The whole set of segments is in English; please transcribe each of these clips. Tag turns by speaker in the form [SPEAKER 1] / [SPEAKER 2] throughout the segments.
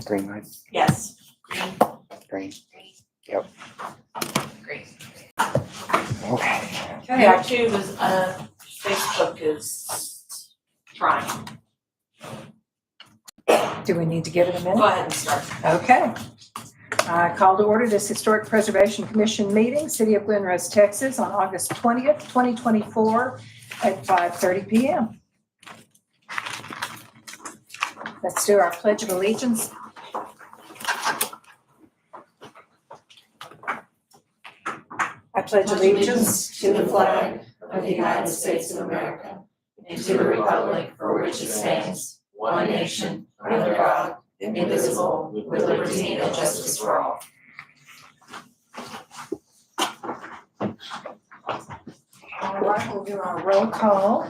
[SPEAKER 1] Green light,
[SPEAKER 2] Yes.
[SPEAKER 1] green.
[SPEAKER 2] Great.
[SPEAKER 1] Okay.
[SPEAKER 2] Yeah, two was, Facebook is trying.
[SPEAKER 3] Do we need to give it a
[SPEAKER 2] Go
[SPEAKER 3] minute?
[SPEAKER 2] ahead and start.
[SPEAKER 3] Okay. I call to order this Historic Preservation Commission meeting, City of Glen Rose, Texas, on August 20th, 2024 at 5:30 p.m. Let's do our Pledge of Allegiance. I pledge allegiance to the flag
[SPEAKER 2] of the United States of America and to the republic for which it stands, one nation, under God, indivisible, with liberty and justice for all.
[SPEAKER 3] All right, we'll do our roll call.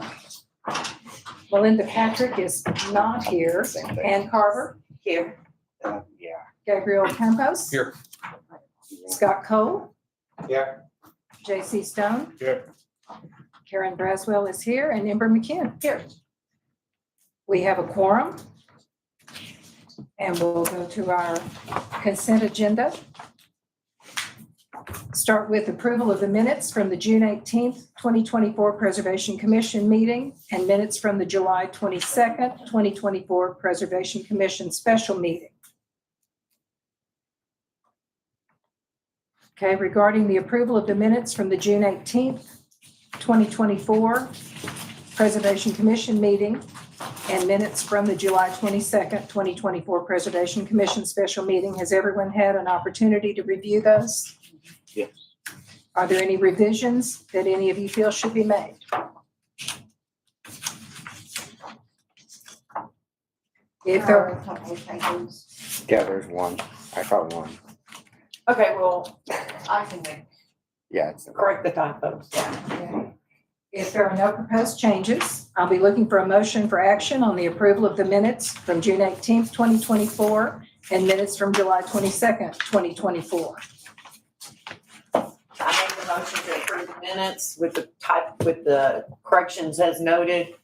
[SPEAKER 3] Melinda Patrick is not here.
[SPEAKER 1] Same thing.
[SPEAKER 3] Ann Carver,
[SPEAKER 2] Here.
[SPEAKER 1] Yeah.
[SPEAKER 3] Gabriel Campos.
[SPEAKER 4] Here.
[SPEAKER 3] Scott Cole.
[SPEAKER 4] Here.
[SPEAKER 3] J.C. Stone.
[SPEAKER 4] Here.
[SPEAKER 3] Karen Braswell is here, and Ember McKinn here. We have a quorum. And we'll go to our consent agenda. Start with approval of the minutes from the June 18th, 2024 Preservation Commission meeting and minutes from the July 22nd, 2024 Preservation Commission special meeting. Okay, regarding the approval of the minutes from the June 18th, 2024 Preservation Commission meeting and minutes from the July 22nd, 2024 Preservation Commission special meeting. Has everyone had an opportunity to review those?
[SPEAKER 4] Yes.
[SPEAKER 3] Are there any revisions that any of you feel should be made? If there,
[SPEAKER 1] Yeah, there's one. I caught one.
[SPEAKER 2] Okay, well, I can
[SPEAKER 1] Yeah, it's
[SPEAKER 2] correct the typos.
[SPEAKER 3] if there are no proposed changes, I'll be looking for a motion for action on the approval of the minutes from June 18th, 2024 and minutes from July 22nd, 2024.
[SPEAKER 2] I make the motion to approve the minutes with the corrections as noted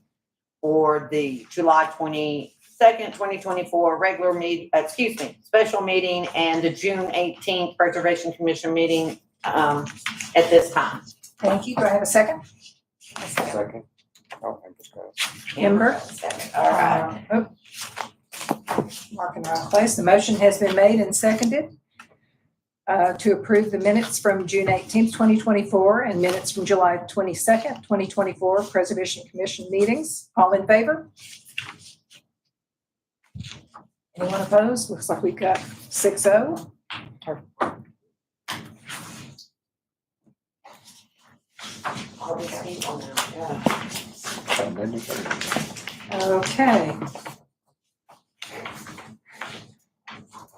[SPEAKER 2] for the July 22nd, 2024 special meeting and the June 18th Preservation Commission meeting, at this time.
[SPEAKER 3] Thank you. Do I have a second?
[SPEAKER 1] second. Oh, I just got it.
[SPEAKER 3] Ember?
[SPEAKER 2] Second. All right.
[SPEAKER 3] Mark in the right place. The motion has been made and seconded to approve the minutes from June 18th, 2024 and minutes from July 22nd, 2024 Preservation Commission meetings. All in favor? Anyone opposed? Looks like we've got 6-0.
[SPEAKER 2] All these people now, yeah.
[SPEAKER 3] Okay.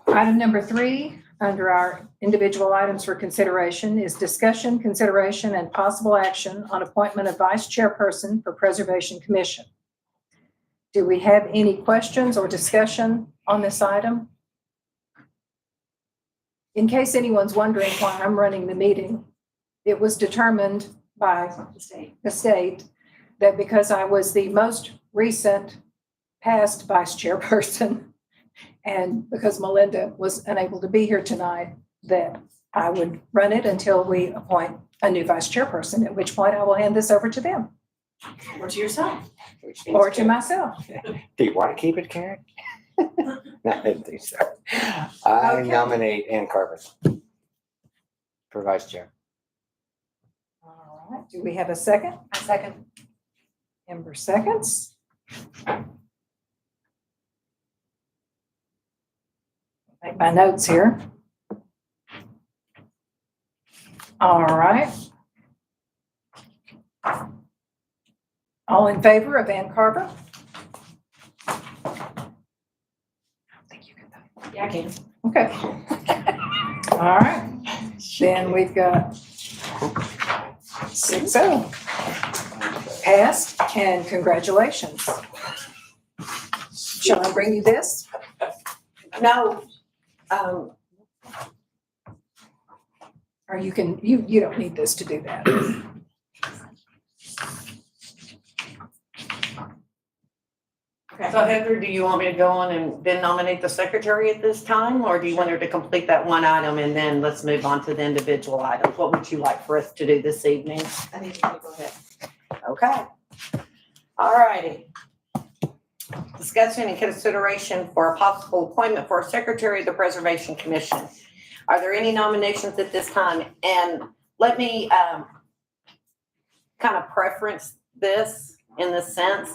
[SPEAKER 3] Item number 3, under our individual items for consideration, is discussion, consideration, and possible action on appointment of vice chairperson for Preservation Commission. Do we have any questions or discussion on this item? In case anyone's wondering why I'm running the meeting, it was determined by the state that because I was the most recent past vice chairperson, and because Melinda was unable to be here tonight, that I would run it until we appoint a new vice chairperson, at which point I will hand this over to them
[SPEAKER 2] Or to yourself.
[SPEAKER 3] or to myself.
[SPEAKER 1] Do you want to keep it, Karen? No, I didn't think so. I
[SPEAKER 3] Okay.
[SPEAKER 1] nominate Ann Carver for vice chair.
[SPEAKER 3] All right, do we have a second? A second. Ember seconds. Make my notes here. All right. All in favor of Ann Carver? I think you can vote.
[SPEAKER 2] Yeah, I can.
[SPEAKER 3] Okay. All right, then we've got 6-0. Passed, and congratulations. Shall I bring you this?
[SPEAKER 2] No,
[SPEAKER 3] Or you can, you don't need this to do that.
[SPEAKER 4] Okay.
[SPEAKER 2] So Heather, do you want me to go on and then nominate the secretary at this time? Or do you want her to complete that one item and then let's move on to the individual items? What would you like for us to do this evening?
[SPEAKER 4] I think you can go ahead.
[SPEAKER 2] Okay. All righty. Discussion and consideration for a possible appointment for a secretary of the Preservation Commission. Are there any nominations at this time? And let me kind of preference this in the sense,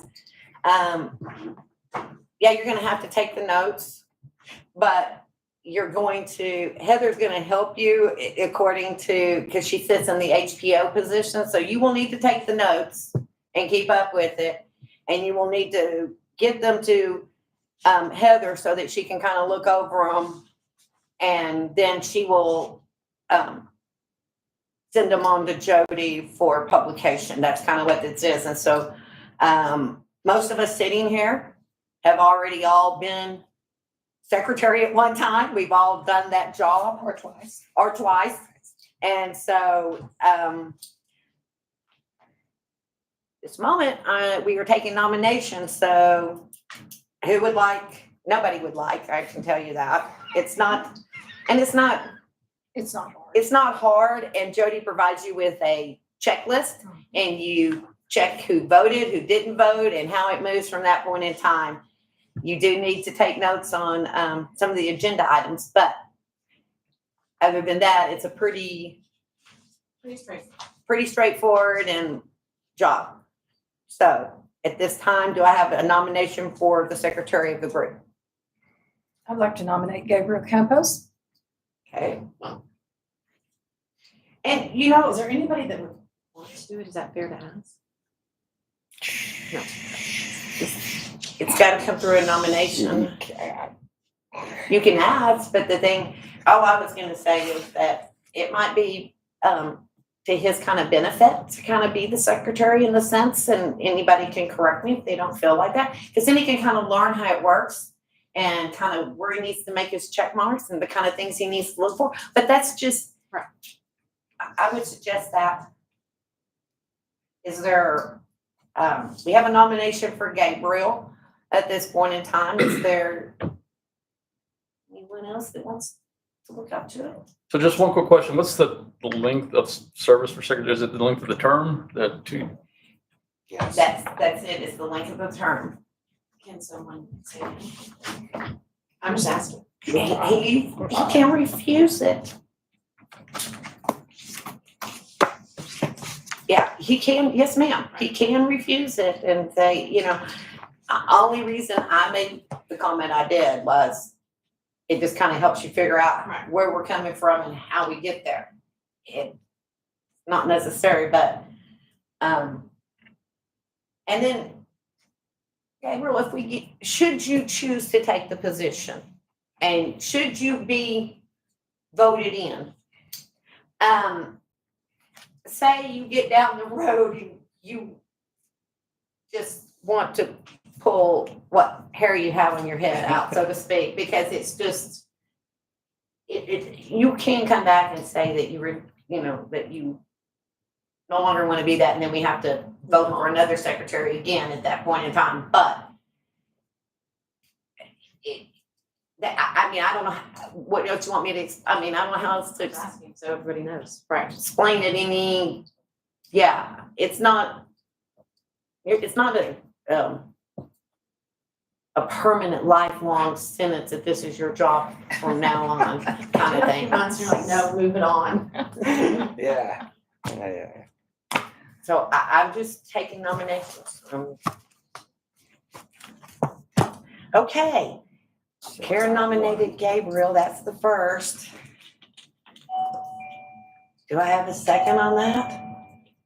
[SPEAKER 2] yeah, you're gonna have to take the notes, but you're going to, Heather's gonna help you according to, because she sits in the HPO position, so you will need to take the notes and keep up with it. And you will need to get them to Heather so that she can kind of look over them. And then she will send them on to Jody for publication. That's kind of what this is. And so most of us sitting here have already all been secretary at one time. We've all done that job.
[SPEAKER 3] Or twice.
[SPEAKER 2] Or twice. And so this moment, we are taking nominations. So who would like, nobody would like, I can tell you that. It's not, and it's not hard. And Jody provides you with a checklist and you check who voted, who didn't vote, and how it moves from that point in time. You do need to take notes on some of the agenda items, but other than that, it's a pretty straightforward and job. So at this time, do I have a nomination for the secretary of the group?
[SPEAKER 3] I'd like to nominate Gabriel Campos.
[SPEAKER 2] Okay. And you know,
[SPEAKER 4] Is there anybody that would want to do it? Is that fair to ask? No.
[SPEAKER 2] it's got to come through a nomination. You can ask, but the thing, all I was going to say is that it might be to his kind of benefit to kind of be the secretary in the sense, and anybody can correct me if they don't feel like that, because then he can kind of learn how it works and kind of where he needs to make his check marks and the kind of things he needs to look for. But that's just, I would suggest that. Is there, we have a nomination for Gabriel at this point in time. Is there anyone else that wants to look up to it?
[SPEAKER 5] So just one quick question. What's the length of service for secretary? Is it the length of the term?
[SPEAKER 1] Yes.
[SPEAKER 2] That's it. It's the length of the term.
[SPEAKER 4] Can someone say that? I'm just asking.
[SPEAKER 2] He can refuse it. Yeah, he can, yes, ma'am. He can refuse it and say, you know, only reason I made the comment I did was it just kind of helps you figure out
[SPEAKER 4] Right.
[SPEAKER 2] where we're coming from and how we get there. It's not necessary, but, and then, Gabriel, if we get, should you choose to take the position and should you be voted in, say you get down the road and you just want to pull what hair you have on your head out, so to speak, because it's just, you can come back and say that that you no longer want to be that, and then we have to vote for another secretary again at that point in time, but I don't know what else you want me to, I don't know how else to
[SPEAKER 4] Just asking so everybody knows.
[SPEAKER 2] right, explain it it's not a permanent lifelong sentence that this is your job from now on kind of thing.
[SPEAKER 4] You're like, no, move it on.
[SPEAKER 1] Yeah.
[SPEAKER 2] So I'm just taking nominations. Okay, Karen nominated Gabriel, that's the first. Do I have a second on that?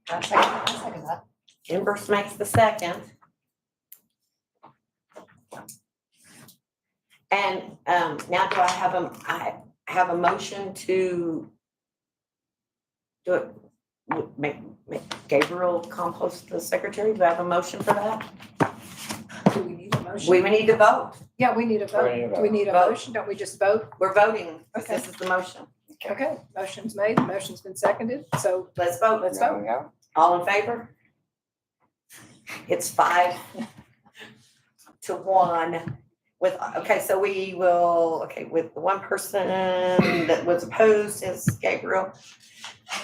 [SPEAKER 3] I second that.
[SPEAKER 2] Embers makes the second. And now do I have a motion to do it, make Gabriel Compost the secretary? Do I have a motion for that?
[SPEAKER 3] Do we need a motion?
[SPEAKER 2] We need to vote.
[SPEAKER 3] Yeah, we need a vote. Do we need a
[SPEAKER 2] Vote.
[SPEAKER 3] motion? Don't we just vote?
[SPEAKER 2] We're voting.
[SPEAKER 3] Okay.
[SPEAKER 2] This is the motion.
[SPEAKER 3] Okay, motion's made, the motion's been seconded, so
[SPEAKER 2] Let's vote.
[SPEAKER 3] let's
[SPEAKER 1] There
[SPEAKER 3] vote.
[SPEAKER 1] we go.
[SPEAKER 2] All in favor? It's 5 to one with, okay, so we will, okay, with the one person that was opposed is Gabriel.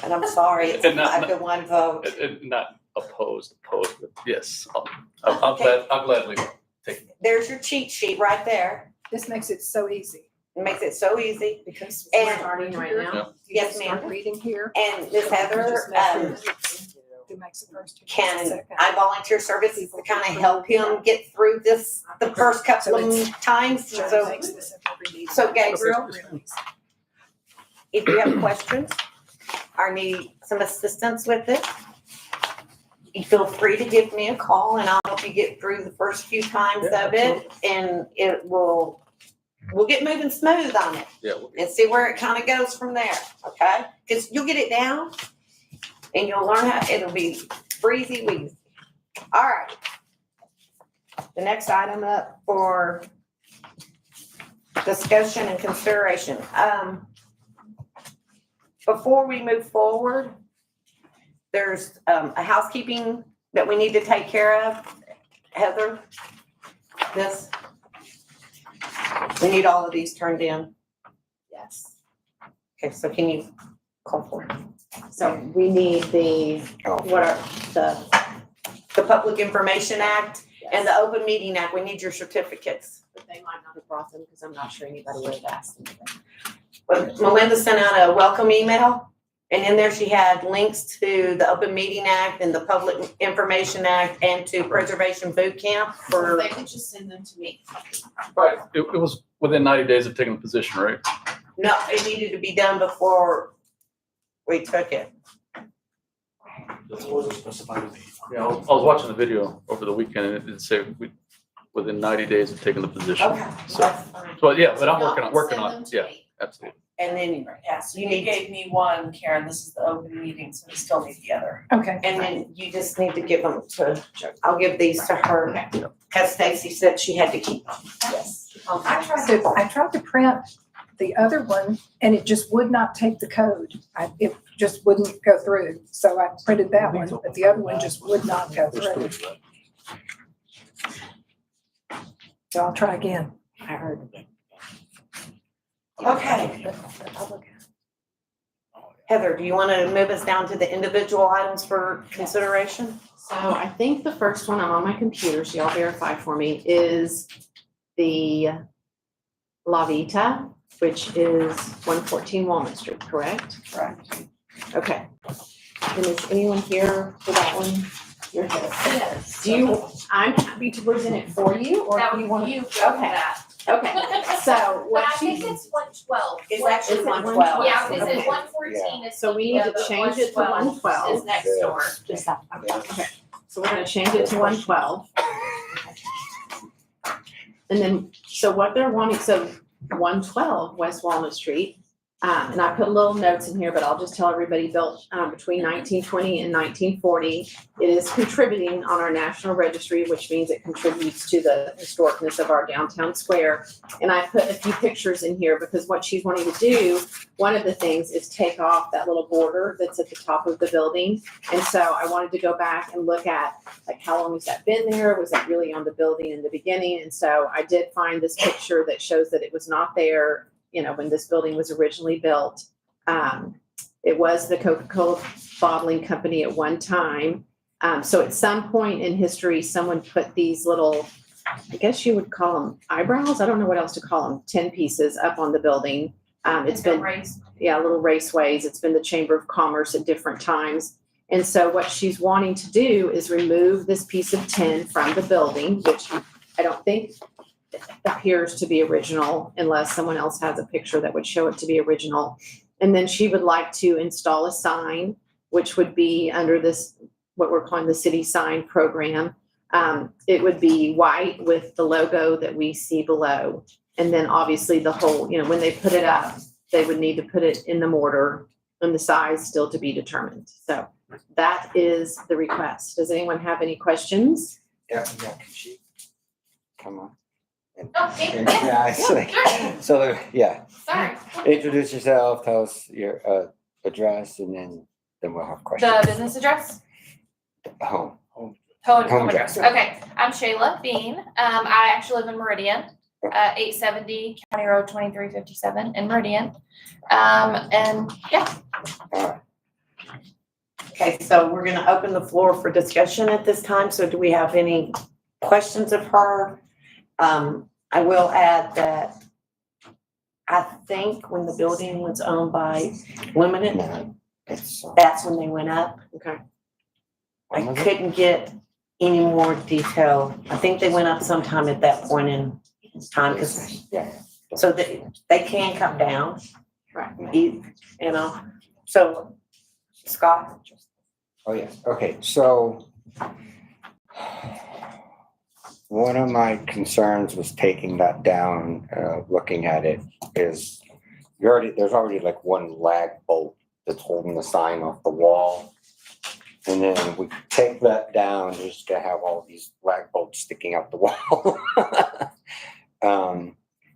[SPEAKER 2] And I'm sorry, it's a
[SPEAKER 5] And not-
[SPEAKER 2] 5-1 vote.
[SPEAKER 5] Not opposed, but yes, I'll gladly take it.
[SPEAKER 2] There's your cheat sheet right there.
[SPEAKER 3] This makes it so easy
[SPEAKER 2] It makes it so easy.
[SPEAKER 3] because.
[SPEAKER 2] And-
[SPEAKER 4] Starting right now.
[SPEAKER 3] You
[SPEAKER 2] Yes,
[SPEAKER 3] just start
[SPEAKER 2] ma'am.
[SPEAKER 3] reading here.
[SPEAKER 2] And Ms. Heather,
[SPEAKER 3] Just make sure who makes the first, who makes the
[SPEAKER 2] can
[SPEAKER 3] second.
[SPEAKER 2] I volunteer services to kind of help him get through this, the first couple of times?
[SPEAKER 3] Joe
[SPEAKER 2] So
[SPEAKER 3] makes this at every meeting.
[SPEAKER 2] so Gabriel?
[SPEAKER 3] Really.
[SPEAKER 2] if you have questions or need some assistance with it, you feel free to give me a call and I'll help you get through the first few times
[SPEAKER 5] Yeah,
[SPEAKER 2] of it. And we'll get moving smooth on it
[SPEAKER 5] Yeah.
[SPEAKER 2] and see where it kind of goes from there, okay? Because you'll get it down and you'll learn how, it'll be breezy wheezy. All right. The next item up for discussion and consideration. Before we move forward, there's a housekeeping that we need to take care of. Heather, this. We need all of these turned in.
[SPEAKER 4] Yes.
[SPEAKER 2] Okay, so can you call for it?
[SPEAKER 4] So we need the,
[SPEAKER 1] Oh,
[SPEAKER 4] what are the?
[SPEAKER 2] The Public Information Act and the Open Meeting Act, we need your certificates.
[SPEAKER 4] But they might not have brought them because I'm not sure anybody would have asked them.
[SPEAKER 2] But Melinda sent out a welcome email, and in there she had links to the Open Meeting Act and the Public Information Act and to Preservation Boot Camp for,
[SPEAKER 6] They could just send them to me.
[SPEAKER 5] Right, it was within 90 days of taking the position, right?
[SPEAKER 2] no, it needed to be done before we took it.
[SPEAKER 5] Yeah, I was watching the video over the weekend and it did say within 90 days of taking the position.
[SPEAKER 2] Okay,
[SPEAKER 5] So,
[SPEAKER 2] that's fine.
[SPEAKER 5] but yeah, but I'm
[SPEAKER 6] So
[SPEAKER 5] working
[SPEAKER 6] y'all
[SPEAKER 5] on
[SPEAKER 6] can
[SPEAKER 5] it,
[SPEAKER 6] send
[SPEAKER 5] yeah,
[SPEAKER 6] them to me.
[SPEAKER 5] absolutely.
[SPEAKER 2] And then,
[SPEAKER 6] Yeah, so
[SPEAKER 2] You
[SPEAKER 6] you
[SPEAKER 2] need-
[SPEAKER 6] gave me one, Karen, this is the open meeting, so we still need the other.
[SPEAKER 3] Okay.
[SPEAKER 2] and then you just need to give them to, I'll give these to her. Cause Stacy said she had to keep them.
[SPEAKER 6] Yes.
[SPEAKER 3] I tried to print the other one and it just would not take the code. It just wouldn't go through. So I printed that one, but the other one just would not go through. So I'll try again.
[SPEAKER 4] I heard.
[SPEAKER 2] Okay. Heather, do you want to move us down to the individual items for consideration?
[SPEAKER 4] So I think the first one, I'm on my computer, so y'all verify for me, is the La Vita, which is 114 Walnut Street, correct?
[SPEAKER 2] Correct.
[SPEAKER 4] Okay. And is anyone here for that one? You're here.
[SPEAKER 6] Yes.
[SPEAKER 4] Do you, I'm happy to present it for you, or
[SPEAKER 6] That
[SPEAKER 4] do you
[SPEAKER 6] was
[SPEAKER 4] want to?
[SPEAKER 6] you for
[SPEAKER 4] Okay.
[SPEAKER 6] that.
[SPEAKER 4] Okay, so
[SPEAKER 6] But
[SPEAKER 4] what
[SPEAKER 6] I think
[SPEAKER 4] she's,
[SPEAKER 6] it's 112.
[SPEAKER 2] It's actually
[SPEAKER 4] Is it
[SPEAKER 2] 112.
[SPEAKER 6] Yeah, because
[SPEAKER 4] Okay.
[SPEAKER 6] it's 114 is.
[SPEAKER 4] So we need to
[SPEAKER 6] but
[SPEAKER 4] change it to 112.
[SPEAKER 6] Is next door.
[SPEAKER 4] just that, okay, so we're gonna change it to 112. And then, so what they're wanting, so 112 West Walnut Street, and I put little notes in here, but I'll just tell everybody built between 1920 and 1940. It is contributing on our national registry, which means it contributes to the historicness of our downtown square. And I put a few pictures in here because what she's wanting to do, one of the things is take off that little border that's at the top of the building. And so I wanted to go back and look at, like, how long has that been there? Was that really on the building in the beginning? And so I did find this picture that shows that it was not there, you know, when this building was originally built. It was the Coca-Cola bottling company at one time. So at some point in history, someone put these little, I guess you would call them eyebrows. I don't know what else to call them, 10 pieces up on the building. It's been, yeah, little raceways. It's been the Chamber of Commerce at different times. And so what she's wanting to do is remove this piece of tin from the building, which I don't think appears to be original unless someone else has a picture that would show it to be original. And then she would like to install a sign, which would be under this, what we're calling the city sign program. It would be white with the logo that we see below. And then obviously the whole, you know, when they put it up, they would need to put it in the mortar and the size still to be determined. So that is the request. Does anyone have any questions?
[SPEAKER 1] Yeah, can she come on? And-
[SPEAKER 6] Okay,
[SPEAKER 1] and- Yeah, it's like, so, yeah,
[SPEAKER 6] Sorry.
[SPEAKER 1] introduce yourself, tell us your address, and then we'll have questions.
[SPEAKER 6] The business address?
[SPEAKER 1] Home.
[SPEAKER 6] Home address. Okay, I'm Shayla Bean. I actually live in Meridian, 870 County Road 2357 in Meridian. And yeah,
[SPEAKER 2] Okay, so we're gonna open the floor for discussion at this time. So do we have any questions of her? I will add that I think when the building was owned by Luminant,
[SPEAKER 1] No, it's,
[SPEAKER 2] that's when they went up.
[SPEAKER 4] Okay.
[SPEAKER 2] I
[SPEAKER 1] when was it?
[SPEAKER 2] couldn't get any more detail. I think they went up sometime at that point in time, because,
[SPEAKER 1] Yeah.
[SPEAKER 2] so they can come down,
[SPEAKER 4] Right.
[SPEAKER 2] you know, so, Scott?
[SPEAKER 1] Oh, yes, okay, so one of my concerns was taking that down, looking at it is there's already like one lag bolt that's holding the sign off the wall. And then we take that down, you're just gonna have all these lag bolts sticking out the wall.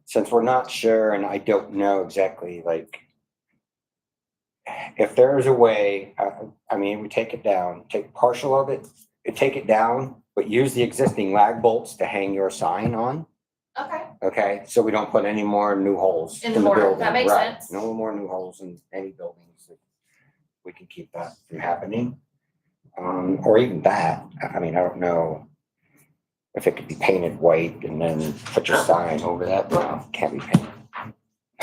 [SPEAKER 1] Since we're not sure and I don't know exactly like if there is a way, I mean, we take it down, take partial of it, and take it down, but use the existing lag bolts to hang your sign on.
[SPEAKER 6] okay.
[SPEAKER 1] Okay, so we don't put any more new holes
[SPEAKER 6] In
[SPEAKER 1] in
[SPEAKER 6] the
[SPEAKER 1] the
[SPEAKER 6] mortar.
[SPEAKER 1] building.
[SPEAKER 6] That makes
[SPEAKER 1] Right.
[SPEAKER 6] sense.
[SPEAKER 1] No more new holes in any buildings. We can keep that from happening. Or even that, I mean, I don't know if it could be painted white and then put your sign over that. No, can't be painted.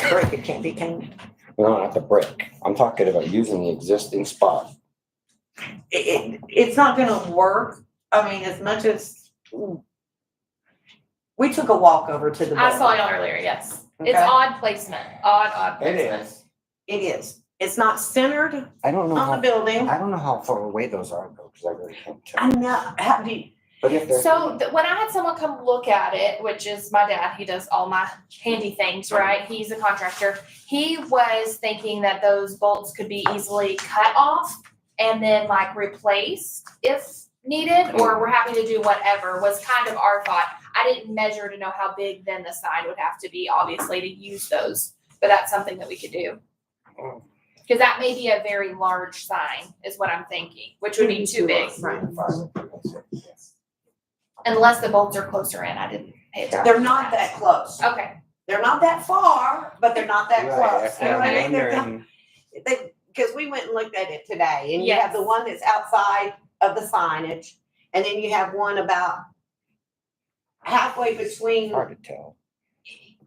[SPEAKER 2] Brick, it can't be painted.
[SPEAKER 1] No, not the brick. I'm talking about using the existing spot.
[SPEAKER 2] It's not gonna work, I mean, as much as, we took a walk over to the building.
[SPEAKER 6] I saw y'all earlier, yes. It's
[SPEAKER 2] Okay.
[SPEAKER 6] odd placement, odd
[SPEAKER 1] It
[SPEAKER 6] placement.
[SPEAKER 1] is.
[SPEAKER 2] It is, it's not centered
[SPEAKER 1] I don't know
[SPEAKER 2] on the
[SPEAKER 1] how,
[SPEAKER 2] building.
[SPEAKER 1] I don't know how far away those are though, because I really can't
[SPEAKER 2] I
[SPEAKER 1] tell.
[SPEAKER 2] know, how do you,
[SPEAKER 1] But if they're.
[SPEAKER 6] So when I had someone come look at it, which is my dad, he does all my handy things, right? He's a contractor. He was thinking that those bolts could be easily cut off and then like replaced if needed, or we're happy to do whatever, was kind of our thought. I didn't measure to know how big then the sign would have to be, obviously, to use those, but that's something that we could do. Cause that may be a very large sign, is what I'm thinking, which would be too big, unless the bolts are closer in. I didn't pay attention.
[SPEAKER 2] they're not that close.
[SPEAKER 6] Okay,
[SPEAKER 2] They're not that far, but they're not that
[SPEAKER 1] Right,
[SPEAKER 2] close.
[SPEAKER 1] that's what I'm wondering.
[SPEAKER 2] Because we went and looked at it today, and you have the
[SPEAKER 6] Yes.
[SPEAKER 2] one that's outside of the signage, and then you have one about halfway between,
[SPEAKER 1] Hard to tell.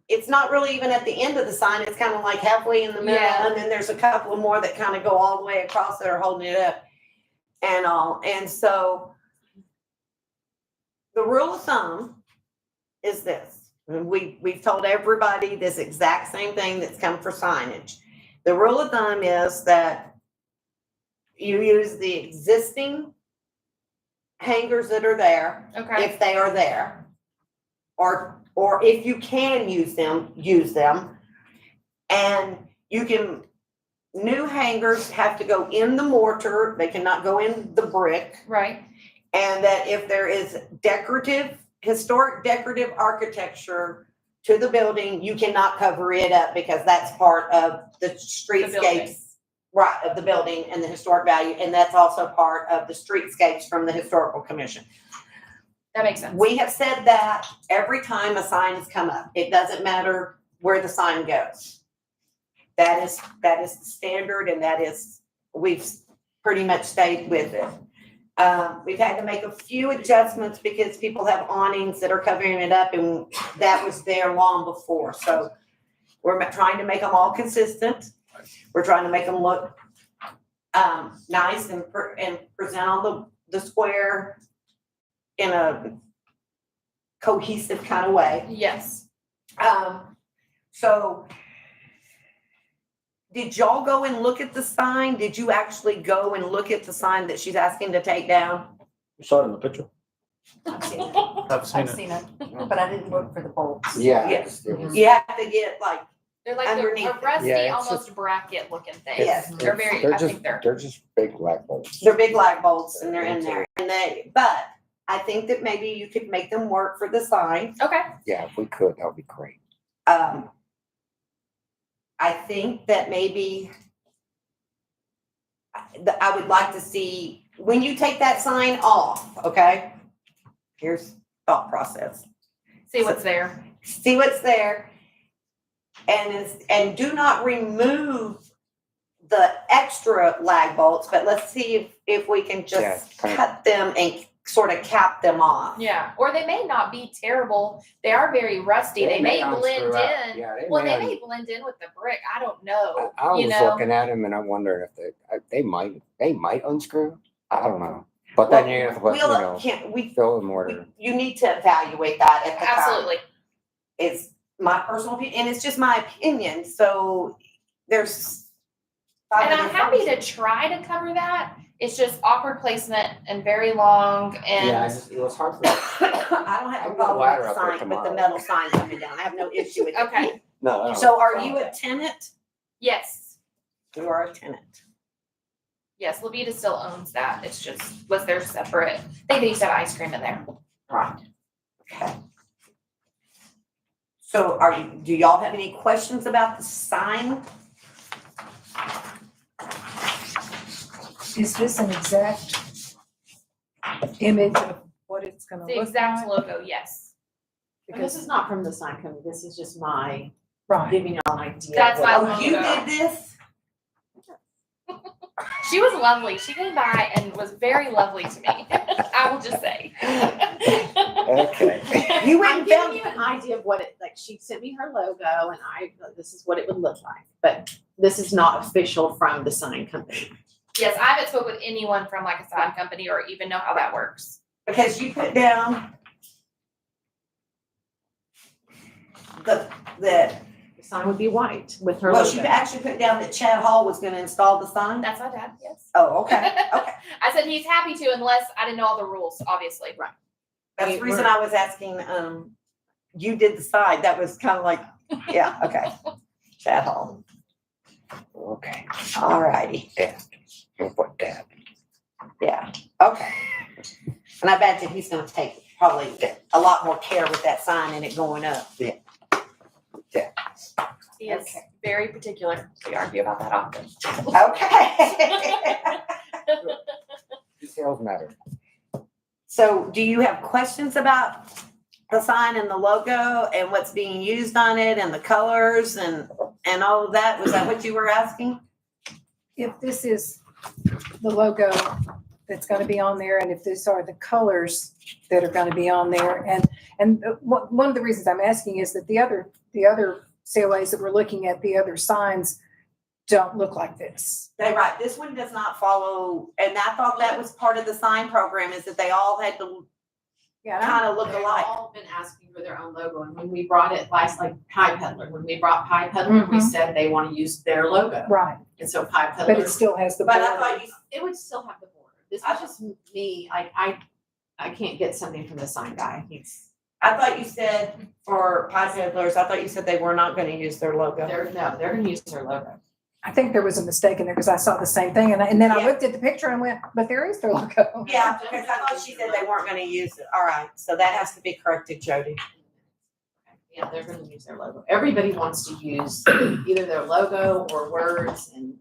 [SPEAKER 2] it's not really even at the end of the sign, it's kind of like halfway in the middle,
[SPEAKER 6] Yeah.
[SPEAKER 2] and then there's a couple more that kind of go all the way across that are holding it up and all, and so the rule of thumb is this, and we've told everybody this exact same thing that's come for signage. The rule of thumb is that you use the existing hangers that are there,
[SPEAKER 6] okay,
[SPEAKER 2] if they are there. Or if you can use them, use them. And you can, new hangers have to go in the mortar, they cannot go in the brick.
[SPEAKER 6] right,
[SPEAKER 2] And that if there is historic decorative architecture to the building, you cannot cover it up because that's part of the
[SPEAKER 6] building.
[SPEAKER 2] streetscapes. Right, of the building and the historic value, and that's also part of the streetscapes from the historical commission.
[SPEAKER 6] that makes sense.
[SPEAKER 2] We have said that every time a sign has come up. It doesn't matter where the sign goes. That is the standard, and that is, we've pretty much stayed with it. We've had to make a few adjustments because people have awnings that are covering it up, and that was there long before. So we're trying to make them all consistent. We're trying to make them look nice and present on the square in a cohesive kind of way.
[SPEAKER 6] Yes.
[SPEAKER 2] So did y'all go and look at the sign? Did you actually go and look at the sign that she's asking to take down?
[SPEAKER 5] You saw it in the picture?
[SPEAKER 6] I've seen it.
[SPEAKER 5] I've seen
[SPEAKER 6] I've
[SPEAKER 5] it.
[SPEAKER 6] seen it, but I didn't look for the bolts.
[SPEAKER 1] Yeah.
[SPEAKER 2] Yes.
[SPEAKER 1] it was-
[SPEAKER 2] You have to get like,
[SPEAKER 6] They're like
[SPEAKER 2] Underneath
[SPEAKER 6] a
[SPEAKER 2] it.
[SPEAKER 6] rusty,
[SPEAKER 1] Yeah, it's
[SPEAKER 6] almost bracket looking thing.
[SPEAKER 2] Yes.
[SPEAKER 6] They're very,
[SPEAKER 1] They're
[SPEAKER 6] I
[SPEAKER 1] just,
[SPEAKER 6] think they're,
[SPEAKER 1] they're just big lag bolts.
[SPEAKER 2] they're big light bolts and they're in there. But I think that maybe you could make them work for the sign.
[SPEAKER 6] okay,
[SPEAKER 1] Yeah, if we could, that would be great.
[SPEAKER 2] I think that maybe I would like to see when you take that sign off, okay? Here's thought process.
[SPEAKER 6] See what's there.
[SPEAKER 2] See what's there. And do not remove the extra lag bolts, but let's see if we can
[SPEAKER 1] Yeah,
[SPEAKER 2] just
[SPEAKER 1] kind of-
[SPEAKER 2] cut them and sort of cap them off.
[SPEAKER 6] Yeah, or they may not be terrible. They are very rusty. They may blend
[SPEAKER 1] unscrew out.
[SPEAKER 6] in.
[SPEAKER 1] Yeah,
[SPEAKER 6] Well, they
[SPEAKER 1] may
[SPEAKER 6] may blend in with the brick. I don't know.
[SPEAKER 1] I
[SPEAKER 6] you
[SPEAKER 1] was
[SPEAKER 6] know?
[SPEAKER 1] looking at them and I'm wondering if they might unscrew. I don't know. But then you have to, you know,
[SPEAKER 2] Can't,
[SPEAKER 1] fill in mortar.
[SPEAKER 2] you need to evaluate that at the time.
[SPEAKER 6] Absolutely.
[SPEAKER 2] It's my personal opinion, and it's just my opinion, so there's.
[SPEAKER 6] And I'm happy to try to cover that. It's just awkward placement and very long and
[SPEAKER 1] It was hard for me.
[SPEAKER 2] I don't have a
[SPEAKER 1] I'll put a
[SPEAKER 2] problem
[SPEAKER 1] ladder
[SPEAKER 2] with the
[SPEAKER 1] up there
[SPEAKER 2] sign, with the
[SPEAKER 1] tomorrow.
[SPEAKER 2] metal sign coming down, I have no issue with it.
[SPEAKER 6] Okay.
[SPEAKER 1] No, I don't
[SPEAKER 2] So are
[SPEAKER 1] have a
[SPEAKER 2] you
[SPEAKER 1] problem.
[SPEAKER 2] a tenant?
[SPEAKER 6] yes.
[SPEAKER 2] You are a tenant.
[SPEAKER 6] Yes, Levita still owns that. It's just was there separate. I think they used to have ice cream in there.
[SPEAKER 2] Right. Okay. So do y'all have any questions about the sign?
[SPEAKER 3] Is this an exact image of what it's gonna
[SPEAKER 6] The
[SPEAKER 3] look
[SPEAKER 6] exact
[SPEAKER 3] like?
[SPEAKER 6] logo, yes.
[SPEAKER 4] And this is not from the sign company, this is just my,
[SPEAKER 3] Right,
[SPEAKER 4] giving y'all an idea. of
[SPEAKER 6] That's
[SPEAKER 4] what
[SPEAKER 6] my
[SPEAKER 4] I
[SPEAKER 2] Oh,
[SPEAKER 4] want.
[SPEAKER 2] you
[SPEAKER 6] logo.
[SPEAKER 2] did this?
[SPEAKER 6] She was lovely. She came by and was very lovely to me. I will just say.
[SPEAKER 1] Okay.
[SPEAKER 2] You went
[SPEAKER 4] I'm
[SPEAKER 2] and
[SPEAKER 4] giving
[SPEAKER 2] found,
[SPEAKER 4] you an idea of what it, like, she sent me her logo and this is what it would look like. But this is not official from the sign company.
[SPEAKER 6] Yes, I haven't spoke with anyone from like a sign company or even know how that works.
[SPEAKER 2] because you put down the,
[SPEAKER 4] The sign would be white with her
[SPEAKER 2] well, she
[SPEAKER 4] logo.
[SPEAKER 2] actually put down that Chad Hall was gonna install the sign?
[SPEAKER 6] That's my dad, yes.
[SPEAKER 2] Oh, okay, okay.
[SPEAKER 6] I said he's happy to unless I didn't know all the rules, obviously.
[SPEAKER 4] Right.
[SPEAKER 2] That's the reason I was asking, you did the side, that was kind of like, yeah, okay. Chad Hall,
[SPEAKER 1] Okay.
[SPEAKER 2] all righty,
[SPEAKER 1] We'll put that.
[SPEAKER 2] yeah, okay. And I bet you he's gonna take probably a lot more care with that sign and it going up.
[SPEAKER 6] He is very particular. We argue about that often.
[SPEAKER 2] Okay.
[SPEAKER 1] Details matter.
[SPEAKER 2] So do you have questions about the sign and the logo and what's being used on it and the colors and all of that? Was that what you were asking?
[SPEAKER 3] if this is the logo that's gonna be on there, and if these are the colors that are gonna be on there, and one of the reasons I'm asking is that the other COAs that we're looking at, the other signs don't look like this.
[SPEAKER 2] They right, this one does not follow, and I thought that was part of the sign program, is that they all had to
[SPEAKER 3] Yeah, and I'm-
[SPEAKER 2] kind of look
[SPEAKER 4] They've
[SPEAKER 2] alike.
[SPEAKER 4] all been asking for their own logo, and when we brought it last, like Pie Peddler, when we brought Pie Peddler, we
[SPEAKER 3] Mhm.
[SPEAKER 4] said they want to use their logo.
[SPEAKER 3] right,
[SPEAKER 4] And so Pie
[SPEAKER 3] but
[SPEAKER 4] Peddler,
[SPEAKER 3] it still has the
[SPEAKER 2] But I
[SPEAKER 3] border.
[SPEAKER 2] thought you,
[SPEAKER 4] it would still have the border. This is just me, I can't get something from the sign guy.
[SPEAKER 2] I thought you said for Pie Peddlers, I thought you said they were not gonna use their logo.
[SPEAKER 4] They're gonna use their logo.
[SPEAKER 3] I think there was a mistake in there because I saw the same thing, and then I
[SPEAKER 2] Yeah.
[SPEAKER 3] looked at the picture and went, but there is their logo.
[SPEAKER 2] Yeah, because I thought she said they weren't gonna use it. All right, so that has to be corrected, Jody.
[SPEAKER 4] Yeah, they're gonna use their logo. Everybody wants to use either their logo or words, and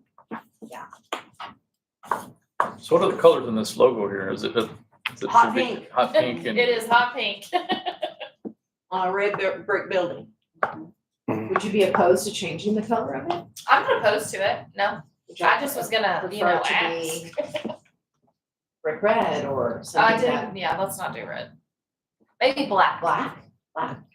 [SPEAKER 5] So what are the colors in this logo here? Is it
[SPEAKER 2] Hot
[SPEAKER 5] should be
[SPEAKER 2] pink.
[SPEAKER 5] Hot pink and.
[SPEAKER 6] It is hot pink.
[SPEAKER 2] On a red brick building.
[SPEAKER 4] would you be opposed to changing the color of it?
[SPEAKER 6] I'm not opposed to it. No,
[SPEAKER 4] Would you
[SPEAKER 6] I just was gonna, you
[SPEAKER 4] prefer
[SPEAKER 6] know,
[SPEAKER 4] it to
[SPEAKER 6] ask.
[SPEAKER 4] be brick red or
[SPEAKER 6] I
[SPEAKER 4] something that
[SPEAKER 6] did, yeah, let's not do red. Maybe black.
[SPEAKER 4] black?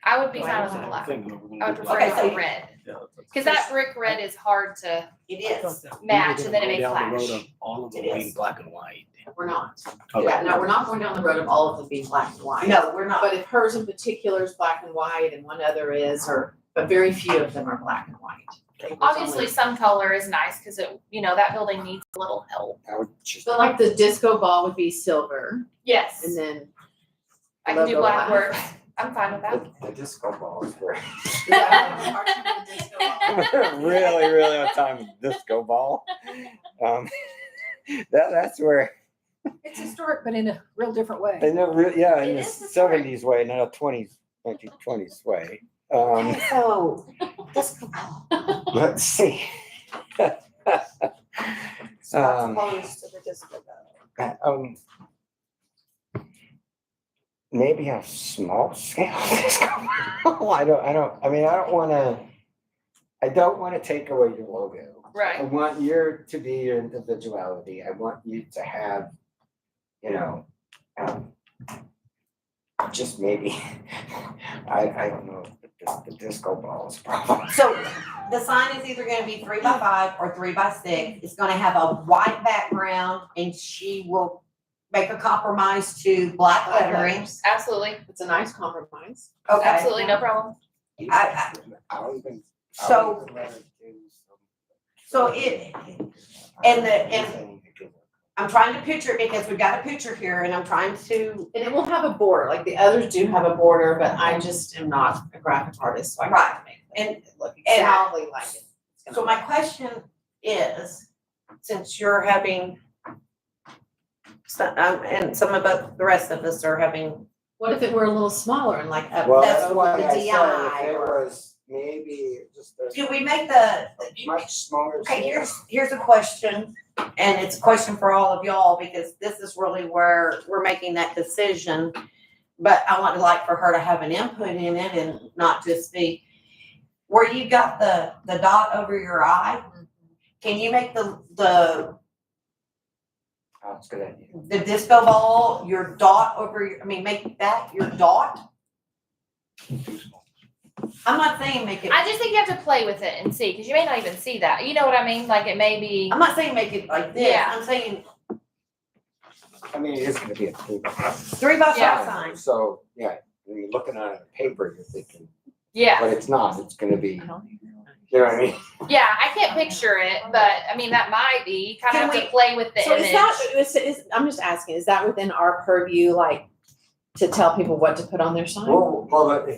[SPEAKER 6] I would be
[SPEAKER 4] Why
[SPEAKER 6] fine
[SPEAKER 4] is
[SPEAKER 6] with
[SPEAKER 4] that?
[SPEAKER 6] black.
[SPEAKER 5] Thinking we're
[SPEAKER 6] I
[SPEAKER 5] gonna
[SPEAKER 6] would
[SPEAKER 5] do
[SPEAKER 6] prefer
[SPEAKER 2] Okay,
[SPEAKER 6] it
[SPEAKER 2] so-
[SPEAKER 6] to red.
[SPEAKER 5] Yeah,
[SPEAKER 6] Cause that brick red is hard to
[SPEAKER 2] It is.
[SPEAKER 6] match and then it may
[SPEAKER 7] Down the road
[SPEAKER 6] flash.
[SPEAKER 7] of all of them
[SPEAKER 2] It
[SPEAKER 7] being
[SPEAKER 2] is.
[SPEAKER 7] black and white.
[SPEAKER 4] We're not.
[SPEAKER 7] Okay.
[SPEAKER 4] Yeah, no, we're not going down the road of all of them being black and white.
[SPEAKER 2] No, we're not.
[SPEAKER 4] But if hers in particular is black and white and one other is, but very few of them are black and white.
[SPEAKER 6] Obviously, some color is nice because it, you know, that building needs a little help.
[SPEAKER 1] I would just.
[SPEAKER 4] But like the disco ball would be silver
[SPEAKER 6] Yes,
[SPEAKER 4] and then.
[SPEAKER 6] I can do
[SPEAKER 4] logo
[SPEAKER 6] black
[SPEAKER 4] black.
[SPEAKER 6] work. I'm fine with that.
[SPEAKER 1] The disco ball is where.
[SPEAKER 4] Is that the disco ball?
[SPEAKER 1] Really on time with disco ball. That's where,
[SPEAKER 3] It's historic, but in a real different way.
[SPEAKER 1] in the
[SPEAKER 6] It
[SPEAKER 1] in the
[SPEAKER 6] is historic.
[SPEAKER 1] 70s way, not a 1920s way.
[SPEAKER 2] Okay, so, disco ball.
[SPEAKER 1] Let's see.
[SPEAKER 2] So
[SPEAKER 1] Um,
[SPEAKER 2] opposed to the disco ball.
[SPEAKER 1] Maybe a small scale disco ball. I don't wanna take away your logo. I
[SPEAKER 6] Right.
[SPEAKER 1] want your to be your individuality. I want you to have, you know, just maybe, I don't know, the disco ball is probably.
[SPEAKER 2] So the sign is either gonna be 3x5 or 3x6. It's gonna have a white background and she will make a compromise to black lettering.
[SPEAKER 6] Absolutely,
[SPEAKER 4] It's a nice compromise.
[SPEAKER 2] Okay.
[SPEAKER 6] absolutely, no problem.
[SPEAKER 1] I'll even.
[SPEAKER 2] So- So I'm trying to picture it because we've got a picture here and I'm trying to,
[SPEAKER 4] And it will have a border, like the others do have a border, but I just am not a graphic artist, so I
[SPEAKER 2] Right.
[SPEAKER 4] can't make
[SPEAKER 2] And-
[SPEAKER 4] it look
[SPEAKER 2] and I'll-
[SPEAKER 4] exactly like it. It's gonna
[SPEAKER 2] so my question is, since you're having and some of the rest of us are having,
[SPEAKER 4] What if it were a little smaller and like up
[SPEAKER 1] Well,
[SPEAKER 2] That's
[SPEAKER 1] that's
[SPEAKER 4] over
[SPEAKER 1] why
[SPEAKER 4] the
[SPEAKER 1] I said
[SPEAKER 4] DI
[SPEAKER 1] if it
[SPEAKER 4] or?
[SPEAKER 1] was maybe just
[SPEAKER 2] do
[SPEAKER 1] a
[SPEAKER 2] we make the,
[SPEAKER 1] much smaller.
[SPEAKER 2] okay,
[SPEAKER 1] scale.
[SPEAKER 2] here's a question, and it's a question for all of y'all, because this is really where we're making that decision. But I want to like for her to have an input in it and not just be, where you got the dot over your eye, can you make the
[SPEAKER 1] Oh, it's a good idea.
[SPEAKER 2] the disco ball your dot over your, I mean, make that your dot?
[SPEAKER 1] Too small.
[SPEAKER 2] I'm not saying make it,
[SPEAKER 6] I just think you have to play with it and see, because you may not even see that. You know what I mean? Like it may be.
[SPEAKER 2] I'm not saying make it like this,
[SPEAKER 6] Yeah.
[SPEAKER 2] I'm saying
[SPEAKER 1] I mean, it is gonna be a 3x5.
[SPEAKER 2] 3x5
[SPEAKER 6] Yeah.
[SPEAKER 2] sign.
[SPEAKER 1] So, yeah, when you're looking at it on paper, you're thinking,
[SPEAKER 6] Yeah,
[SPEAKER 1] but it's not, it's gonna be, you know what I mean?
[SPEAKER 6] yeah. I can't picture it, but I mean that might be. You kind of
[SPEAKER 2] Can
[SPEAKER 6] have to
[SPEAKER 2] we-
[SPEAKER 6] play with the
[SPEAKER 4] So
[SPEAKER 6] image.
[SPEAKER 4] is that, I'm just asking, is that within our purview, like, to tell people what to put on their sign?
[SPEAKER 1] Well,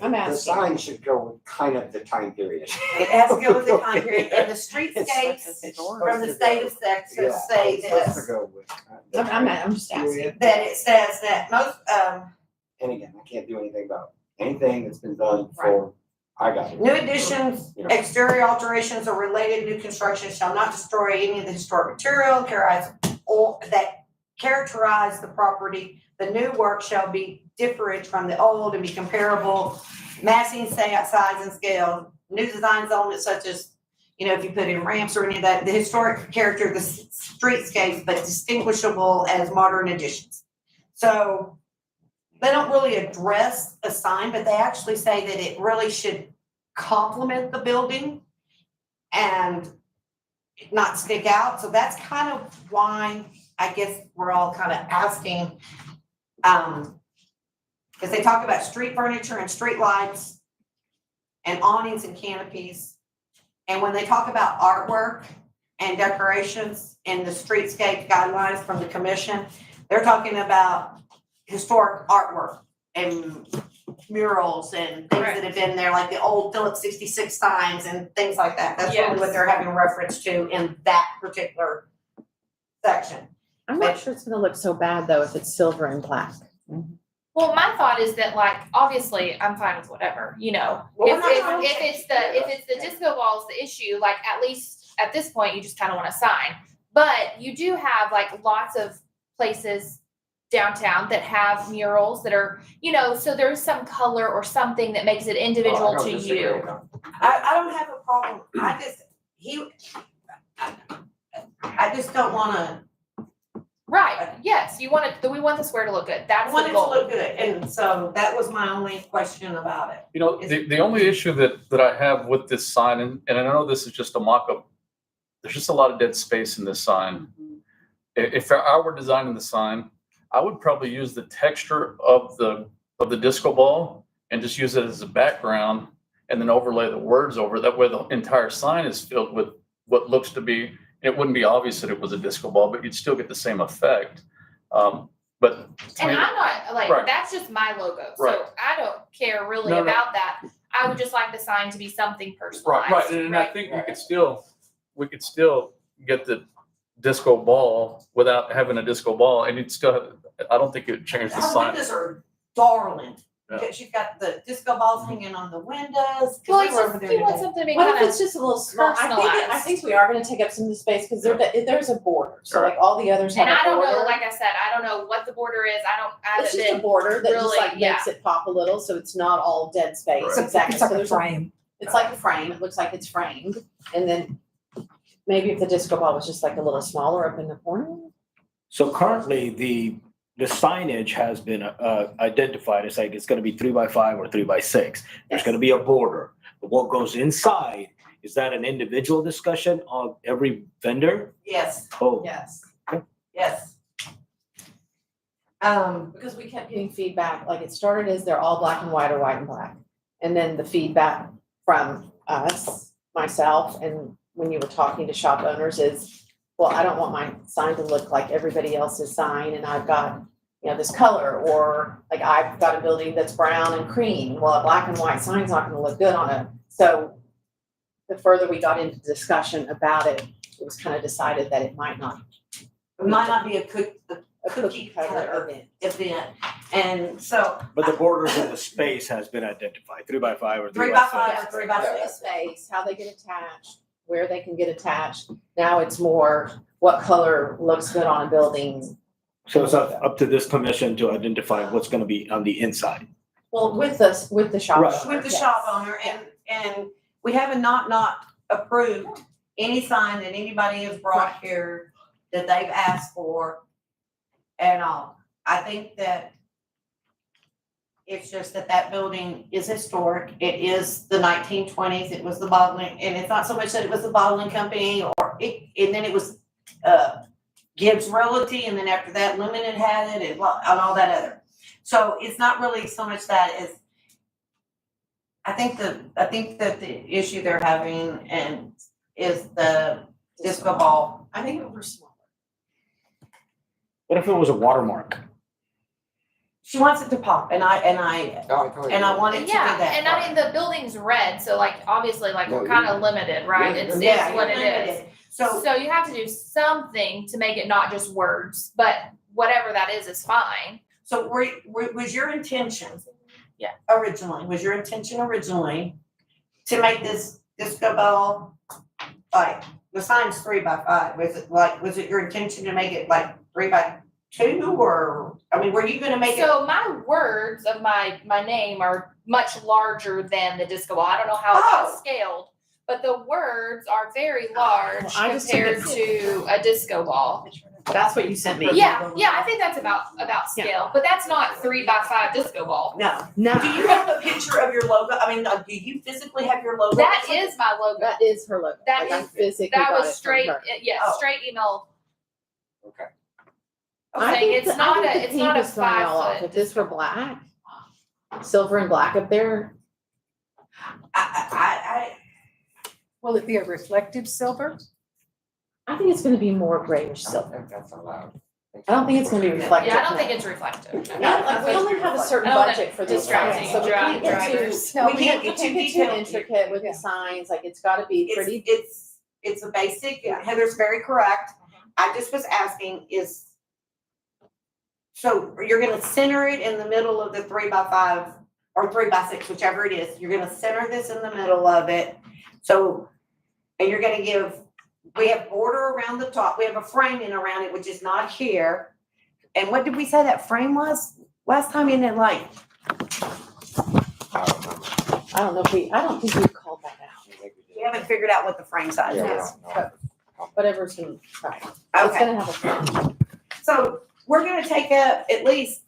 [SPEAKER 4] I'm
[SPEAKER 1] the
[SPEAKER 4] asking.
[SPEAKER 1] sign should go with kind of the time period.
[SPEAKER 2] It has to go with the time period, and the
[SPEAKER 1] It's
[SPEAKER 2] streetscapes
[SPEAKER 1] supposed
[SPEAKER 2] from the
[SPEAKER 1] to
[SPEAKER 2] state
[SPEAKER 1] go-
[SPEAKER 2] of Texas
[SPEAKER 1] Yeah,
[SPEAKER 2] say
[SPEAKER 1] it's supposed
[SPEAKER 2] this,
[SPEAKER 1] to go with the
[SPEAKER 4] I'm just asking.
[SPEAKER 1] period.
[SPEAKER 2] that it says that most,
[SPEAKER 1] And again, I can't do anything about anything that's been done for, I got it.
[SPEAKER 2] new additions,
[SPEAKER 1] Yeah.
[SPEAKER 2] exterior alterations or related new construction shall not destroy any of the historic material that characterize the property. The new work shall be different from the old and be comparable, massing, size and scale. New designs on it such as, you know, if you put in ramps or any of that, the historic character of the streetscape, but distinguishable as modern additions. So they don't really address a sign, but they actually say that it really should complement the building and not stick out. So that's kind of why I guess we're all kind of asking, because they talk about street furniture and street lights and awnings and canopies. And when they talk about artwork and decorations in the streetscape guidelines from the commission, they're talking about historic artwork and murals and things that have been there, like the old Phillips 66 signs and things like that. That's really what
[SPEAKER 6] Yes.
[SPEAKER 2] they're having reference to in that particular section.
[SPEAKER 4] I'm not sure it's gonna look so bad though if it's silver and black.
[SPEAKER 6] Well, my thought is that like obviously I'm fine with whatever, you know.
[SPEAKER 2] Well, we're
[SPEAKER 6] If
[SPEAKER 2] not
[SPEAKER 6] if,
[SPEAKER 2] trying to
[SPEAKER 6] if it's the disco ball is the issue, like at least at this point you just kind of want to sign. But you do have like lots of places downtown that have murals that are, you know, so there's some color or something that makes it individual
[SPEAKER 1] Oh, I don't
[SPEAKER 6] to
[SPEAKER 1] disagree
[SPEAKER 6] you.
[SPEAKER 1] with that.
[SPEAKER 2] I don't have a problem, I just don't wanna,
[SPEAKER 6] Right, yes, you want it, we want the square to look good.
[SPEAKER 2] I
[SPEAKER 6] That's
[SPEAKER 2] want
[SPEAKER 6] the
[SPEAKER 2] it to
[SPEAKER 6] goal.
[SPEAKER 2] look good, and so that was my only question about it.
[SPEAKER 5] You know, the only issue that I have with this sign, and I know this is just a mock-up, there's just a lot of dead space in this sign. If I were designing the sign, I would probably use the texture of the disco ball and just use it as a background and then overlay the words over. That way the entire sign is filled with what looks to be, it wouldn't be obvious that it was a disco ball, but you'd still get the same effect. But to
[SPEAKER 6] And
[SPEAKER 5] me,
[SPEAKER 6] I'm not, like,
[SPEAKER 5] Right.
[SPEAKER 6] that's just my logo,
[SPEAKER 5] Right.
[SPEAKER 6] so I don't care really
[SPEAKER 5] No, no.
[SPEAKER 6] about that. I would just like the sign to be something
[SPEAKER 5] right,
[SPEAKER 6] personalized.
[SPEAKER 5] and I think we could still get the disco ball without having a disco ball, and you'd still have, I don't think it would change the
[SPEAKER 2] Our
[SPEAKER 5] sign.
[SPEAKER 2] windows are darling, Because you've got the disco balls hanging on the windows. 'Cause
[SPEAKER 6] Well,
[SPEAKER 2] we
[SPEAKER 6] it's
[SPEAKER 2] were
[SPEAKER 6] just,
[SPEAKER 2] over there
[SPEAKER 6] you want
[SPEAKER 2] today.
[SPEAKER 6] something to be
[SPEAKER 4] What if
[SPEAKER 6] kind
[SPEAKER 4] it's
[SPEAKER 6] of,
[SPEAKER 4] just a little small? I think we are gonna take up some of the space, cause there's a border, so like all the others have
[SPEAKER 6] and
[SPEAKER 4] a
[SPEAKER 6] I don't know,
[SPEAKER 4] border.
[SPEAKER 6] like I said, I don't know what the border is. I
[SPEAKER 4] It's
[SPEAKER 6] haven't
[SPEAKER 4] just a
[SPEAKER 6] been,
[SPEAKER 4] border that just
[SPEAKER 6] really,
[SPEAKER 4] like makes it pop a little, so it's not all dead space,
[SPEAKER 5] Right.
[SPEAKER 4] exactly.
[SPEAKER 3] It's like
[SPEAKER 4] So
[SPEAKER 3] a
[SPEAKER 4] there's
[SPEAKER 3] frame.
[SPEAKER 4] It's like a frame, it looks like it's framed, and then maybe if the disco ball was just like a little smaller up in the corner.
[SPEAKER 7] So currently, the signage has been identified as like it's gonna be 3x5 or 3x6. There's gonna be a border. But what goes inside, is that an individual discussion of every vendor?
[SPEAKER 2] Yes,
[SPEAKER 7] Oh,
[SPEAKER 4] Yes.
[SPEAKER 2] yes.
[SPEAKER 4] Because we kept getting feedback, like it started as they're all black and white or white and black. And then the feedback from us, myself, and when you were talking to shop owners is, well, I don't want my sign to look like everybody else's sign and I've got, this color, or like I've got a building that's brown and cream. Well, a black and white sign's not gonna look good on it. So the further we got into discussion about it, it was kind of decided that it might not.
[SPEAKER 2] It might not be a cookie
[SPEAKER 4] Cookie cutter
[SPEAKER 2] cutter
[SPEAKER 4] event.
[SPEAKER 2] event. And so
[SPEAKER 7] but the borders of the space has been identified, 3x5 or 3x6.
[SPEAKER 2] 3x5 or 3x6.
[SPEAKER 4] The space, how they get attached, where they can get attached. Now it's more what color looks good on a building.
[SPEAKER 7] So it's up to this commission to identify what's gonna be on the inside.
[SPEAKER 4] Well, with the shop
[SPEAKER 7] Right.
[SPEAKER 4] owner,
[SPEAKER 2] with the
[SPEAKER 4] yes.
[SPEAKER 2] shop owner and we haven't not approved any sign that anybody has brought here that they've asked for and all. I think that it's just that building is historic. It is the 1920s. It was the bottling, and it's not so much that it was the bottling company and then it was, Gibbs Realty, and then after that Limited had it and all that other. So it's not really so much that as, I think that the issue they're having is the disco ball.
[SPEAKER 4] I think we're smaller.
[SPEAKER 7] What if it was a watermark?
[SPEAKER 2] She wants it to pop and I want it to be
[SPEAKER 6] yeah,
[SPEAKER 2] that.
[SPEAKER 6] and I mean, the building's red, so like, obviously, like,
[SPEAKER 1] No,
[SPEAKER 6] we're kind of limited, right? It's
[SPEAKER 2] Yeah,
[SPEAKER 6] what
[SPEAKER 2] you're
[SPEAKER 6] it is.
[SPEAKER 2] limited. So
[SPEAKER 6] So you have to do something to make it not just words, but whatever that is fine.
[SPEAKER 2] So was your intention?
[SPEAKER 6] Yeah.
[SPEAKER 2] Was your intention originally to make this disco ball, like, the sign's 3x5, was it your intention to make it like 3x2, or, I mean, were you gonna make it?
[SPEAKER 6] So my words of my name are much larger than the disco ball. I don't know how it got
[SPEAKER 2] Oh.
[SPEAKER 6] scaled, but the words are very large
[SPEAKER 4] Well, I just took
[SPEAKER 6] compared to a disco ball.
[SPEAKER 4] That's what you sent me.
[SPEAKER 6] Yeah, I think that's about scale, but that's not 3x5 disco ball.
[SPEAKER 2] No.
[SPEAKER 4] No,
[SPEAKER 2] Do you have a picture of your logo? I mean, do you physically have your logo?
[SPEAKER 6] That is my logo.
[SPEAKER 4] that is her logo.
[SPEAKER 6] That
[SPEAKER 4] Like, I
[SPEAKER 6] is-
[SPEAKER 4] physically
[SPEAKER 6] That
[SPEAKER 4] got
[SPEAKER 6] was
[SPEAKER 4] it from
[SPEAKER 6] straight,
[SPEAKER 4] her.
[SPEAKER 2] Oh.
[SPEAKER 6] straight email.
[SPEAKER 1] Okay.
[SPEAKER 4] I
[SPEAKER 6] saying
[SPEAKER 4] think
[SPEAKER 6] it's
[SPEAKER 4] the-
[SPEAKER 6] not
[SPEAKER 4] I think
[SPEAKER 6] a-
[SPEAKER 4] the
[SPEAKER 6] it's
[SPEAKER 4] pink
[SPEAKER 6] not a
[SPEAKER 4] is throwing y'all off.
[SPEAKER 6] 5 foot
[SPEAKER 4] If this were black, silver and black up there,
[SPEAKER 3] Will it be a reflective silver?
[SPEAKER 4] I think it's gonna be more grayish
[SPEAKER 1] I don't
[SPEAKER 4] silver.
[SPEAKER 1] think that's allowed.
[SPEAKER 4] I don't think it's gonna be reflective.
[SPEAKER 6] Yeah, I don't think it's reflective.
[SPEAKER 4] Yeah, like we only have a certain
[SPEAKER 6] I don't
[SPEAKER 4] budget for this
[SPEAKER 6] distract
[SPEAKER 4] sign, so we
[SPEAKER 6] you,
[SPEAKER 4] can't get
[SPEAKER 6] drivers.
[SPEAKER 4] too,
[SPEAKER 2] No,
[SPEAKER 4] we
[SPEAKER 2] we
[SPEAKER 4] can't
[SPEAKER 2] can't
[SPEAKER 4] get
[SPEAKER 2] get
[SPEAKER 4] too
[SPEAKER 2] too detailed.
[SPEAKER 4] intricate with the signs, like it's gotta be pretty.
[SPEAKER 2] It's a basic, Heather's very correct. I just was asking so you're gonna center it in the middle of the 3x5 or 3x6, whichever it is. You're gonna center this in the middle of it. So, and you're gonna we have border around the top. We have a framing around it, which is not here. And what did we say that frame was last time? In it like,
[SPEAKER 1] I don't know.
[SPEAKER 4] I don't think we called that out,
[SPEAKER 2] we haven't figured out what the frame size
[SPEAKER 1] Yeah, we
[SPEAKER 2] is.
[SPEAKER 1] don't know.
[SPEAKER 4] whatever's in, right. It's
[SPEAKER 2] Okay.
[SPEAKER 4] gonna have a frame.
[SPEAKER 2] So we're gonna take up at least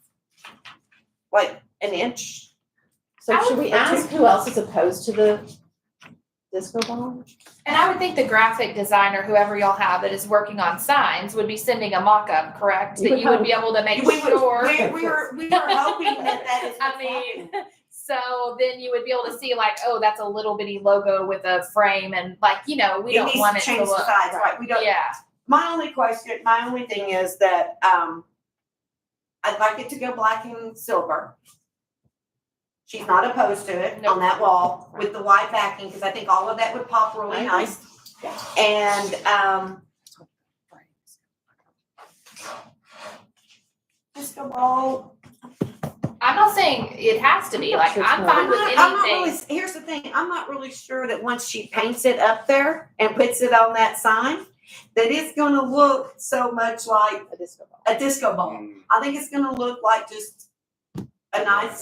[SPEAKER 2] like an inch.
[SPEAKER 4] So
[SPEAKER 6] I
[SPEAKER 4] should
[SPEAKER 6] would-
[SPEAKER 4] we ask who else is opposed to the disco ball?
[SPEAKER 6] And I would think the graphic designer, whoever y'all have that is working on signs, would be sending a mock-up, correct?
[SPEAKER 4] You
[SPEAKER 6] That
[SPEAKER 4] would
[SPEAKER 6] you would
[SPEAKER 4] hope.
[SPEAKER 6] be able to make
[SPEAKER 2] We would-
[SPEAKER 6] sure.
[SPEAKER 2] We were hoping that is.
[SPEAKER 6] I mean, so then you would be able to see like, oh, that's a little bitty logo with a frame and like, we don't want it to
[SPEAKER 2] Change the
[SPEAKER 6] look.
[SPEAKER 2] size, right, we don't.
[SPEAKER 6] Yeah,
[SPEAKER 2] My only thing is that, I'd like it to go black and silver. She's not opposed to it on that wall with the white backing, because I think all of that would pop really
[SPEAKER 4] I agree.
[SPEAKER 2] nice. And, disco ball,
[SPEAKER 6] I'm not saying it has to be, like, I'm fine with
[SPEAKER 2] I'm not really,
[SPEAKER 6] anything.
[SPEAKER 2] here's the thing, I'm not really sure that once she paints it up there and puts it on that sign, that it's gonna look so much like
[SPEAKER 4] A disco ball.
[SPEAKER 2] a disco ball.
[SPEAKER 1] Mm,
[SPEAKER 2] I think it's gonna look like just a nice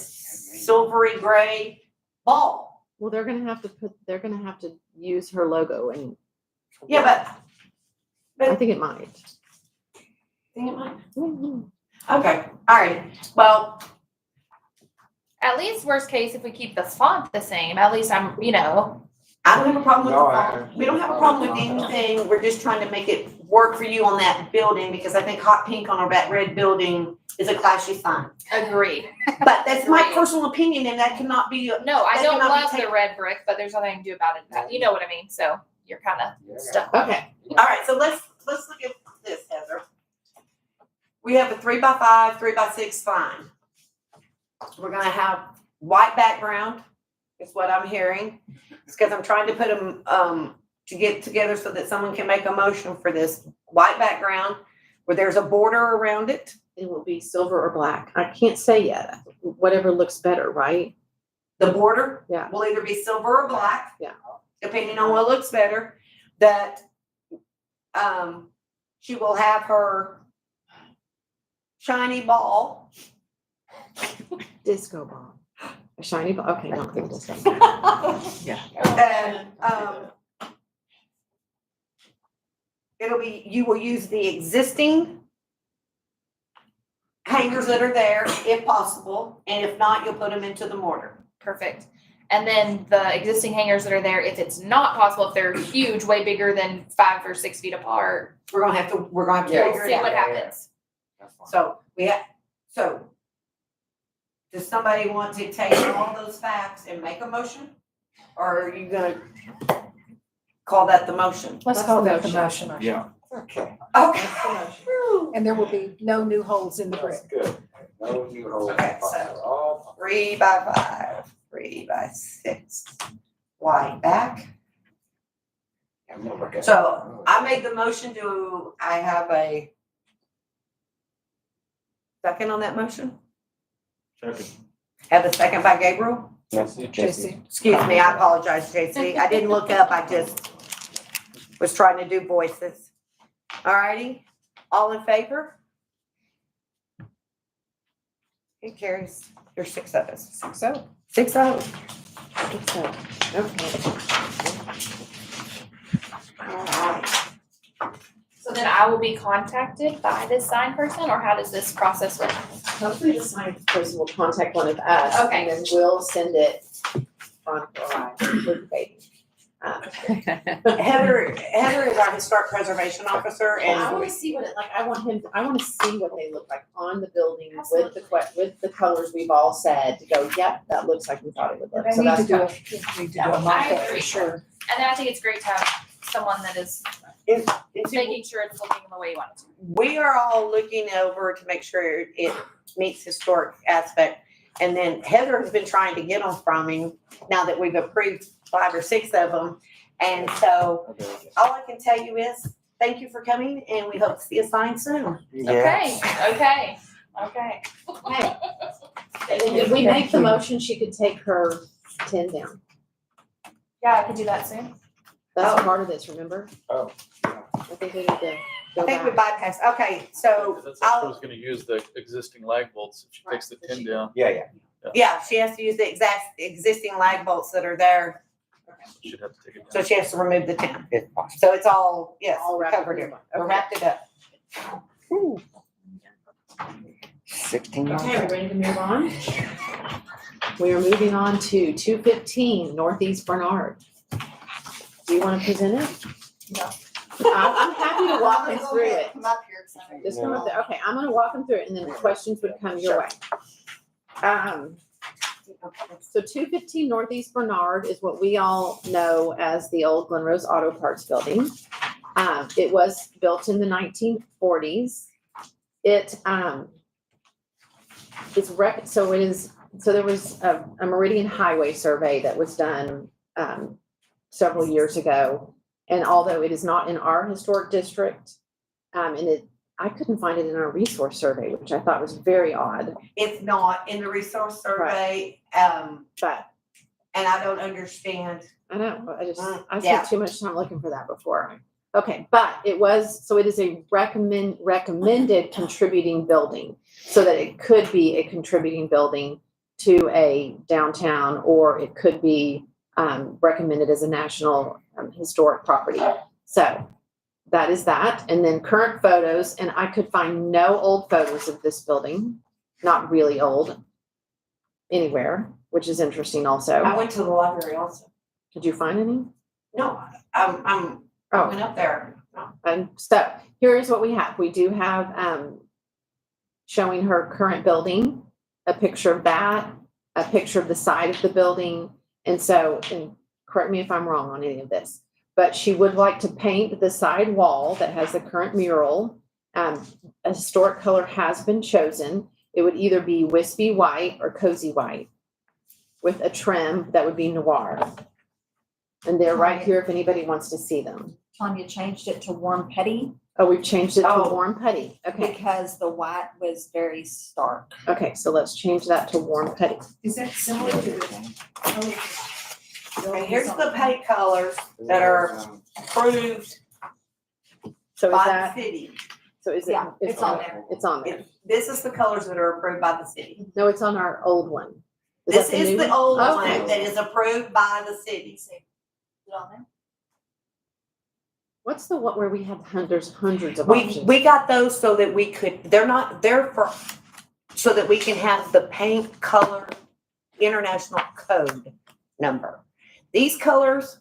[SPEAKER 2] silvery gray ball.
[SPEAKER 4] Well, they're gonna have to use her logo and
[SPEAKER 2] Yeah,
[SPEAKER 4] I think it might.
[SPEAKER 2] okay, all right, well,
[SPEAKER 6] At least worst case, if we keep the font the same, at least I'm,
[SPEAKER 2] I don't have a problem with the
[SPEAKER 1] No, I-
[SPEAKER 2] font. We don't have a problem with anything. We're just trying to make it work for you on that building because I think hot pink on that red building is a classy sign.
[SPEAKER 6] agreed.
[SPEAKER 2] But that's my
[SPEAKER 6] Agreed.
[SPEAKER 2] personal opinion and that cannot be,
[SPEAKER 6] No, I
[SPEAKER 2] That
[SPEAKER 6] don't
[SPEAKER 2] cannot be
[SPEAKER 6] love the
[SPEAKER 2] taken-
[SPEAKER 6] red brick, but there's nothing I can do about it. You know what I mean? So you're kind of stuck.
[SPEAKER 4] Okay,
[SPEAKER 2] all right, so let's look at this, Heather. We have a 3x5, 3x6 sign. We're gonna have white background, is what I'm hearing. It's because I'm trying to put them, to get together so that someone can make a motion for this white background where there's a border around it.
[SPEAKER 4] it will be silver or black. I can't say yet. Whatever looks better, right?
[SPEAKER 2] The border
[SPEAKER 4] Yeah.
[SPEAKER 2] will either be silver or black.
[SPEAKER 4] Yeah.
[SPEAKER 2] Depending on what looks better, that, she will have her shiny ball.
[SPEAKER 4] Disco ball. A shiny ball. Okay, don't think disco ball.
[SPEAKER 2] And, it'll be, you will use the existing hangers that are there if possible, and if not, you'll put them into the mortar.
[SPEAKER 6] Perfect. And then the existing hangers that are there, if it's not possible, if they're huge, way bigger than 5 or 6 feet apart,
[SPEAKER 2] We're gonna have to
[SPEAKER 6] we'll
[SPEAKER 2] figure
[SPEAKER 6] see
[SPEAKER 2] it
[SPEAKER 6] what
[SPEAKER 2] out.
[SPEAKER 6] happens.
[SPEAKER 1] That's fine.
[SPEAKER 2] So does somebody want to take all those facts and make a motion? Or are you gonna call that the motion?
[SPEAKER 3] Let's call that the motion.
[SPEAKER 7] Yeah.
[SPEAKER 1] Okay,
[SPEAKER 2] Okay.
[SPEAKER 3] And there will be no new holes in the brick.
[SPEAKER 1] that's good. No new holes.
[SPEAKER 2] Okay, so-
[SPEAKER 1] All
[SPEAKER 2] 3x5, 3x6, white back.
[SPEAKER 1] I'm gonna look at it.
[SPEAKER 2] So I made the motion. I have a second on that motion?
[SPEAKER 7] Second.
[SPEAKER 2] Have a second by Gabriel?
[SPEAKER 1] Yes,
[SPEAKER 3] Jesse.
[SPEAKER 2] Excuse me, I apologize, JC. I didn't look up. I just was trying to do voices. All righty, all in favor? It carries. There's 6 of us.
[SPEAKER 3] So,
[SPEAKER 2] 6-0.
[SPEAKER 4] So, okay.
[SPEAKER 2] All right.
[SPEAKER 6] So then I will be contacted by this sign person, or how does this process work?
[SPEAKER 4] Hopefully the sign person will contact one of us.
[SPEAKER 6] Okay.
[SPEAKER 4] And then we'll send it on with the baby.
[SPEAKER 2] Heather is our historic preservation officer
[SPEAKER 4] I
[SPEAKER 2] and
[SPEAKER 4] wanna see what it, like, I want to see what they look like on the building with the
[SPEAKER 6] Absolutely.
[SPEAKER 4] with the colors we've all said, to go, yep, that looks like we thought it would look.
[SPEAKER 3] they
[SPEAKER 4] So
[SPEAKER 3] need to
[SPEAKER 4] that's
[SPEAKER 3] do
[SPEAKER 4] kind
[SPEAKER 3] a, need to do a
[SPEAKER 6] I
[SPEAKER 3] mock-up
[SPEAKER 6] agree.
[SPEAKER 3] for sure.
[SPEAKER 6] And then I think it's great to have someone that is making sure it's looking the way you want it to.
[SPEAKER 2] we are all looking over to make sure it meets historic aspect. And then Heather has been trying to get them from him now that we've approved 5 or 6 of them. And so all I can tell you is, thank you for coming and we hope to see a sign soon.
[SPEAKER 6] Okay, okay.
[SPEAKER 4] Hey. And then if we make the motion, she could take her 10 down.
[SPEAKER 6] Yeah, I could do that soon.
[SPEAKER 4] That's
[SPEAKER 2] Oh.
[SPEAKER 4] part of this, remember?
[SPEAKER 1] Oh, yeah.
[SPEAKER 4] I think we need to
[SPEAKER 2] I
[SPEAKER 4] go
[SPEAKER 2] think we
[SPEAKER 4] back.
[SPEAKER 2] bypassed, okay, so
[SPEAKER 5] That's if she
[SPEAKER 2] I'll,
[SPEAKER 5] was gonna use the existing lag bolts, if she takes the
[SPEAKER 4] Right.
[SPEAKER 5] 10 down,
[SPEAKER 1] Yeah,
[SPEAKER 2] yeah, she has to use the exact existing lag bolts that are there.
[SPEAKER 5] she'd have to take it
[SPEAKER 2] So
[SPEAKER 5] down.
[SPEAKER 2] she has to remove the 10.
[SPEAKER 1] it's possible.
[SPEAKER 2] So it's all, yes,
[SPEAKER 4] All
[SPEAKER 2] we
[SPEAKER 4] wrapped
[SPEAKER 2] covered
[SPEAKER 4] in
[SPEAKER 2] it.
[SPEAKER 4] one.
[SPEAKER 2] We
[SPEAKER 4] Okay.
[SPEAKER 2] wrapped it up.
[SPEAKER 1] 16 months.
[SPEAKER 4] Okay, we ready to move on? We are moving on to 215 Northeast Bernard. Do you want to present it?
[SPEAKER 6] No.
[SPEAKER 4] I'm happy to walk them through it.
[SPEAKER 6] Come up here, Senator.
[SPEAKER 4] Just come up there. Okay, I'm gonna walk them through it and then questions would come your way. So 215 Northeast Bernard is what we all know as the old Glen Rose Auto Parts building. It was built in the 1940s. So there was a Meridian Highway survey that was done several years ago. And although it is not in our historic district, and I couldn't find it in our resource survey, which I thought was very odd,
[SPEAKER 2] It's not in the resource survey,
[SPEAKER 4] but
[SPEAKER 2] and I don't understand.
[SPEAKER 4] I know, I
[SPEAKER 2] Yeah.
[SPEAKER 4] spent too much time looking for that before. Okay, but it is a recommended contributing building, so that it could be a contributing building to a downtown, or it could be recommended as a national historic property. So that is that. And then current photos, and I could find no old photos of this building, not really old, anywhere, which is interesting
[SPEAKER 2] I
[SPEAKER 4] also.
[SPEAKER 2] went to the library also.
[SPEAKER 4] Did you find any?
[SPEAKER 2] No, I
[SPEAKER 4] Oh,
[SPEAKER 2] went up there. No.
[SPEAKER 4] and so here's what we have. We do have showing her current building, a picture of that, a picture of the side of the building. And so, and correct me if I'm wrong on any of this, but she would like to paint the side wall that has the current mural. A historic color has been chosen. It would either be wispy white or cozy white with a trim that would be noir. And they're right here if anybody wants to see them.
[SPEAKER 8] Tanya changed it to warm petty
[SPEAKER 4] Oh, we've changed it to
[SPEAKER 2] Oh.
[SPEAKER 4] warm putty. Okay,
[SPEAKER 8] because the white was very stark.
[SPEAKER 4] okay, so let's change that to warm putty.
[SPEAKER 8] Is that similar to the?
[SPEAKER 2] Okay, here's the paint colors that are approved
[SPEAKER 4] So is
[SPEAKER 2] by the
[SPEAKER 4] that,
[SPEAKER 2] city.
[SPEAKER 4] so is it?
[SPEAKER 8] Yeah, it's on there.
[SPEAKER 4] It's on there.
[SPEAKER 2] This is the colors that are approved by the city.
[SPEAKER 4] No, it's on our old one.
[SPEAKER 2] This
[SPEAKER 4] that
[SPEAKER 2] is
[SPEAKER 4] new
[SPEAKER 2] the
[SPEAKER 4] one?
[SPEAKER 2] old one
[SPEAKER 4] Okay.
[SPEAKER 2] that is approved by the city.
[SPEAKER 8] Is it on there?
[SPEAKER 4] What's the one where we have hundreds of
[SPEAKER 2] We,
[SPEAKER 4] options?
[SPEAKER 2] we got those so that we could, they're for, so that we can have the paint color international code number. These colors,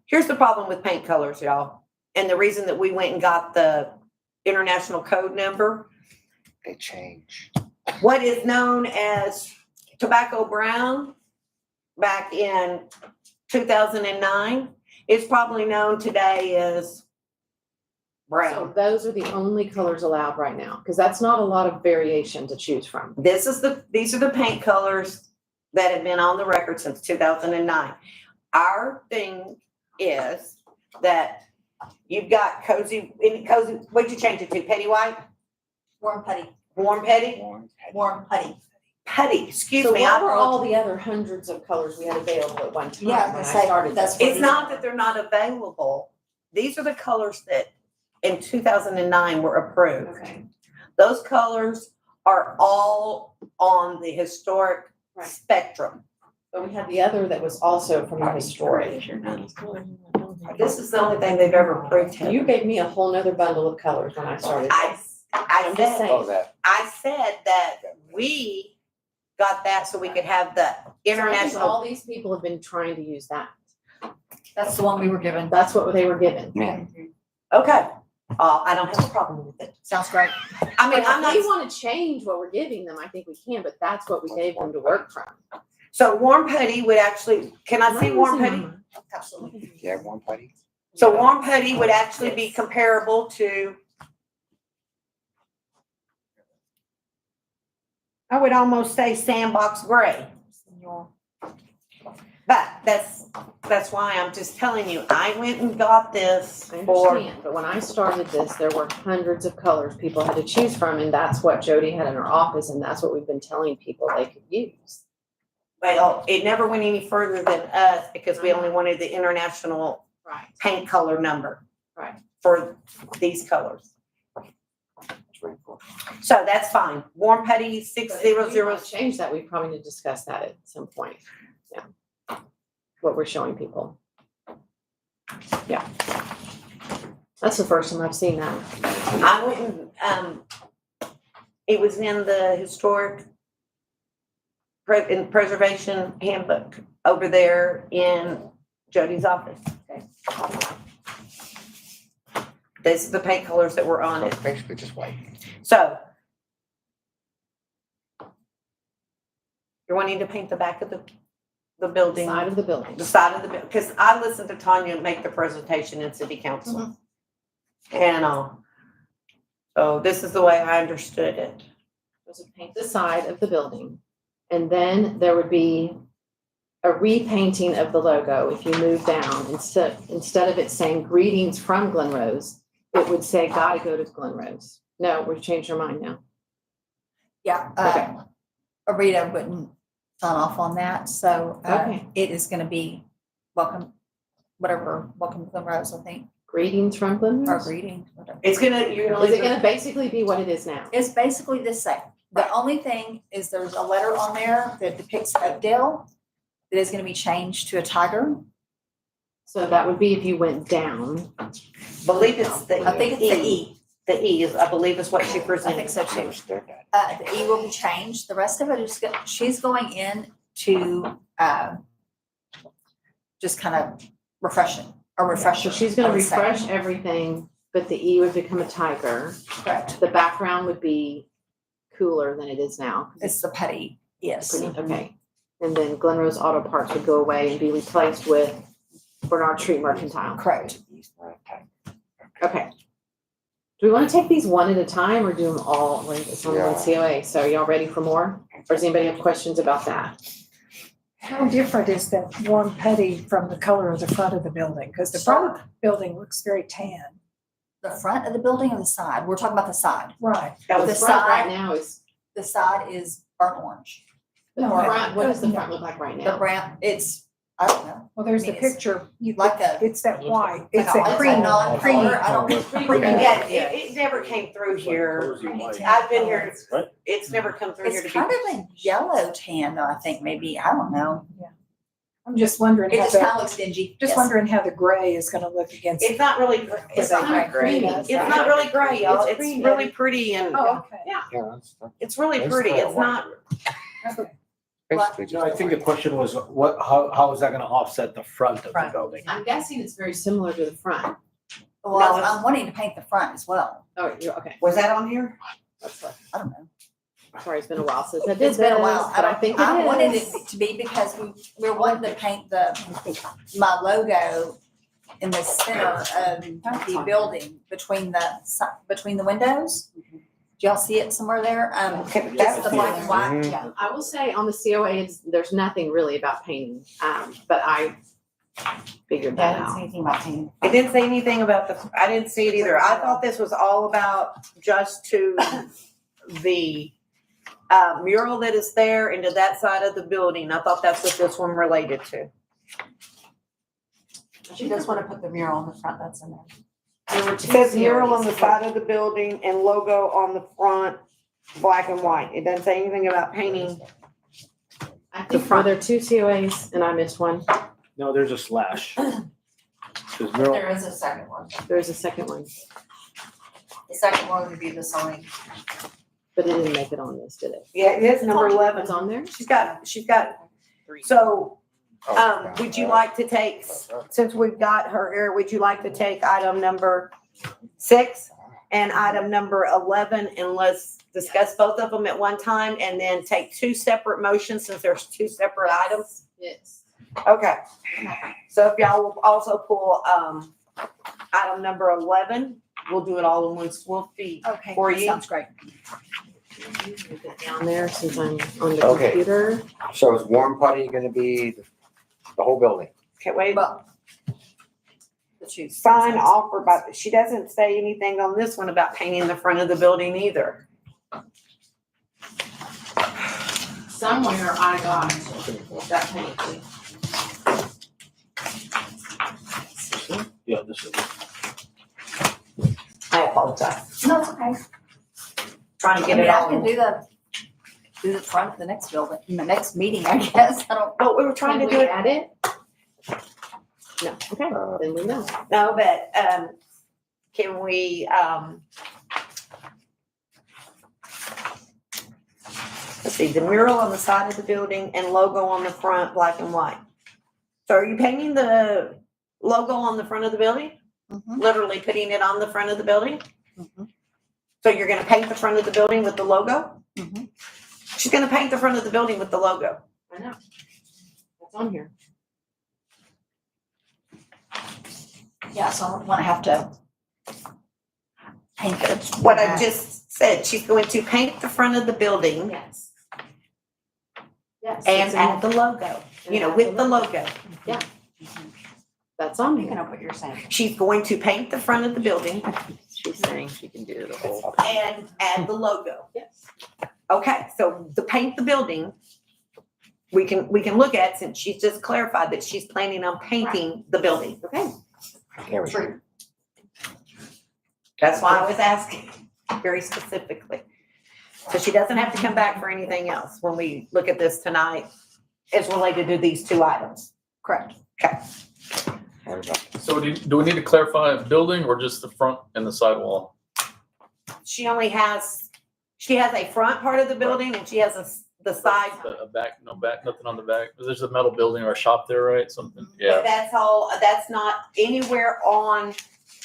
[SPEAKER 2] here's the problem with paint colors, y'all. And the reason that we went and got the international code number,
[SPEAKER 1] They change.
[SPEAKER 2] what is known as tobacco brown back in 2009 is probably known today as
[SPEAKER 4] So
[SPEAKER 2] brown.
[SPEAKER 4] those are the only colors allowed right now, because that's not a lot of variation to choose from.
[SPEAKER 2] These are the paint colors that have been on the record since 2009. Our thing is that you've got cozy, what'd you change it to? Petty white?
[SPEAKER 8] Warm putty,
[SPEAKER 2] Warm petty?
[SPEAKER 8] warm putty.
[SPEAKER 2] Petty, excuse
[SPEAKER 4] So
[SPEAKER 2] me.
[SPEAKER 4] what
[SPEAKER 2] I
[SPEAKER 4] were all
[SPEAKER 2] apologize.
[SPEAKER 4] the other hundreds of colors we had available at one time?
[SPEAKER 8] Yeah, I
[SPEAKER 4] when
[SPEAKER 8] was
[SPEAKER 4] I
[SPEAKER 8] gonna say,
[SPEAKER 4] started
[SPEAKER 8] that's
[SPEAKER 4] this?
[SPEAKER 8] what
[SPEAKER 2] It's not that they're not available. These are the colors that in 2009 were approved.
[SPEAKER 4] Okay,
[SPEAKER 2] Those colors are all on the historic
[SPEAKER 4] Right.
[SPEAKER 2] spectrum.
[SPEAKER 4] but we had the other that was also from the historic.
[SPEAKER 2] This is the only thing they've ever approved.
[SPEAKER 4] You gave me a whole nother bundle of colors when I started
[SPEAKER 2] I,
[SPEAKER 4] this.
[SPEAKER 2] I
[SPEAKER 4] I'm just
[SPEAKER 2] said,
[SPEAKER 4] saying.
[SPEAKER 1] Oh, that,
[SPEAKER 2] I said that we got that so we could have the
[SPEAKER 4] So I think
[SPEAKER 2] international.
[SPEAKER 4] all these people have been trying to use that.
[SPEAKER 8] That's the one we were given.
[SPEAKER 4] That's what they were given.
[SPEAKER 1] yeah.
[SPEAKER 2] Okay, I don't have a problem with it.
[SPEAKER 8] Sounds great.
[SPEAKER 2] I mean,
[SPEAKER 4] But
[SPEAKER 2] I'm
[SPEAKER 4] if we
[SPEAKER 2] not,
[SPEAKER 4] want to change what we're giving them, I think we can, but that's what we gave them to work from.
[SPEAKER 2] so warm putty would actually, can I see warm putty?
[SPEAKER 8] Absolutely.
[SPEAKER 1] Yeah, one putty.
[SPEAKER 2] So warm putty would actually be comparable to, I would almost say sandbox gray. But that's why I'm just telling you, I went and got this
[SPEAKER 4] I
[SPEAKER 2] for,
[SPEAKER 4] understand, but when I started this, there were hundreds of colors people had to choose from, and that's what Jody had in her office, and that's what we've been telling people they could use.
[SPEAKER 2] well, it never went any further than us because we only wanted the international
[SPEAKER 4] Right.
[SPEAKER 2] paint color number.
[SPEAKER 4] Right.
[SPEAKER 2] For these colors.
[SPEAKER 1] It's very cool.
[SPEAKER 2] So that's fine. Warm putty,
[SPEAKER 4] But if we
[SPEAKER 2] 600.
[SPEAKER 4] wanna change that, we probably need to discuss that at some point, yeah. What we're showing people. Yeah. That's the first time I've seen that.
[SPEAKER 2] I went and, it was in the historic preservation handbook over there in Jody's office. This is the paint colors that were on
[SPEAKER 1] So
[SPEAKER 2] it.
[SPEAKER 1] it's basically just white.
[SPEAKER 2] So. You're wanting to paint the back of the building?
[SPEAKER 4] Side of the building.
[SPEAKER 2] The side of the, because I listened to Tanya make the presentation in city council. And, so this is the way I understood it.
[SPEAKER 4] Was to paint the side of the building. And then there would be a repainting of the logo. If you move down, instead of it saying greetings from Glen Rose, it would say gotta go to Glen Rose. No, we've changed our mind now.
[SPEAKER 8] Yeah,
[SPEAKER 4] Okay.
[SPEAKER 8] Arita wouldn't sign off on that, so,
[SPEAKER 4] Okay.
[SPEAKER 8] it is gonna be welcome to Glen Rose, I think,
[SPEAKER 4] Greetings from Glen
[SPEAKER 8] or
[SPEAKER 4] Rose.
[SPEAKER 8] greeting, whatever.
[SPEAKER 2] It's gonna, you're gonna
[SPEAKER 4] Is
[SPEAKER 2] leave
[SPEAKER 4] it gonna basically be what it is now?
[SPEAKER 8] It's basically the same. The only thing is there's a letter on there that depicts Oakdale that is gonna be changed to a tiger.
[SPEAKER 4] So that would be if you went down.
[SPEAKER 2] believe it's the.
[SPEAKER 8] I think it's the E.
[SPEAKER 2] The E is, I believe is what she
[SPEAKER 8] I
[SPEAKER 2] presented.
[SPEAKER 8] think so too.
[SPEAKER 1] Understood that.
[SPEAKER 8] The E will be changed. The rest of it is, she's going in to, just kind of refresh it, a refresher.
[SPEAKER 4] So she's gonna
[SPEAKER 8] I would say.
[SPEAKER 4] refresh everything, but the E would become a tiger.
[SPEAKER 8] Correct.
[SPEAKER 4] The background would be cooler than it is now.
[SPEAKER 8] It's the petty, yes.
[SPEAKER 4] Okay. And then Glen Rose Auto Parts would go away and be replaced with Bernard Street Mercantile.
[SPEAKER 8] Correct.
[SPEAKER 4] Okay. Do we want to take these one at a time or do them all like it's only one COA? So are y'all ready for more? Or does anybody have questions about that?
[SPEAKER 3] How different is that warm putty from the color of the front of the building? Because the front of the building looks very tan.
[SPEAKER 8] The front of the building or the side? We're talking about the side.
[SPEAKER 3] Right.
[SPEAKER 2] That
[SPEAKER 4] The
[SPEAKER 2] was
[SPEAKER 8] The
[SPEAKER 4] front right
[SPEAKER 8] side-
[SPEAKER 4] now is,
[SPEAKER 8] The side is burnt orange.
[SPEAKER 4] the
[SPEAKER 3] No,
[SPEAKER 4] front, what does the front look like right
[SPEAKER 8] The
[SPEAKER 4] now?
[SPEAKER 8] brown, it's, I don't know,
[SPEAKER 3] Well, there's the
[SPEAKER 8] I mean, it's
[SPEAKER 3] picture.
[SPEAKER 8] like a,
[SPEAKER 3] It's that white.
[SPEAKER 8] like
[SPEAKER 3] It's that
[SPEAKER 8] a
[SPEAKER 3] cream.
[SPEAKER 8] non-color, I don't know.
[SPEAKER 2] Yeah, it never came through here. I've been here,
[SPEAKER 7] Right.
[SPEAKER 2] it's never come through here
[SPEAKER 8] It's
[SPEAKER 2] to
[SPEAKER 8] kind
[SPEAKER 2] be.
[SPEAKER 8] of a yellow tan though, I think, maybe, I don't know.
[SPEAKER 3] I'm just wondering
[SPEAKER 8] It
[SPEAKER 3] how
[SPEAKER 8] just kind
[SPEAKER 3] the,
[SPEAKER 8] of looks dingy.
[SPEAKER 3] just
[SPEAKER 8] Yes.
[SPEAKER 3] wondering how the gray is gonna look against.
[SPEAKER 2] It's not really, it's
[SPEAKER 3] It's
[SPEAKER 2] not,
[SPEAKER 4] creamy.
[SPEAKER 2] it's not really gray, y'all.
[SPEAKER 4] It's
[SPEAKER 2] It's
[SPEAKER 4] creamy.
[SPEAKER 2] really pretty and
[SPEAKER 3] Oh, okay.
[SPEAKER 1] Yeah, that's.
[SPEAKER 2] it's really
[SPEAKER 1] It's
[SPEAKER 2] pretty.
[SPEAKER 1] kinda
[SPEAKER 2] It's not,
[SPEAKER 3] Okay.
[SPEAKER 1] Basically
[SPEAKER 7] No, I
[SPEAKER 1] just
[SPEAKER 7] think the
[SPEAKER 1] like-
[SPEAKER 7] question was, how is that gonna offset the front of the
[SPEAKER 8] Front.
[SPEAKER 7] building?
[SPEAKER 4] I'm guessing it's very similar to the front.
[SPEAKER 8] Well,
[SPEAKER 2] No, it's-
[SPEAKER 8] I'm wanting to paint the front as well.
[SPEAKER 4] Oh, you're, okay.
[SPEAKER 2] was that on here?
[SPEAKER 4] That's what,
[SPEAKER 8] I don't know.
[SPEAKER 4] sorry, it's been a while since I did this,
[SPEAKER 8] It's been a while.
[SPEAKER 4] but I think it
[SPEAKER 8] I wanted
[SPEAKER 4] is.
[SPEAKER 8] it to be because we're wanting to paint my logo in the center of the building between the windows. Do y'all see it somewhere there?
[SPEAKER 2] Okay,
[SPEAKER 8] It's
[SPEAKER 2] that's
[SPEAKER 8] the black and white,
[SPEAKER 1] Mhm.
[SPEAKER 8] yeah.
[SPEAKER 4] I will say on the COA, there's nothing really about painting, but I figured that out.
[SPEAKER 8] anything about painting.
[SPEAKER 2] It didn't say anything about the, I didn't see it either. I thought this was all about just to the mural that is there and to that side of the building. I thought that's what this one related to.
[SPEAKER 8] She does want to put the mural in the front, that's in there.
[SPEAKER 4] There were
[SPEAKER 2] It
[SPEAKER 4] two
[SPEAKER 2] says mural on the
[SPEAKER 4] series.
[SPEAKER 2] side of the building and logo on the front, black and white. It doesn't say anything about painting.
[SPEAKER 4] I think, were there two COAs and I missed one?
[SPEAKER 7] No, there's a slash. Says mural,
[SPEAKER 8] There is a second one.
[SPEAKER 4] There's a second one,
[SPEAKER 8] The second one would be the sign.
[SPEAKER 4] but it didn't make it on this, did it?
[SPEAKER 2] Yeah, it is number 11.
[SPEAKER 4] It's on there?
[SPEAKER 2] She's got, so,
[SPEAKER 1] Oh,
[SPEAKER 2] would you like to take, since we've got her here, would you like to take item number 6 and item number 11 and let's discuss both of them at one time and then take two separate motions since there's two separate items?
[SPEAKER 4] Yes.
[SPEAKER 2] Okay. So if y'all will also pull, item number 11, we'll do it all in one swoop feed.
[SPEAKER 8] Okay,
[SPEAKER 2] For you.
[SPEAKER 8] sounds great.
[SPEAKER 4] Move it down there since I'm on the
[SPEAKER 1] Okay.
[SPEAKER 4] computer.
[SPEAKER 1] So is warm putty gonna be the whole building?
[SPEAKER 2] Okay, wait.
[SPEAKER 8] Well, the choose.
[SPEAKER 2] Sign offer, but she doesn't say anything on this one about painting the front of the building either.
[SPEAKER 4] Somewhere I got that painting.
[SPEAKER 7] yeah, this is.
[SPEAKER 2] I apologize.
[SPEAKER 8] No, it's okay.
[SPEAKER 2] Trying to
[SPEAKER 8] I
[SPEAKER 2] get
[SPEAKER 8] mean,
[SPEAKER 2] it
[SPEAKER 8] I can
[SPEAKER 2] all.
[SPEAKER 8] do the front of the next building, in the next meeting, I guess. I don't.
[SPEAKER 2] But we were trying to
[SPEAKER 4] Can
[SPEAKER 2] do
[SPEAKER 4] we
[SPEAKER 2] it,
[SPEAKER 4] add it? No, okay, then we know.
[SPEAKER 2] no, but, can we, let's see, the mural on the side of the building and logo on the front, black and white. So are you painting the logo on the front of the building?
[SPEAKER 8] Mhm,
[SPEAKER 2] Literally putting it on the front of the building?
[SPEAKER 8] mhm,
[SPEAKER 2] So you're gonna paint the front of the building with the logo?
[SPEAKER 8] mhm.
[SPEAKER 2] She's gonna paint the front of the building with the logo.
[SPEAKER 4] I know. That's on here.
[SPEAKER 8] Yeah, so I don't wanna have to paint it.
[SPEAKER 2] What I just said, she's going to paint the front of the building
[SPEAKER 4] Yes. Yes.
[SPEAKER 2] and
[SPEAKER 4] it's in
[SPEAKER 2] add
[SPEAKER 4] there.
[SPEAKER 2] the logo,
[SPEAKER 4] And
[SPEAKER 2] you know,
[SPEAKER 4] add
[SPEAKER 2] with the logo.
[SPEAKER 4] That's on
[SPEAKER 8] You
[SPEAKER 4] here.
[SPEAKER 8] know what you're saying.
[SPEAKER 2] She's going to paint the front of the building
[SPEAKER 9] She's saying she can do the whole.
[SPEAKER 2] and add the logo.
[SPEAKER 4] Yes.
[SPEAKER 2] Okay, so to paint the building, we can look at, since she's just clarified that she's planning on painting the building.
[SPEAKER 4] Okay.
[SPEAKER 1] There we go.
[SPEAKER 2] That's why I was asking very specifically. So she doesn't have to come back for anything else when we look at this tonight. It's related to these two items.
[SPEAKER 8] Correct.
[SPEAKER 1] There we go.
[SPEAKER 5] So do we need to clarify a building or just the front and the side wall?
[SPEAKER 2] She has a front part of the building and she has the side.
[SPEAKER 5] A back, no back, nothing on the back. There's a metal building or a shop there, right? Something,
[SPEAKER 2] But
[SPEAKER 5] yeah.
[SPEAKER 2] that's not anywhere on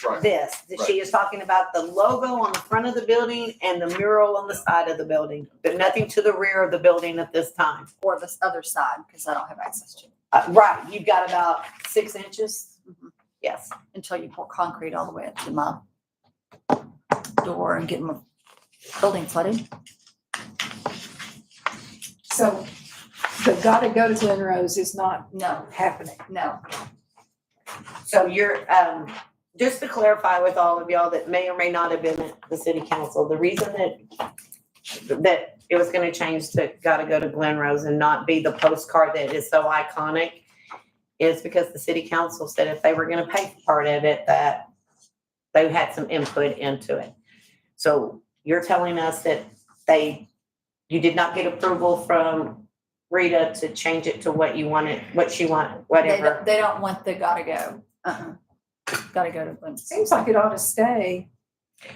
[SPEAKER 5] Right.
[SPEAKER 2] this. She is talking about the logo on the front of the building and the mural on the side of the building, but nothing to the rear of the building at this time.
[SPEAKER 8] Or this other side, because I don't have access to it
[SPEAKER 2] Right, you've got about 6 inches.
[SPEAKER 8] Mhm.
[SPEAKER 2] Yes.
[SPEAKER 8] until you pour concrete all the way up to my door and get my building flooded.
[SPEAKER 3] So the gotta go to Glen Rose is not
[SPEAKER 8] No,
[SPEAKER 3] happening.
[SPEAKER 8] no.
[SPEAKER 2] So you're, just to clarify with all of y'all that may or may not have been at the city council, the reason that it was gonna change to gotta go to Glen Rose and not be the postcard that is so iconic is because the city council said if they were gonna pay for part of it, that they had some input into it. So you're telling us that you did not get approval from Rita to change it to what you wanted, what she wanted,
[SPEAKER 8] They
[SPEAKER 2] whatever?
[SPEAKER 8] don't, they don't want the gotta go. Gotta go to Glen.
[SPEAKER 3] Seems like it ought to stay.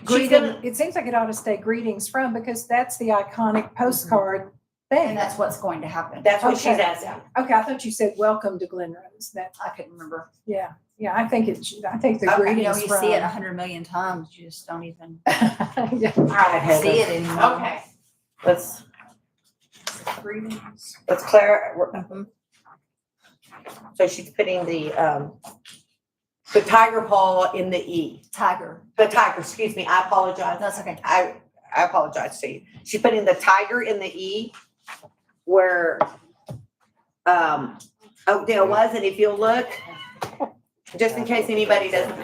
[SPEAKER 2] She's gonna-
[SPEAKER 3] It seems like it ought to stay greetings from, because that's the iconic postcard thing.
[SPEAKER 8] And that's what's going to happen.
[SPEAKER 2] That's what she's
[SPEAKER 3] Okay.
[SPEAKER 2] asking.
[SPEAKER 3] Okay, I thought you said welcome to Glen Rose. That,
[SPEAKER 8] I couldn't remember.
[SPEAKER 3] yeah, I think the
[SPEAKER 2] Okay,
[SPEAKER 8] You know,
[SPEAKER 3] greetings
[SPEAKER 8] you
[SPEAKER 3] from.
[SPEAKER 8] see it 100 million times, you just don't even
[SPEAKER 3] Yeah.
[SPEAKER 2] All right, Heather.
[SPEAKER 8] see it anymore.
[SPEAKER 2] Okay, let's
[SPEAKER 3] Greetings.
[SPEAKER 8] Mhm.
[SPEAKER 2] so she's putting the tiger paw in the E.
[SPEAKER 8] Tiger.
[SPEAKER 2] The tiger, excuse me, I apologize.
[SPEAKER 8] That's okay.
[SPEAKER 2] I apologize to you. She's putting the tiger in the E where Oakdale was, and if you'll look, just in case anybody doesn't,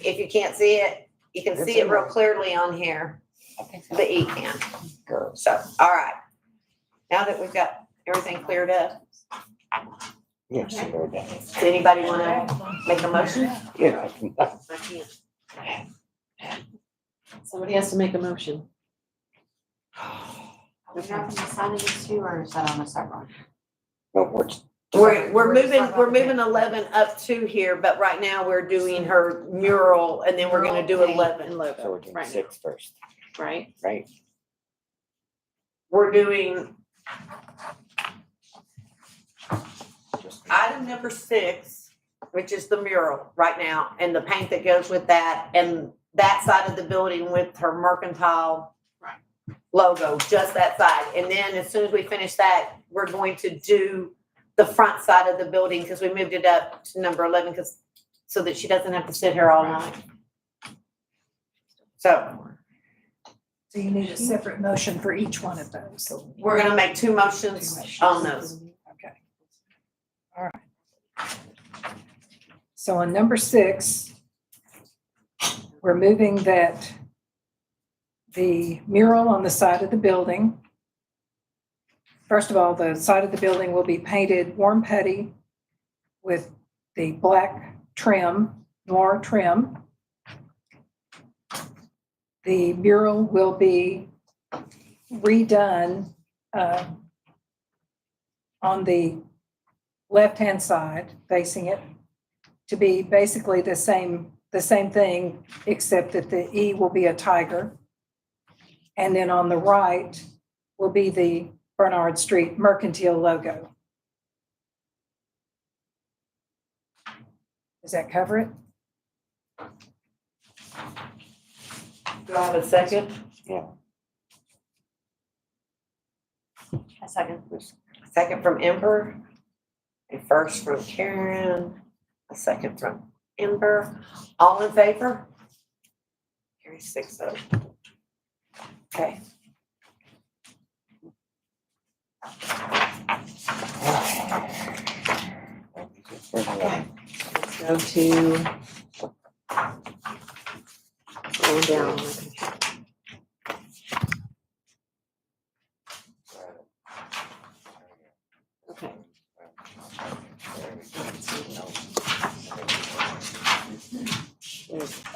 [SPEAKER 2] if you can't see it, you can see it real clearly on here. The E can. So, all right. Now that we've got everything cleared up,
[SPEAKER 1] Yes, there we go.
[SPEAKER 2] does anybody want to make a motion?
[SPEAKER 1] Yeah.
[SPEAKER 4] I can't. Somebody has to make a motion.
[SPEAKER 10] We have to sign this too, or is that on the sidewalk?
[SPEAKER 1] No,
[SPEAKER 2] We're moving 11 up to here, but right now we're doing her mural and then we're gonna do
[SPEAKER 4] Paint
[SPEAKER 2] 11.
[SPEAKER 4] And
[SPEAKER 1] so
[SPEAKER 4] logo,
[SPEAKER 1] we're doing
[SPEAKER 4] right,
[SPEAKER 1] 6 first,
[SPEAKER 4] right?
[SPEAKER 1] right?
[SPEAKER 2] We're doing item number 6, which is the mural right now, and the paint that goes with that, and that side of the building with her mercantile logo, just that side. And then as soon as we finish that, we're going to do the front side of the building, because we moved it up to number 11, so that she doesn't have to sit here all night. So
[SPEAKER 3] So you need a separate motion for each one of those.
[SPEAKER 2] we're gonna make 2 motions on those.
[SPEAKER 3] Okay. All right. So on number 6, we're moving that the mural on the side of the building, first of all, the side of the building will be painted warm putty with the black trim, noir trim. The mural will be redone on the left-hand side, facing it, to be basically the same thing, except that the E will be a tiger. And then on the right will be the Bernard Street Mercantile logo. Does that cover it?
[SPEAKER 2] Do I have a second?
[SPEAKER 10] A second.
[SPEAKER 2] Second from Ember. A first from Karen, a second from Ember. All in favor? Carry 6-0. Okay.
[SPEAKER 4] Let's go to going down on my computer. Okay.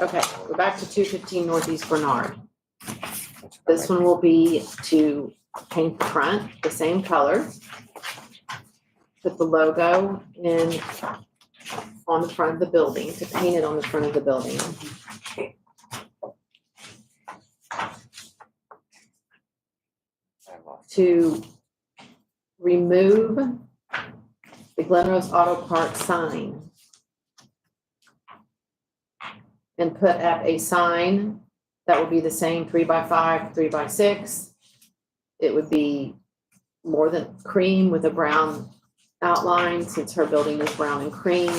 [SPEAKER 4] Okay, we're back to 215 Northeast Bernard. This one will be to paint the front the same color. Put the logo in on the front of the building, to paint it on the front of the building. To remove the Glenrose Auto Parts sign and put up a sign that will be the same 3x5, 3x6. It would be more than cream with a brown outline, since her building is brown and cream.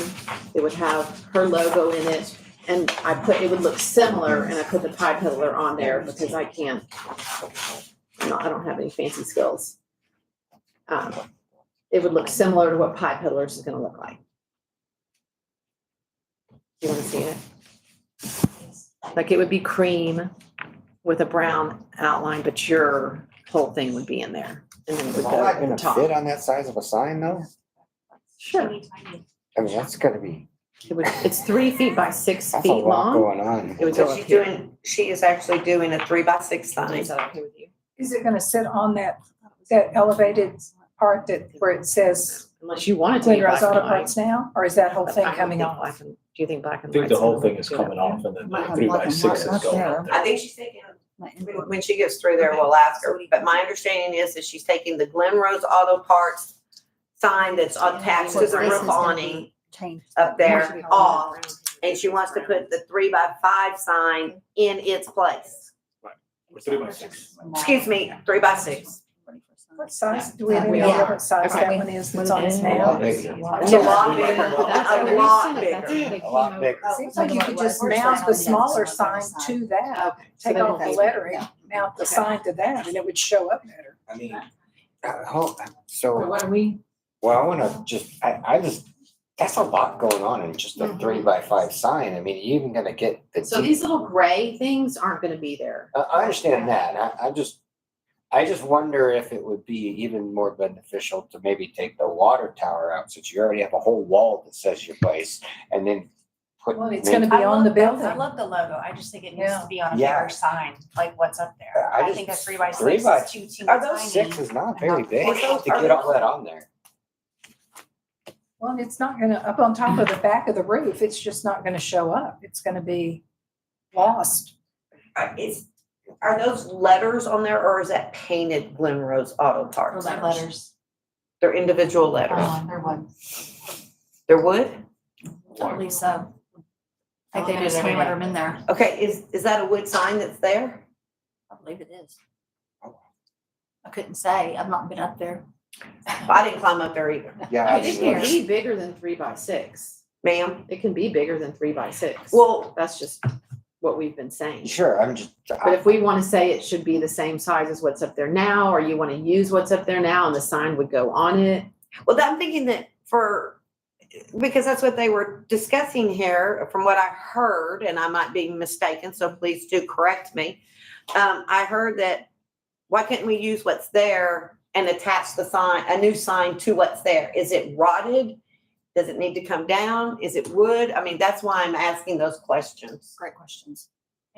[SPEAKER 4] It would have her logo in it, and it would look similar, and I put the Pie Peddler on there because I can't, I don't have any fancy skills. It would look similar to what Pie Peddlers is gonna look like. You wanna see it? Like, it would be cream with a brown outline, but your whole thing would be in there. And then it would
[SPEAKER 1] Is
[SPEAKER 4] go
[SPEAKER 1] all that
[SPEAKER 4] at the
[SPEAKER 1] gonna
[SPEAKER 4] top.
[SPEAKER 1] fit on that size of a sign though?
[SPEAKER 4] Sure.
[SPEAKER 1] I mean, that's gonna be,
[SPEAKER 4] It's 3 feet by 6
[SPEAKER 1] that's a
[SPEAKER 4] feet
[SPEAKER 1] lot
[SPEAKER 4] long.
[SPEAKER 1] going on.
[SPEAKER 4] It would go
[SPEAKER 2] So
[SPEAKER 4] up
[SPEAKER 2] she's
[SPEAKER 4] here.
[SPEAKER 2] doing, she is actually doing a 3x6 sign.
[SPEAKER 4] Is that okay with you?
[SPEAKER 3] Is it gonna sit on that elevated part where it says
[SPEAKER 4] Unless you want it to be black
[SPEAKER 3] Glenrose
[SPEAKER 4] and
[SPEAKER 3] Auto
[SPEAKER 4] white.
[SPEAKER 3] Parts now, or is that whole
[SPEAKER 4] But
[SPEAKER 3] thing
[SPEAKER 4] I don't
[SPEAKER 3] coming
[SPEAKER 4] think
[SPEAKER 3] off?
[SPEAKER 4] black and- Do you think black
[SPEAKER 7] I
[SPEAKER 4] and
[SPEAKER 7] think
[SPEAKER 4] white?
[SPEAKER 7] the whole thing is coming off and then the 3x6 is going up there.
[SPEAKER 2] I think she's taking, when she gets through there, we'll ask her, but my understanding is that she's taking the Glenrose Auto Parts sign that's attached to the roof awning up there off, and she wants to put the 3x5 sign in its place.
[SPEAKER 7] Or 3x6.
[SPEAKER 2] Excuse me, 3x6.
[SPEAKER 3] What size, do we have any idea what size that one is that's on it now?
[SPEAKER 2] It's a lot bigger, a lot bigger.
[SPEAKER 1] A lot bigger.
[SPEAKER 3] Seems like you could just mount the smaller sign to that,
[SPEAKER 4] Okay.
[SPEAKER 3] take off the lettering, mount the sign to that, and it would show up better.
[SPEAKER 1] I mean,
[SPEAKER 4] So
[SPEAKER 1] so,
[SPEAKER 4] what do we?
[SPEAKER 1] well, I wanna just, I just, that's a lot going on in just a
[SPEAKER 4] Mhm.
[SPEAKER 1] 3x5 sign. I mean, you even gonna get the.
[SPEAKER 4] So these little gray things aren't gonna be there.
[SPEAKER 1] I understand that. I just wonder if it would be even more beneficial to maybe take the water tower out, since you already have a whole wall that says your place, and then put.
[SPEAKER 3] Well, it's gonna be on the building.
[SPEAKER 10] I love the logo. I just think it needs
[SPEAKER 3] Yeah.
[SPEAKER 10] to be on a
[SPEAKER 1] Yeah.
[SPEAKER 10] bigger sign, like what's up there.
[SPEAKER 1] I
[SPEAKER 10] I
[SPEAKER 1] just-
[SPEAKER 10] think a 3x6
[SPEAKER 1] 3x
[SPEAKER 10] is too teeny
[SPEAKER 2] Are those
[SPEAKER 10] tiny.
[SPEAKER 1] 6 is not very big
[SPEAKER 2] Are those-
[SPEAKER 1] to get all that on there.
[SPEAKER 3] Well, it's not gonna, up on top of the back of the roof, it's just not gonna show up. It's gonna be lost.
[SPEAKER 2] Are those letters on there, or is that painted Glenrose Auto Parts?
[SPEAKER 10] Those are letters.
[SPEAKER 2] They're individual letters.
[SPEAKER 10] They're wood.
[SPEAKER 2] They're wood?
[SPEAKER 10] I believe so. I think they just hammered them in there.
[SPEAKER 2] Okay, is that a wood sign that's there?
[SPEAKER 10] I believe it is. I couldn't say. I've not been up there.
[SPEAKER 2] I didn't climb up there either,
[SPEAKER 1] Yeah.
[SPEAKER 4] It can be bigger than 3x6.
[SPEAKER 2] ma'am.
[SPEAKER 4] It can be bigger than 3x6.
[SPEAKER 2] Well,
[SPEAKER 4] That's just what we've been saying.
[SPEAKER 1] Sure, I'm just,
[SPEAKER 4] But if we want to say it should be the same size as what's up there now, or you want to use what's up there now and the sign would go on it.
[SPEAKER 2] well, I'm thinking that because that's what they were discussing here, from what I heard, and I might be mistaken, so please do correct me. I heard that, why couldn't we use what's there and attach the sign, a new sign to what's there? Is it rotted? Does it need to come down? Is it wood? I mean, that's why I'm asking those questions.
[SPEAKER 10] Great questions.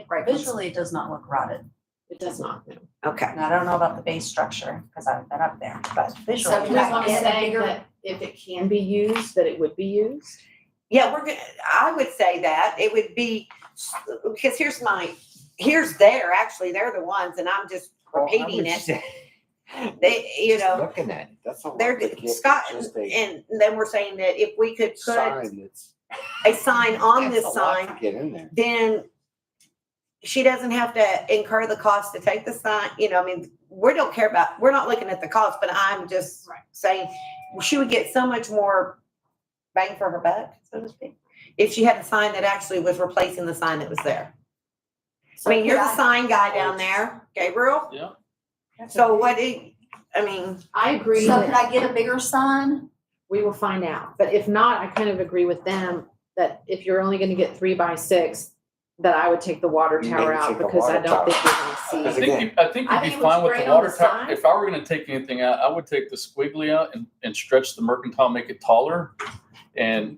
[SPEAKER 2] Great ones.
[SPEAKER 10] Visually, it does not look rotted.
[SPEAKER 4] It does not, no.
[SPEAKER 2] Okay.
[SPEAKER 10] And I don't know about the base structure, because I haven't been up there, but visually.
[SPEAKER 4] So we want to say that if it can be used, that it would be used.
[SPEAKER 2] Yeah, I would say that it would be, because here's there, actually, they're the ones, and I'm just repeating it. They,
[SPEAKER 1] looking at it, that's a lot.
[SPEAKER 2] they're,
[SPEAKER 1] to get
[SPEAKER 2] Scott,
[SPEAKER 1] just a
[SPEAKER 2] and then we're saying that if we could put
[SPEAKER 1] sign that's-
[SPEAKER 2] a sign on
[SPEAKER 1] that's
[SPEAKER 2] this
[SPEAKER 1] a lot
[SPEAKER 2] sign,
[SPEAKER 1] to Get in there.
[SPEAKER 2] then she doesn't have to incur the cost to take the sign, I mean, we're not looking at the cost, but I'm just saying, she would get so much more bang for her buck, so to speak, if she had a sign that actually was replacing the sign that was there. I mean, you're the sign guy down there, Gabriel,
[SPEAKER 5] Yeah.
[SPEAKER 2] so
[SPEAKER 4] I agree
[SPEAKER 8] So could
[SPEAKER 4] that
[SPEAKER 8] I get a bigger sign?
[SPEAKER 4] we will find out. But if not, I kind of agree with them that if you're only going to get 3x6, that I would take the water
[SPEAKER 1] You
[SPEAKER 4] tower
[SPEAKER 1] maybe
[SPEAKER 4] out
[SPEAKER 1] take the
[SPEAKER 4] because I
[SPEAKER 1] water
[SPEAKER 4] don't think
[SPEAKER 1] tower.
[SPEAKER 4] you're gonna
[SPEAKER 5] I
[SPEAKER 4] see.
[SPEAKER 1] Because
[SPEAKER 5] think,
[SPEAKER 1] again-
[SPEAKER 5] I think
[SPEAKER 4] I
[SPEAKER 5] you'd
[SPEAKER 4] think
[SPEAKER 5] be
[SPEAKER 4] it looks
[SPEAKER 5] fine with
[SPEAKER 4] great
[SPEAKER 5] the
[SPEAKER 4] on
[SPEAKER 5] water
[SPEAKER 4] the
[SPEAKER 5] tower.
[SPEAKER 4] side.
[SPEAKER 5] If I were gonna take anything out, I would take the squiggly out and stretch the mercantile, make it taller. And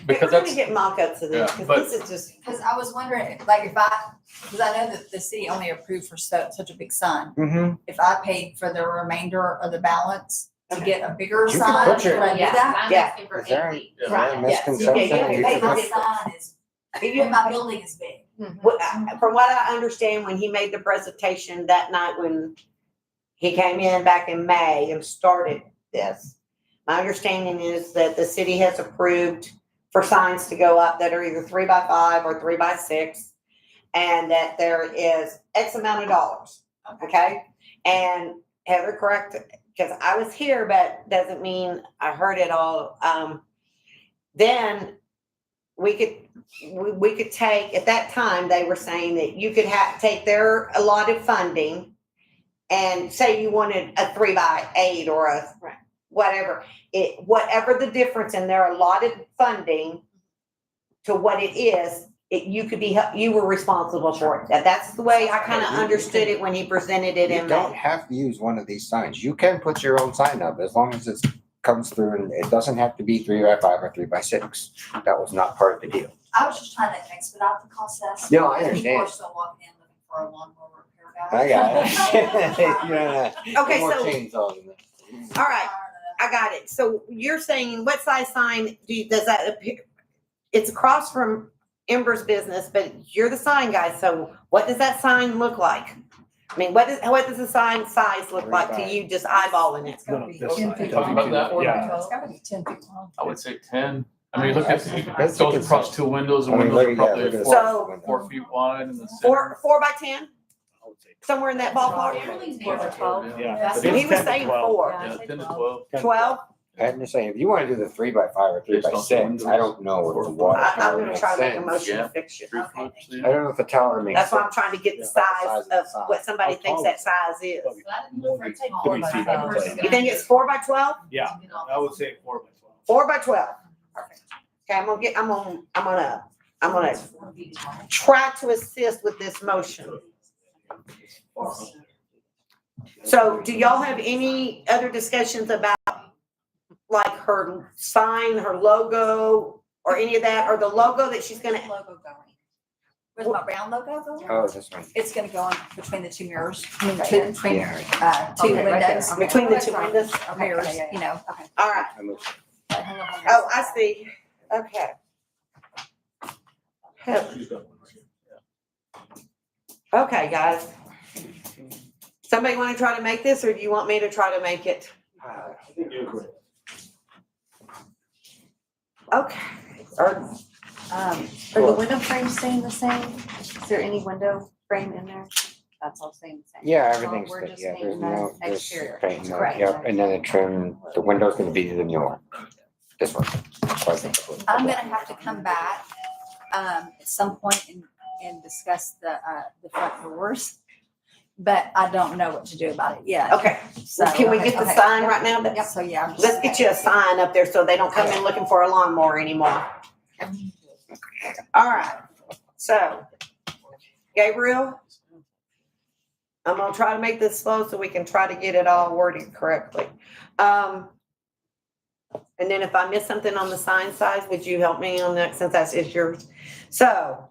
[SPEAKER 5] because
[SPEAKER 2] We're gonna
[SPEAKER 5] that's,
[SPEAKER 2] get mock-ups of this,
[SPEAKER 5] Yeah,
[SPEAKER 2] because
[SPEAKER 5] but-
[SPEAKER 2] this is just,
[SPEAKER 8] Because I was wondering, like, if because I know that the city only approved for such a big sign.
[SPEAKER 1] Mhm.
[SPEAKER 8] If I paid for the remainder of the balance to
[SPEAKER 2] Okay.
[SPEAKER 8] get a bigger
[SPEAKER 1] You can
[SPEAKER 8] sign,
[SPEAKER 1] put your-
[SPEAKER 8] would I do that?
[SPEAKER 6] I'm
[SPEAKER 2] Yeah.
[SPEAKER 6] asking for
[SPEAKER 1] Is there
[SPEAKER 6] 8 feet.
[SPEAKER 1] Is there a
[SPEAKER 2] Right, yes, you
[SPEAKER 1] misconception?
[SPEAKER 2] can-
[SPEAKER 1] You
[SPEAKER 2] you
[SPEAKER 8] Hey,
[SPEAKER 1] could
[SPEAKER 8] my
[SPEAKER 1] put-
[SPEAKER 8] sign is, my building is big.
[SPEAKER 2] from what I understand, when he made the presentation that night when he came in back in May and started this, my understanding is that the city has approved for signs to go up that are either 3x5 or 3x6, and that there is X amount of dollars, okay? And Heather, correct, because I was here, but doesn't mean I heard it all. Then we could take, at that time, they were saying that you could take their allotted funding and say you wanted a 3x8 or a
[SPEAKER 4] Right.
[SPEAKER 2] whatever, whatever the difference in their allotted funding to what it is, you were responsible for it. That's the way I kind of understood it when he presented it
[SPEAKER 1] You
[SPEAKER 2] in
[SPEAKER 1] don't
[SPEAKER 2] May.
[SPEAKER 1] have to use one of these signs. You can put your own sign up as long as it comes through and it doesn't have to be 3x5 or 3x6. That was not part of the deal.
[SPEAKER 8] I was just trying to expedite the process.
[SPEAKER 1] No, I
[SPEAKER 8] People
[SPEAKER 1] understand.
[SPEAKER 8] are still walking in looking for a lawnmower repair guy.
[SPEAKER 1] I got it. Yeah.
[SPEAKER 2] Okay,
[SPEAKER 1] More
[SPEAKER 2] so-
[SPEAKER 1] chainsaws in there.
[SPEAKER 2] All right, I got it. So you're saying what size sign does that appear? It's across from Ember's business, but you're the sign guy, so what does that sign look like? I mean, what does the sign size look like to you, just eyeballing it?
[SPEAKER 8] It's gonna be
[SPEAKER 7] this
[SPEAKER 8] 10
[SPEAKER 7] side.
[SPEAKER 8] feet
[SPEAKER 5] Talking
[SPEAKER 8] long.
[SPEAKER 5] about that?
[SPEAKER 7] Yeah.
[SPEAKER 8] It's gotta be 10 feet long.
[SPEAKER 5] I would say 10. I mean, look at, it
[SPEAKER 1] That's
[SPEAKER 5] goes
[SPEAKER 1] a
[SPEAKER 5] across
[SPEAKER 1] good
[SPEAKER 5] 2 windows, the
[SPEAKER 1] I mean,
[SPEAKER 5] windows
[SPEAKER 1] look
[SPEAKER 5] are
[SPEAKER 1] at- yeah,
[SPEAKER 5] probably
[SPEAKER 1] look at
[SPEAKER 5] four,
[SPEAKER 2] So-
[SPEAKER 5] 4 feet wide in the center.
[SPEAKER 2] 4x10,
[SPEAKER 7] I would say
[SPEAKER 2] somewhere in that ballpark?
[SPEAKER 7] Yeah.
[SPEAKER 2] So he was saying 4.
[SPEAKER 5] Yeah, 10 to 12.
[SPEAKER 2] 12?
[SPEAKER 1] I'm just saying, if you wanna do the 3x5 or
[SPEAKER 5] Based on
[SPEAKER 1] 3x6, I don't know if the water
[SPEAKER 2] I'm
[SPEAKER 1] tower
[SPEAKER 2] gonna
[SPEAKER 1] makes
[SPEAKER 2] try to make a
[SPEAKER 1] sense.
[SPEAKER 2] motion to
[SPEAKER 5] Yeah.
[SPEAKER 2] fix it.
[SPEAKER 5] 3 foot,
[SPEAKER 1] I don't know if the tower makes
[SPEAKER 2] That's why I'm
[SPEAKER 1] sense.
[SPEAKER 2] trying to get the
[SPEAKER 1] Yeah,
[SPEAKER 2] size of
[SPEAKER 1] size.
[SPEAKER 2] what somebody
[SPEAKER 7] How
[SPEAKER 2] thinks
[SPEAKER 7] tall
[SPEAKER 2] that
[SPEAKER 7] is
[SPEAKER 2] size is.
[SPEAKER 7] Probably
[SPEAKER 6] Three
[SPEAKER 7] 3 feet, I would say.
[SPEAKER 2] You think it's 4x12?
[SPEAKER 7] Yeah, I would say 4x12.
[SPEAKER 2] 4x12. Okay, I'm gonna try to assist with this motion. So do y'all have any other discussions about like her sign, her logo, or any of that, or the logo that she's gonna?
[SPEAKER 8] Logo going. Where's my brown logo going?
[SPEAKER 1] Oh, this one.
[SPEAKER 8] It's gonna go in between the two mirrors, between
[SPEAKER 1] Yeah.
[SPEAKER 8] two
[SPEAKER 3] Okay, right there.
[SPEAKER 8] windows.
[SPEAKER 3] Okay.
[SPEAKER 2] Between the two windows?
[SPEAKER 8] Mirrors, you know.
[SPEAKER 2] All right.
[SPEAKER 1] I moved.
[SPEAKER 2] Oh, I see. Okay. Okay, guys. Somebody want to try to make this, or do you want me to try to make it? Okay. Or,
[SPEAKER 11] Are the window frames staying the same? Is there any window frame in there? That's all staying the same.
[SPEAKER 1] Yeah, everything's
[SPEAKER 11] we're
[SPEAKER 1] good.
[SPEAKER 11] just
[SPEAKER 1] Yeah, there's
[SPEAKER 11] painting
[SPEAKER 1] no,
[SPEAKER 11] the
[SPEAKER 1] there's
[SPEAKER 11] exterior.
[SPEAKER 1] paint, no,
[SPEAKER 11] Correct.
[SPEAKER 1] yep, and then the trim, the window's gonna be the new one. This one.
[SPEAKER 8] I'm gonna have to come back, at some point and discuss the front doors. But I don't know what to do about it yet.
[SPEAKER 2] okay.
[SPEAKER 8] So,
[SPEAKER 2] Can we get the
[SPEAKER 8] okay.
[SPEAKER 2] sign right now?
[SPEAKER 8] Yep, so yeah. I'm just-
[SPEAKER 2] Let's get you a sign up there so they don't come in looking for a lawnmower anymore. All right. So, Gabriel, I'm gonna try to make this slow so we can try to get it all worded correctly. And then if I miss something on the sign size, would you help me on that since that's is yours? So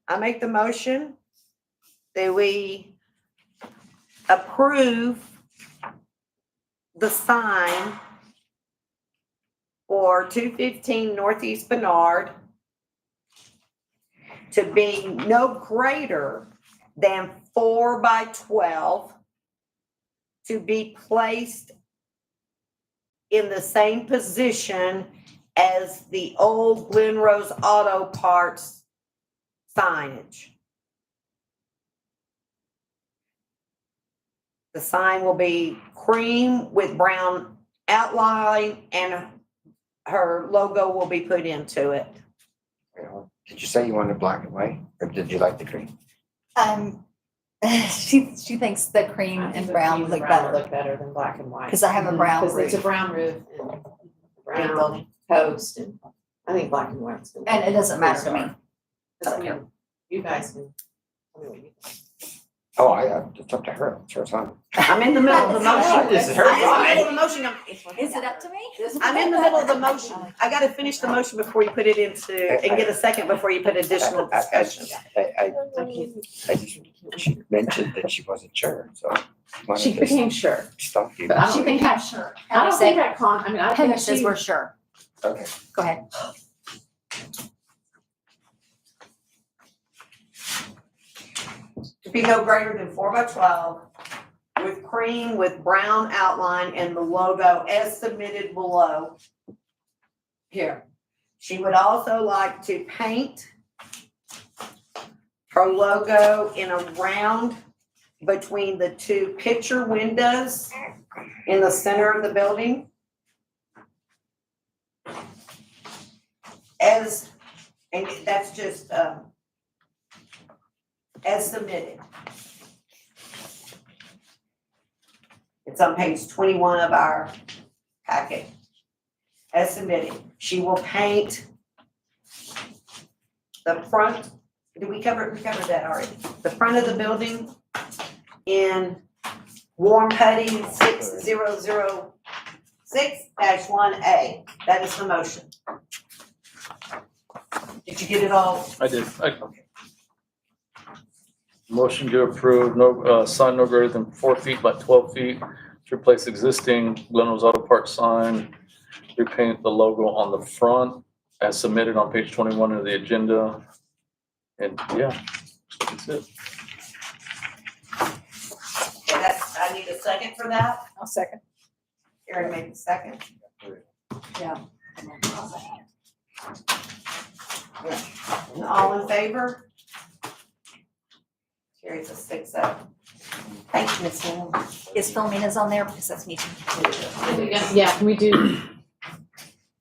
[SPEAKER 2] I make the motion that we approve the sign for 215 Northeast Bernard to be no greater than 4x12, to be placed in the same position as the old Glen Rose Auto Parts signage. The sign will be cream with brown outline, and her logo will be put into it.
[SPEAKER 1] Did you say you wanted black and white, or did you like the green?
[SPEAKER 8] She thinks the cream and brown look better,
[SPEAKER 4] Look better than black and white.
[SPEAKER 8] because I have a brown
[SPEAKER 4] Because it's a
[SPEAKER 8] roof.
[SPEAKER 4] brown roof and brown post, and I think black and white's.
[SPEAKER 8] And it doesn't matter to me.
[SPEAKER 2] I mean, you guys can. tell me what you think.
[SPEAKER 1] Oh, it's up to her, it's her son.
[SPEAKER 2] I'm in the middle of the motion.
[SPEAKER 1] This is her
[SPEAKER 2] I'm in the
[SPEAKER 1] line.
[SPEAKER 2] middle of the motion.
[SPEAKER 8] Is it up to me?
[SPEAKER 2] I'm in the middle of the motion. I gotta finish the motion before you put it into, and get a second before you put additional discussion.
[SPEAKER 1] I just, she mentioned that she wasn't sure, so. why
[SPEAKER 4] She
[SPEAKER 1] don't I just
[SPEAKER 4] became sure,
[SPEAKER 1] Stop you.
[SPEAKER 4] but I don't think I,
[SPEAKER 8] Sure.
[SPEAKER 4] I don't think I I mean, I
[SPEAKER 8] Heather
[SPEAKER 4] think
[SPEAKER 8] says
[SPEAKER 4] she,
[SPEAKER 8] we're sure.
[SPEAKER 1] Okay.
[SPEAKER 8] Go ahead.
[SPEAKER 2] To be no greater than 4x12 with cream with brown outline and the logo as submitted below. Here. She would also like to paint her logo in a round between the two picture windows in the center of the building. And that's just, as submitted. It's on page 21 of our packet. As submitted. She will paint the front, did we cover that already? The front of the building in warm putty 6006-1A. That is the motion. Did you get it all?
[SPEAKER 5] I did. Motion to approve, no, sign no greater than 4 feet by 12 feet to replace existing Glenwood's Auto Parts sign. Repaint the logo on the front as submitted on page 21 of the agenda. And yeah, that's it.
[SPEAKER 2] Okay, I need a second for that.
[SPEAKER 3] I'll second.
[SPEAKER 2] Karen made the second. And all in favor? Carries a 6-0. Thank you, Ms. Hill.
[SPEAKER 8] Is Philomena's on there because that's me too?
[SPEAKER 4] yeah, can we do,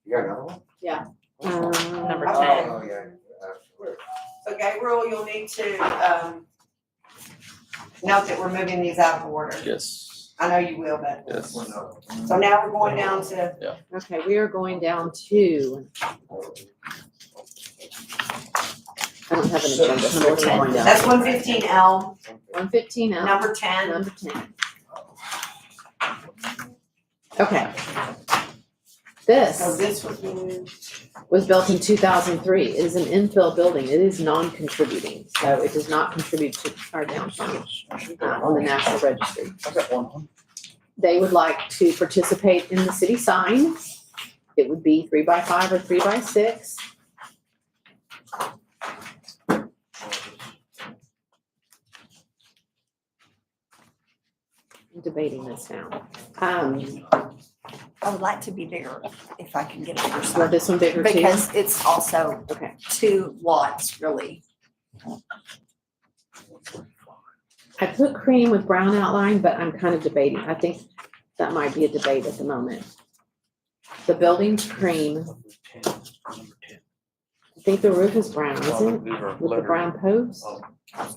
[SPEAKER 1] You got another one?
[SPEAKER 4] number
[SPEAKER 2] Okay.
[SPEAKER 4] 10?
[SPEAKER 1] Oh, yeah.
[SPEAKER 2] So Gabriel, you'll need to, note that we're moving these out of order.
[SPEAKER 5] Yes,
[SPEAKER 2] I know you will, but,
[SPEAKER 5] yes.
[SPEAKER 2] so now we're going down to,
[SPEAKER 4] Okay, we are going down to. I don't have an agenda, so we're going down.
[SPEAKER 2] that's 115 Elm,
[SPEAKER 4] 115 L,
[SPEAKER 2] number 10.
[SPEAKER 4] number 10. Okay.
[SPEAKER 2] So
[SPEAKER 4] This
[SPEAKER 2] this
[SPEAKER 4] was built in 2003. It is an infill building. It is non-contributing, so it does not contribute to our downtown on the National Registry.
[SPEAKER 5] I got one.
[SPEAKER 4] They would like to participate in the city sign. It would be 3x5 or 3x6. I'm debating this now.
[SPEAKER 8] I would like to be bigger if I can get a bigger
[SPEAKER 4] Want
[SPEAKER 8] sign.
[SPEAKER 4] this one bigger too?
[SPEAKER 8] Because it's also
[SPEAKER 4] Okay.
[SPEAKER 8] 2 lots, really.
[SPEAKER 4] I put cream with brown outline, but I'm kind of debating. I think that might be a debate at the moment. The building's cream. I think the roof is brown, isn't it? With the brown posts?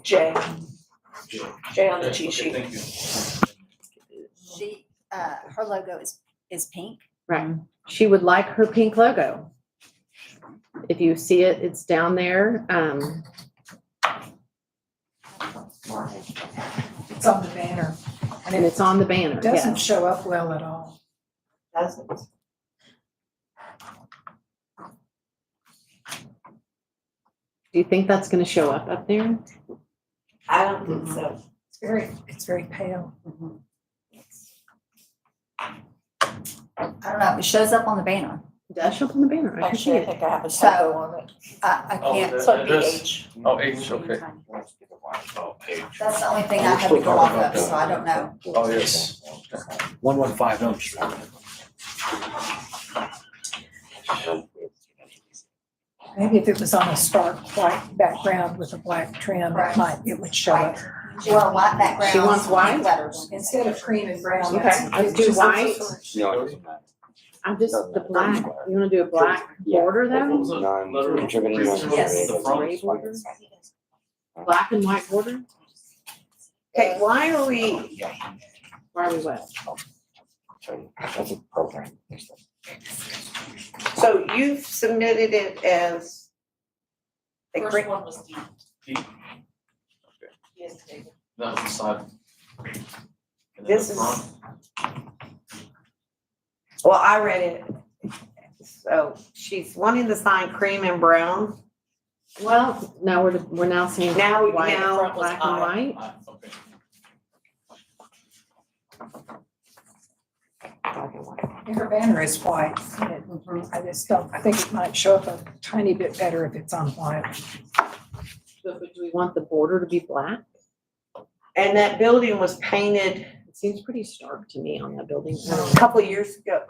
[SPEAKER 2] J. J on the cheat sheet.
[SPEAKER 5] Thank you.
[SPEAKER 8] She, her logo is pink.
[SPEAKER 4] Right. She would like her pink logo. If you see it, it's down there.
[SPEAKER 3] It's on the banner.
[SPEAKER 4] And it's on the banner,
[SPEAKER 3] It doesn't
[SPEAKER 4] yes.
[SPEAKER 3] show up well at all.
[SPEAKER 2] Doesn't.
[SPEAKER 4] Do you think that's gonna show up there?
[SPEAKER 2] I don't think so.
[SPEAKER 3] It's very pale.
[SPEAKER 8] I don't know, it shows up on the banner.
[SPEAKER 4] It does show up on the banner. I can see it.
[SPEAKER 2] think I have a
[SPEAKER 8] So-
[SPEAKER 2] on it.
[SPEAKER 8] I
[SPEAKER 5] Oh,
[SPEAKER 8] can't,
[SPEAKER 5] the-
[SPEAKER 2] So it'd be
[SPEAKER 5] this-
[SPEAKER 2] H.
[SPEAKER 5] Oh, H, okay.
[SPEAKER 1] Oh, page.
[SPEAKER 8] that's the only thing I have to go off of, so I don't know.
[SPEAKER 5] Oh, yes.
[SPEAKER 7] 115 Elm Street.
[SPEAKER 3] Maybe if it was on a stark white background with a black trim, it would show up.
[SPEAKER 8] Well, white background.
[SPEAKER 4] She wants white?
[SPEAKER 8] pink letters.
[SPEAKER 3] Instead of cream and brown.
[SPEAKER 4] Okay, let's do white.
[SPEAKER 1] No, it doesn't matter.
[SPEAKER 4] I'm just, the black, you wanna do a black border though?
[SPEAKER 1] Non-contributing,
[SPEAKER 8] Yes.
[SPEAKER 5] The front.
[SPEAKER 4] Gray border? Black and white border?
[SPEAKER 2] Okay, why are we,
[SPEAKER 4] Why are we what?
[SPEAKER 1] That's a program.
[SPEAKER 2] so you've submitted it as They
[SPEAKER 6] First
[SPEAKER 2] cre-
[SPEAKER 6] one was D.
[SPEAKER 5] D?
[SPEAKER 6] Yes, David.
[SPEAKER 5] That was the side. And then
[SPEAKER 2] This
[SPEAKER 5] the
[SPEAKER 2] is,
[SPEAKER 5] front.
[SPEAKER 2] well, I read it. So she's wanting the sign cream and brown.
[SPEAKER 4] Well, now we're now seeing
[SPEAKER 2] Now,
[SPEAKER 4] white,
[SPEAKER 2] now,
[SPEAKER 4] black and white.
[SPEAKER 5] Okay.
[SPEAKER 3] Her banner is white. I just don't, I think it might show up a tiny bit better if it's on white.
[SPEAKER 4] But do we want the border to be black?
[SPEAKER 2] And that building was painted
[SPEAKER 4] It seems pretty stark to me on that building.
[SPEAKER 2] a couple of years ago.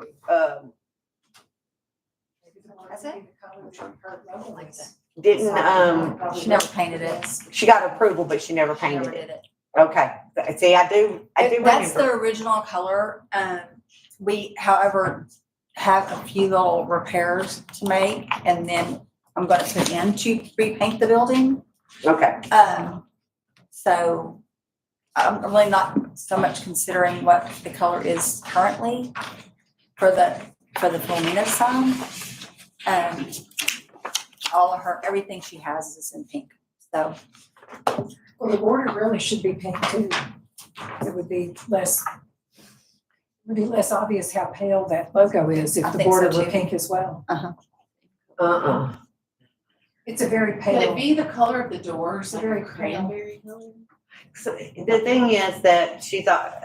[SPEAKER 3] That's it?
[SPEAKER 2] Didn't,
[SPEAKER 8] She never painted it.
[SPEAKER 2] she got approval, but she never
[SPEAKER 8] She
[SPEAKER 2] painted
[SPEAKER 8] never
[SPEAKER 2] it.
[SPEAKER 8] did it.
[SPEAKER 2] Okay, see, I do
[SPEAKER 8] That's the
[SPEAKER 2] remember.
[SPEAKER 8] original color. We, however, have a few little repairs to make, and then I'm gonna put in to repaint the building.
[SPEAKER 2] Okay,
[SPEAKER 8] So I'm really not so much considering what the color is currently for the Philomena sign. All of her, everything she has is in pink, so.
[SPEAKER 3] Well, the border really should be pink too. It would be less obvious how pale that logo is
[SPEAKER 8] I
[SPEAKER 3] if the
[SPEAKER 8] think so,
[SPEAKER 3] border were
[SPEAKER 8] too.
[SPEAKER 3] pink as well.
[SPEAKER 2] uh-uh.
[SPEAKER 3] It's a very
[SPEAKER 6] Could it
[SPEAKER 3] pale.
[SPEAKER 6] be the color of the doors, like
[SPEAKER 3] Very
[SPEAKER 6] a cranberry color?
[SPEAKER 2] So the thing is that she thought,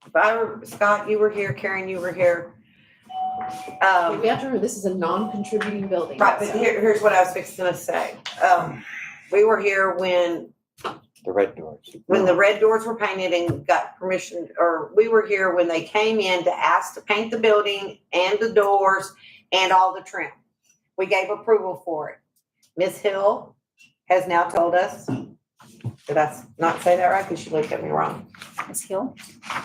[SPEAKER 2] if I were, Scott, you were here, Karen, you were here.
[SPEAKER 4] We have to remember, this is a non-contributing building.
[SPEAKER 2] Right, but
[SPEAKER 4] so-
[SPEAKER 2] here's what I was fixing to say. We were here when
[SPEAKER 1] The red doors.
[SPEAKER 2] the red doors were painted and got permission, or we were here when they came in to ask to paint the building and the doors and all the trim. We gave approval for it. Ms. Hill has now told us, did I not say that right? Because she looked at me wrong.
[SPEAKER 8] Ms. Hill?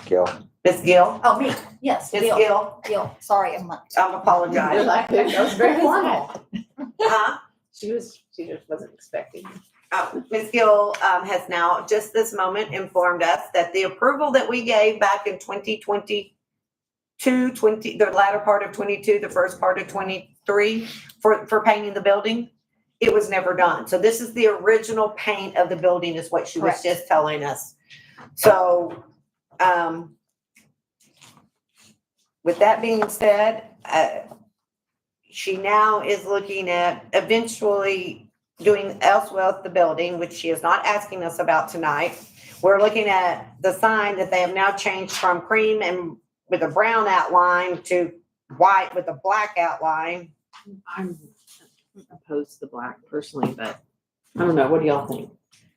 [SPEAKER 1] Gil.
[SPEAKER 2] Ms. Gill,
[SPEAKER 8] Oh, me, yes,
[SPEAKER 2] Ms.
[SPEAKER 8] Gil,
[SPEAKER 2] Gill,
[SPEAKER 8] Gil, sorry, I'm not.
[SPEAKER 2] I
[SPEAKER 4] You're
[SPEAKER 2] apologize.
[SPEAKER 4] like, that was very formal.
[SPEAKER 2] Huh?
[SPEAKER 4] She just wasn't expecting.
[SPEAKER 2] Ms. Gill has now, just this moment, informed us that the approval that we gave back in 2022, the latter part of 22, the first part of 23, for painting the building, it was never done. So this is the original paint of the building is what she was
[SPEAKER 8] Correct.
[SPEAKER 2] just telling us. So, with that being said, she now is looking at eventually doing elsewhere with the building, which she is not asking us about tonight. We're looking at the sign that they have now changed from cream and with a brown outline to white with a black outline.
[SPEAKER 4] I'm opposed to the black personally, but I don't know, what do y'all think?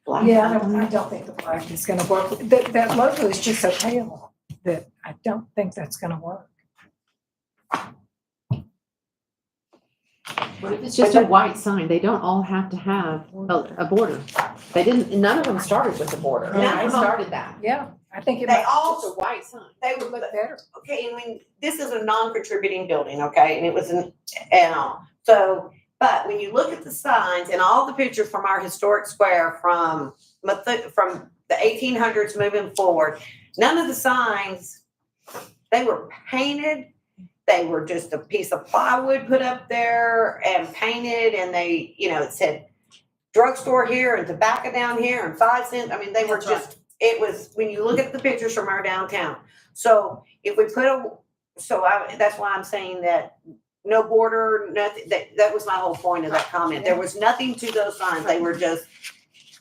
[SPEAKER 4] Black?
[SPEAKER 3] Yeah, I don't think the black is gonna work. That logo is just so pale that I don't think that's gonna work.
[SPEAKER 4] What if it's just a white sign? They don't all have to have a border. They didn't, none of them started with a border.
[SPEAKER 2] None
[SPEAKER 4] I
[SPEAKER 2] of them.
[SPEAKER 4] started that.
[SPEAKER 3] Yeah, I think it
[SPEAKER 2] They
[SPEAKER 3] might
[SPEAKER 2] all,
[SPEAKER 4] Just a white sign.
[SPEAKER 2] they
[SPEAKER 3] look
[SPEAKER 2] would,
[SPEAKER 3] better.
[SPEAKER 2] okay, and when, this is a non-contributing building, okay, and it was an, and all. So, but when you look at the signs and all the pictures from our historic square from the 1800s moving forward, none of the signs, they were painted. They were just a piece of plywood put up there and painted, and they, it said drugstore here and tobacco down here and 5 cents. I mean, they were
[SPEAKER 8] That's right.
[SPEAKER 2] just, it was, when you look at the pictures from our downtown. So if we that's why I'm saying that no border, nothing, that was my whole point of that comment. There was nothing to those signs. They were just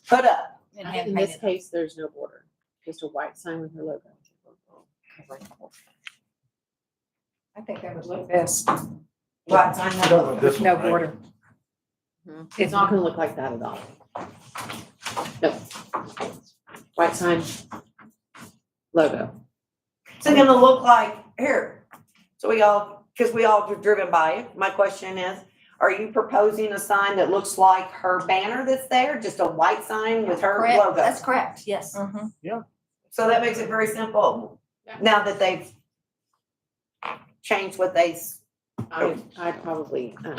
[SPEAKER 2] put up.
[SPEAKER 8] And
[SPEAKER 4] In
[SPEAKER 8] hand
[SPEAKER 4] this
[SPEAKER 8] painted.
[SPEAKER 4] case, there's no border, just a white sign with her logo.
[SPEAKER 3] I think that would look best.
[SPEAKER 2] What sign?
[SPEAKER 3] No border.
[SPEAKER 4] It's not gonna look like that at all. No. White sign, logo.
[SPEAKER 2] It's gonna look like, here, so because we all have driven by it. My question is, are you proposing a sign that looks like her banner that's there, just a white sign with her
[SPEAKER 8] Correct,
[SPEAKER 2] logo?
[SPEAKER 8] that's correct, yes.
[SPEAKER 2] So that makes it very simple,
[SPEAKER 4] Yeah.
[SPEAKER 2] now that they've changed what they,
[SPEAKER 4] I probably,
[SPEAKER 7] I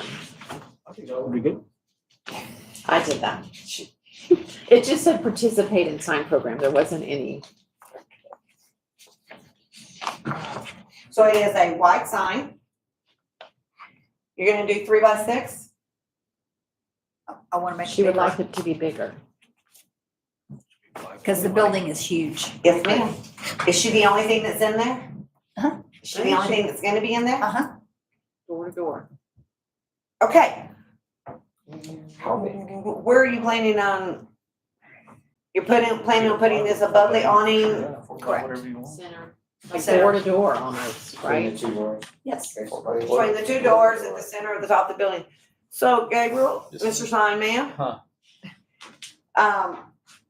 [SPEAKER 7] think that would be good.
[SPEAKER 4] I did that. It just said participate in sign program. There wasn't any.
[SPEAKER 2] so it is a white sign. You're gonna do 3 by 6?
[SPEAKER 8] I want to make it
[SPEAKER 4] She would
[SPEAKER 8] bigger,
[SPEAKER 4] like it to be bigger.
[SPEAKER 8] because the building is huge.
[SPEAKER 2] Yes, ma'am. Is she the only thing that's in there?
[SPEAKER 8] Uh-huh.
[SPEAKER 2] Is she the only thing that's gonna be in there?
[SPEAKER 8] Uh-huh.
[SPEAKER 4] Door to door.
[SPEAKER 2] Okay.
[SPEAKER 1] How big?
[SPEAKER 2] Where are you planning on? You're planning on putting this above the awning?
[SPEAKER 8] Correct.
[SPEAKER 5] Whatever you want.
[SPEAKER 4] Center. Like door to door almost,
[SPEAKER 1] Between
[SPEAKER 4] right?
[SPEAKER 1] the two doors?
[SPEAKER 8] Yes.
[SPEAKER 2] Between the two doors at the center of the top of the building. So Gabriel, Mr. Sign Man.
[SPEAKER 5] Huh.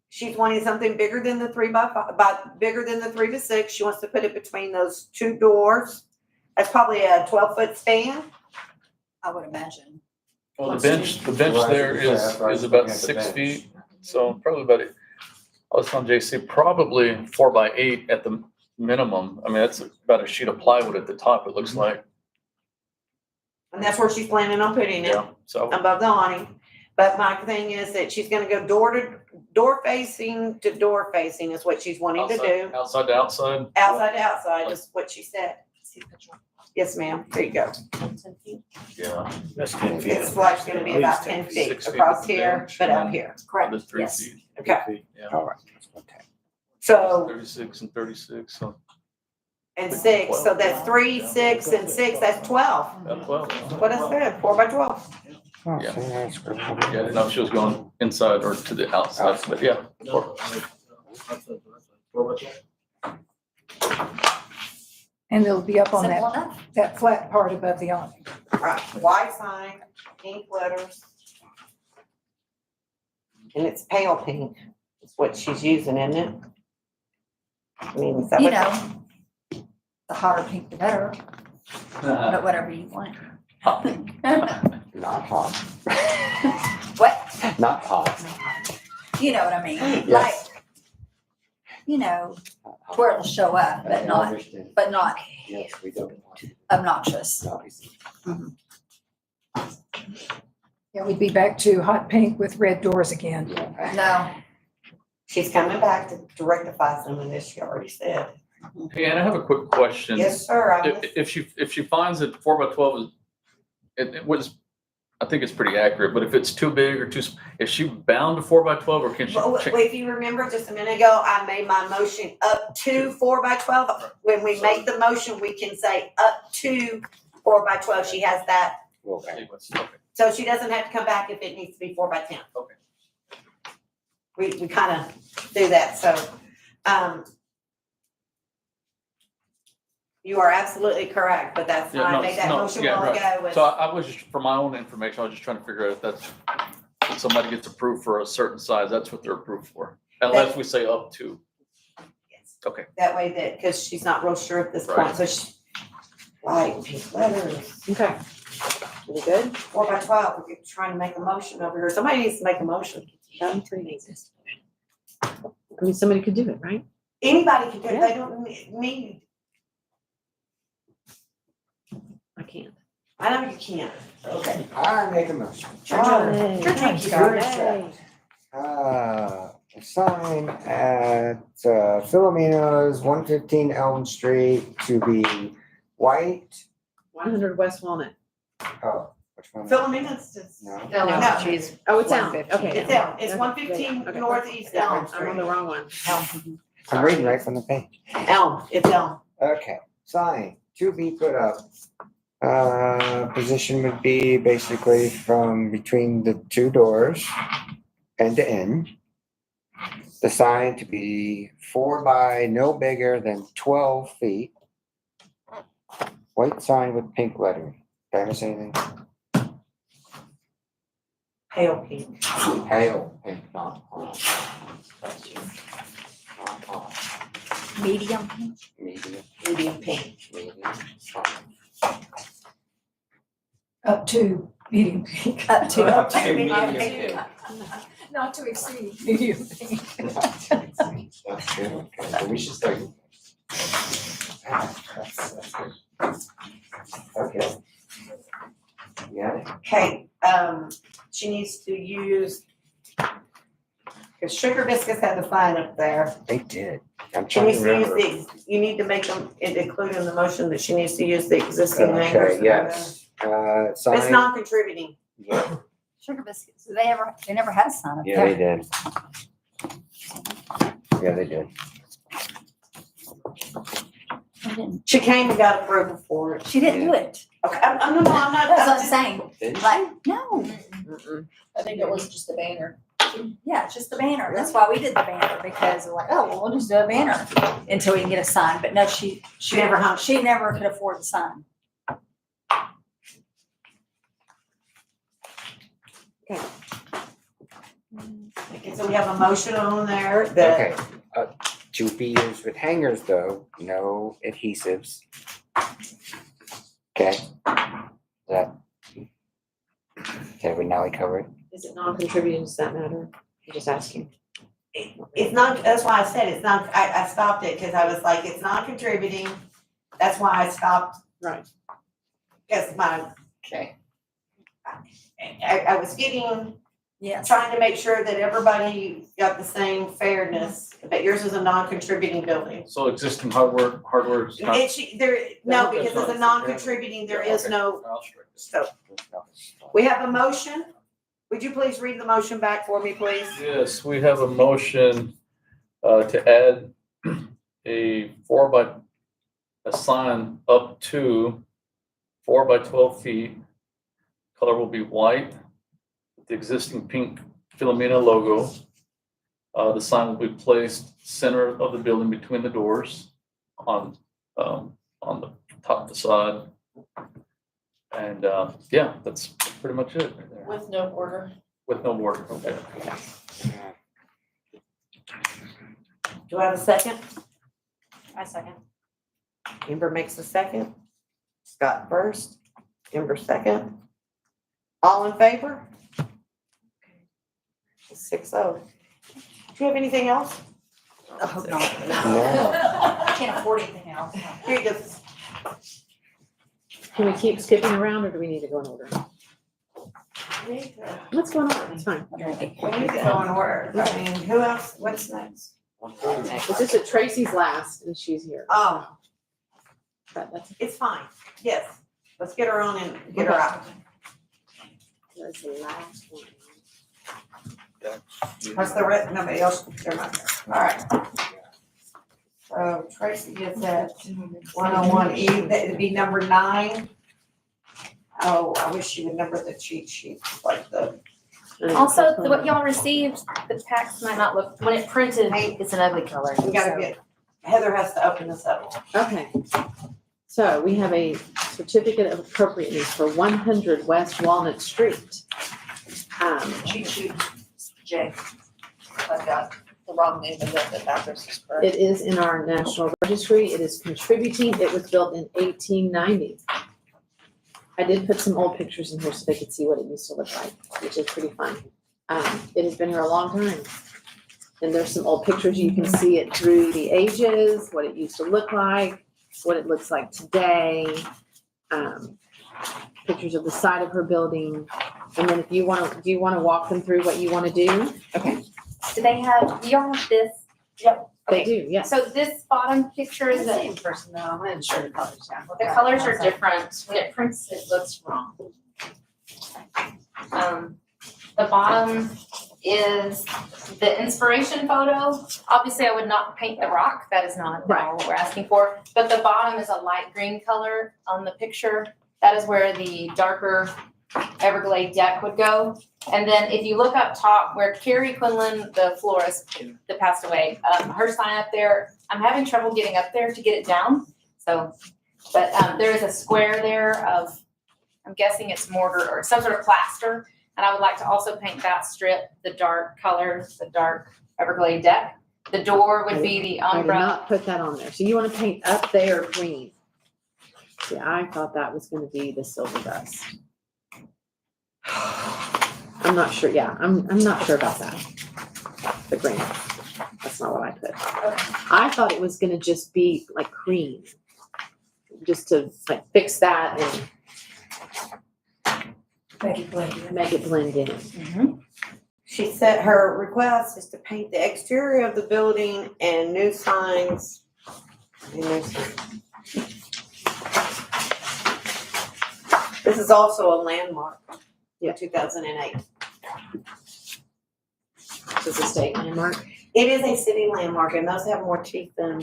[SPEAKER 2] She's wanting something bigger than the 3x5, bigger than the 3 to 6. She wants to put it between those two doors. That's probably a 12-foot span.
[SPEAKER 8] I would imagine.
[SPEAKER 5] Well, the bench there is about 6 feet, so probably about, I was telling JC, probably 4x8 at the minimum. I mean, that's about a sheet of plywood at the top, it looks like.
[SPEAKER 2] And that's where she's planning on putting it,
[SPEAKER 5] Yeah, so,
[SPEAKER 2] above the awning. But my thing is that she's gonna go door facing to door facing is what she's wanting to do.
[SPEAKER 5] outside to outside.
[SPEAKER 2] Outside to outside is what she said. Yes, ma'am. There you go.
[SPEAKER 5] Yeah.
[SPEAKER 7] That's 10 feet.
[SPEAKER 2] It's like gonna be about 10 feet
[SPEAKER 5] 6 feet
[SPEAKER 2] across
[SPEAKER 5] with the
[SPEAKER 2] here,
[SPEAKER 5] bench
[SPEAKER 2] but
[SPEAKER 5] and
[SPEAKER 2] out
[SPEAKER 5] then
[SPEAKER 2] here.
[SPEAKER 5] Another 3
[SPEAKER 8] Yes.
[SPEAKER 5] feet.
[SPEAKER 2] Okay.
[SPEAKER 5] Yeah.
[SPEAKER 1] All right. Okay.
[SPEAKER 2] So,
[SPEAKER 5] 36 and 36, so
[SPEAKER 2] and 6, so that's 3, 6, and 6, that's 12.
[SPEAKER 5] about 12.
[SPEAKER 2] What I said, 4x12.
[SPEAKER 1] Oh,
[SPEAKER 5] Yeah.
[SPEAKER 1] see, that's good.
[SPEAKER 5] Yeah, I didn't know if she was going inside or to the outside, but yeah.
[SPEAKER 3] And it'll be up on
[SPEAKER 8] Simple
[SPEAKER 3] that,
[SPEAKER 8] enough.
[SPEAKER 3] that flat part above the awning.
[SPEAKER 2] Right, white sign, pink letters. And it's pale pink, is what she's using, isn't it? I mean, is that
[SPEAKER 8] You
[SPEAKER 2] what?
[SPEAKER 8] know, the hotter pink, the better, but whatever you want.
[SPEAKER 1] Not hot.
[SPEAKER 8] What?
[SPEAKER 1] Not hot.
[SPEAKER 8] You know what I mean? Like,
[SPEAKER 1] Yes.
[SPEAKER 8] you know, where it'll show up, but
[SPEAKER 1] I
[SPEAKER 8] not,
[SPEAKER 1] understand.
[SPEAKER 8] but not
[SPEAKER 1] Yes, we don't want to.
[SPEAKER 8] obnoxious.
[SPEAKER 1] No, it's-
[SPEAKER 3] Yeah, we'd be back to hot pink with red doors again.
[SPEAKER 8] No,
[SPEAKER 2] She's coming back to rectify some of this, she already said.
[SPEAKER 5] Hey, and I have a quick question.
[SPEAKER 2] Yes, sir.
[SPEAKER 5] If she finds that 4x12 is, it was, I think it's pretty accurate, but if it's too big or is she bound to 4x12 or can she?
[SPEAKER 2] Well, if you remember just a minute ago, I made my motion up to 4x12. When we make the motion, we can say up to 4x12. She has that.
[SPEAKER 1] Okay.
[SPEAKER 5] Okay.
[SPEAKER 2] So she doesn't have to come back if it needs to be 4x10.
[SPEAKER 5] Okay.
[SPEAKER 2] We kind of do that, so, you are absolutely correct, but that's
[SPEAKER 5] Yeah,
[SPEAKER 2] why I
[SPEAKER 5] no,
[SPEAKER 2] made that
[SPEAKER 5] no,
[SPEAKER 2] motion
[SPEAKER 5] yeah,
[SPEAKER 2] while
[SPEAKER 5] right.
[SPEAKER 2] ago was.
[SPEAKER 5] So I was just, for my own information, I was just trying to figure out if that's, if somebody gets approved for a certain size, that's what they're approved for. Unless we say up to.
[SPEAKER 2] Yes.
[SPEAKER 5] Okay.
[SPEAKER 2] That way that, because she's not real sure at this
[SPEAKER 5] Right.
[SPEAKER 2] point, so she, white, pink letters,
[SPEAKER 4] Okay. We good?
[SPEAKER 2] 4x12, we're trying to make a motion over here. Somebody needs to make a motion.
[SPEAKER 4] Done three days. I mean, somebody could do it, right?
[SPEAKER 2] Anybody can do it, they don't need,
[SPEAKER 4] I can't.
[SPEAKER 2] I know you can't.
[SPEAKER 1] Okay, I make a motion.
[SPEAKER 2] Thank you, sir.
[SPEAKER 1] A sign at Philomena's 115 Elm Street to be white.
[SPEAKER 4] 100 West Walnut.
[SPEAKER 1] Oh, which one?
[SPEAKER 2] Philomena's just.
[SPEAKER 1] No.
[SPEAKER 2] No.
[SPEAKER 11] She's
[SPEAKER 4] Oh, it's Elm.
[SPEAKER 11] 115.
[SPEAKER 4] Okay.
[SPEAKER 2] It's Elm, it's
[SPEAKER 4] Okay.
[SPEAKER 2] 115
[SPEAKER 4] Okay.
[SPEAKER 2] Northeast Elm
[SPEAKER 4] I'm on the
[SPEAKER 2] Street.
[SPEAKER 4] wrong one.
[SPEAKER 1] I'm reading right from the page.
[SPEAKER 2] Elm, it's Elm.
[SPEAKER 1] Okay, sign to be put up. Position would be basically from between the two doors, end to end. The sign to be 4 by no bigger than 12 feet. White sign with pink lettering. Did I miss anything?
[SPEAKER 2] Pale pink.
[SPEAKER 1] Pale pink, not hot. Not hot.
[SPEAKER 8] medium pink.
[SPEAKER 1] Medium,
[SPEAKER 2] Medium pink.
[SPEAKER 1] medium, fine.
[SPEAKER 3] Up to medium pink,
[SPEAKER 8] Up to.
[SPEAKER 1] Up to medium
[SPEAKER 8] pink.
[SPEAKER 3] not to exceed medium pink.
[SPEAKER 1] That's good, okay, so we should start. That's good. Okay. Yeah,
[SPEAKER 2] Okay, she needs to use, because Sugar Biscuits had the sign up there.
[SPEAKER 1] they did. I'm
[SPEAKER 2] She
[SPEAKER 1] trying
[SPEAKER 2] needs
[SPEAKER 1] to
[SPEAKER 2] to use
[SPEAKER 1] remember.
[SPEAKER 2] you need to make them, include in the motion that she needs to use the existing neighbors.
[SPEAKER 1] Okay, yes,
[SPEAKER 2] But it's
[SPEAKER 1] sign,
[SPEAKER 2] non-contributing.
[SPEAKER 1] yeah,
[SPEAKER 8] Sugar biscuits, they never had a sign up
[SPEAKER 1] Yeah, they
[SPEAKER 8] there.
[SPEAKER 1] did. Yeah, they did.
[SPEAKER 8] I didn't-
[SPEAKER 2] She came and got approval for it.
[SPEAKER 8] She didn't do it.
[SPEAKER 2] Okay, no, I'm not.
[SPEAKER 8] That's what I'm saying.
[SPEAKER 1] Did she?
[SPEAKER 8] Like, no,
[SPEAKER 10] I think it was just a banner.
[SPEAKER 8] yeah, it's just the banner. That's why we did the banner, because we're like, oh, well, we'll just do a banner until we can get a sign. But no, she
[SPEAKER 2] never hung.
[SPEAKER 8] She never could afford the sign.
[SPEAKER 2] Okay, so we have a motion on there that,
[SPEAKER 1] Okay, to be used with hangers though, no adhesives. Okay. That. Okay, we now we covered.
[SPEAKER 4] Is it non-contributing, does that matter? I'm just asking.
[SPEAKER 2] it's not, that's why I said it's not, I stopped it because I was like, it's not contributing. That's why I stopped.
[SPEAKER 4] Right.
[SPEAKER 2] Because
[SPEAKER 8] Okay.
[SPEAKER 2] I was getting,
[SPEAKER 8] Yes.
[SPEAKER 2] trying to make sure that everybody got the same fairness, but yours is a non-contributing building.
[SPEAKER 5] So existing hardware is not.
[SPEAKER 2] No, because it's a non-contributing, there is no,
[SPEAKER 5] I'll strike this.
[SPEAKER 2] so. We have a motion. Would you please read the motion back for me, please?
[SPEAKER 5] Yes, we have a motion to add a sign up to 4 by 12 feet. Color will be white with the existing pink Philomena logo. The sign will be placed center of the building between the doors on the top facade. And yeah, that's pretty much it right there.
[SPEAKER 6] With no border.
[SPEAKER 5] With no border, okay.
[SPEAKER 2] Do I have a second?
[SPEAKER 11] I second.
[SPEAKER 2] Amber makes a second. Scott first. Amber second. All in favor? 6-0. Do you have anything else?
[SPEAKER 8] I hope not.
[SPEAKER 1] No.
[SPEAKER 8] I can't afford anything else.
[SPEAKER 2] Here you go.
[SPEAKER 4] Can we keep skipping around or do we need to go in order? Let's go in order, it's fine.
[SPEAKER 2] We need to go in order. I mean, who else? What's next?
[SPEAKER 4] It's just that Tracy's last and she's here.
[SPEAKER 2] Oh,
[SPEAKER 4] But that's
[SPEAKER 2] it's fine. Yes. Let's get her on and get her out.
[SPEAKER 4] that's the last one.
[SPEAKER 2] What's the rest? Nobody else? They're not there. All right. So Tracy is at 101E. That'd be number 9. Oh, I wish you would number the cheat sheet like the.
[SPEAKER 6] Also, what y'all received, the text might not look, when it printed, it's an ugly color.
[SPEAKER 2] We gotta get, Heather has to open this up.
[SPEAKER 4] Okay. So we have a certificate of appropriateness for 100 West Walnut Street.
[SPEAKER 8] Cheat sheet, Jay. I've got the wrong name of it, the address is correct.
[SPEAKER 4] It is in our national registry. It is contributing. It was built in 1890. I did put some old pictures in here so they could see what it used to look like, which is pretty fun. It has been here a long time. And there's some old pictures. You can see it through the ages, what it used to look like, what it looks like today. Pictures of the side of her building. And then if you want to, do you want to walk them through what you want to do? Okay,
[SPEAKER 6] Do they have, do y'all have this?
[SPEAKER 4] they do, yes.
[SPEAKER 6] So this bottom picture is the,
[SPEAKER 8] Same person though, I'm not sure the colors down.
[SPEAKER 6] the colors are different. When it prints, it looks wrong. The bottom is the inspiration photo. Obviously, I would not paint the rock. That is not what we're asking for. But the bottom is a light green color on the picture. That is where the darker Everglade deck would go. And then if you look up top where Carrie Quinlan, the florist that passed away, her sign up there, I'm having trouble getting up there to get it down. So, but there is a square there of, I'm guessing it's mortar or some sort of plaster. And I would like to also paint that strip, the dark colors, the dark Everglade deck. The door would be the
[SPEAKER 4] I did
[SPEAKER 6] umbrella.
[SPEAKER 4] not put that on there. So you want to paint up there green. See, I thought that was going to be the silver dust. I'm not sure. Yeah, I'm not sure about that. The green. That's not what I put. I thought it was going to just be like cream, just to like fix that and
[SPEAKER 8] Make it blend.
[SPEAKER 4] make it blend in.
[SPEAKER 2] She said her request is to paint the exterior of the building and new signs. This is also a landmark.
[SPEAKER 4] Yeah.
[SPEAKER 2] 2008.
[SPEAKER 4] It's a state landmark.
[SPEAKER 2] It is a city landmark, and those have more teeth than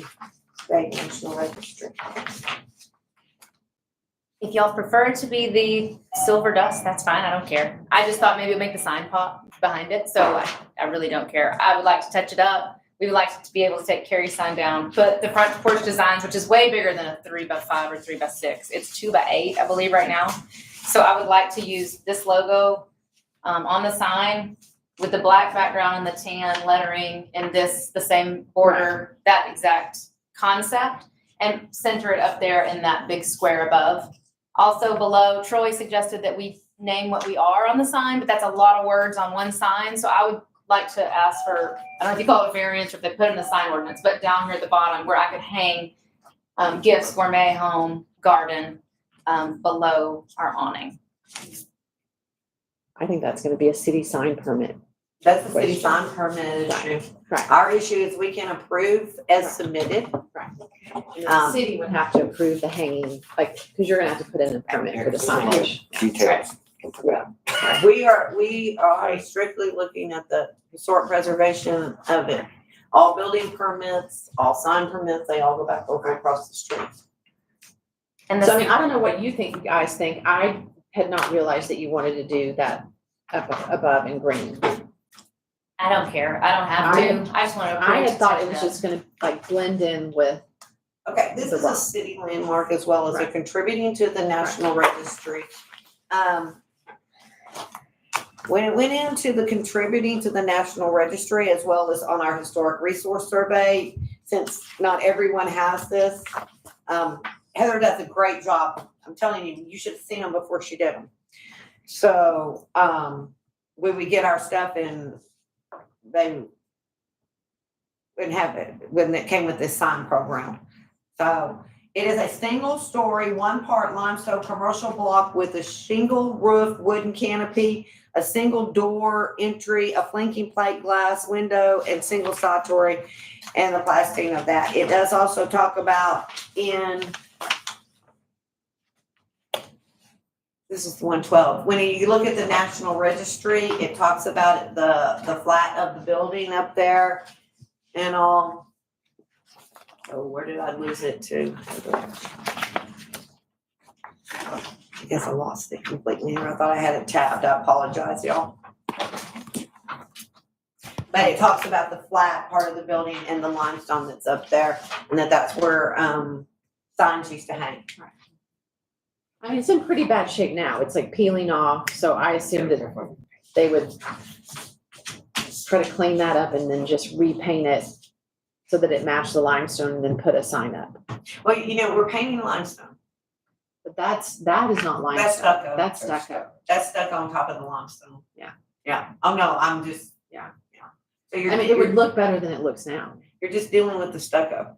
[SPEAKER 2] state national registry.
[SPEAKER 12] If y'all prefer it to be the silver dust, that's fine, I don't care. I just thought maybe it'd make the sign pop behind it, so I really don't care. I would like to touch it up. We would like to be able to take Carrie's sign down, put the front porch designs, which is way bigger than a 3x5 or 3x6. It's 2x8, I believe, right now. So I would like to use this logo on the sign with the black background and the tan lettering and this, the same border, that exact concept, and center it up there in that big square above. Also below, Troy suggested that we name what we are on the sign, but that's a lot of words on one sign. So I would like to ask for, I don't know if you call it a variance or if they put it in the sign ordinance, but down here at the bottom where I could hang gifts, gourmet, home, garden, below our awning.
[SPEAKER 4] I think that's gonna be a city sign permit.
[SPEAKER 2] That's the city sign permit issue.
[SPEAKER 4] Right.
[SPEAKER 2] Our issue is we can approve as submitted.
[SPEAKER 4] And the city would have to approve the hanging, like, because you're gonna have to put in a permit for the signage.
[SPEAKER 1] Details into that.
[SPEAKER 2] We are strictly looking at the historic preservation of it. All building permits, all sign permits, they all go back over across the street.
[SPEAKER 12] And
[SPEAKER 4] So I
[SPEAKER 12] the,
[SPEAKER 4] mean, I don't know what you think, you guys think. I had not realized that you wanted to do that up above in green.
[SPEAKER 12] I don't care, I don't have to, I just want to approve.
[SPEAKER 4] I had
[SPEAKER 12] to
[SPEAKER 4] thought
[SPEAKER 12] touch
[SPEAKER 4] it was
[SPEAKER 12] up.
[SPEAKER 4] just gonna like blend in with,
[SPEAKER 2] Okay, this is a city landmark as well as a contributing to the National Registry. When it went into the contributing to the National Registry as well as on our historic resource survey, since not everyone has this, Heather does a great job. I'm telling you, you should have seen them before she did them. So, when we get our stuff in, they wouldn't have it when it came with this sign program. So it is a single story, one part limestone commercial block with a shingle roof, wooden canopy, a single door entry, a flanking plate glass window, and single side story, and the plastering of that. It does also talk about this is 112. When you look at the National Registry, it talks about the flat of the building up there and all. Oh, where did I lose it to? I guess I lost it completely here. I thought I had it tabbed. I apologize, y'all. But it talks about the flat part of the building and the limestone that's up there, and that's where signs used to hang.
[SPEAKER 4] I mean, it's in pretty bad shape now. It's like peeling off, so I assumed that they would try to clean that up and then just repaint it so that it matched the limestone and then put a sign up.
[SPEAKER 2] Well, you know, we're painting limestone.
[SPEAKER 4] But that is not limestone.
[SPEAKER 2] That's stucco.
[SPEAKER 4] That's stucco.
[SPEAKER 2] That's stuck on top of the limestone.
[SPEAKER 4] Yeah.
[SPEAKER 2] Yeah. Oh, no, I'm just, yeah. So
[SPEAKER 4] I mean, it would look better than it looks now.
[SPEAKER 2] you're just dealing with the stucco.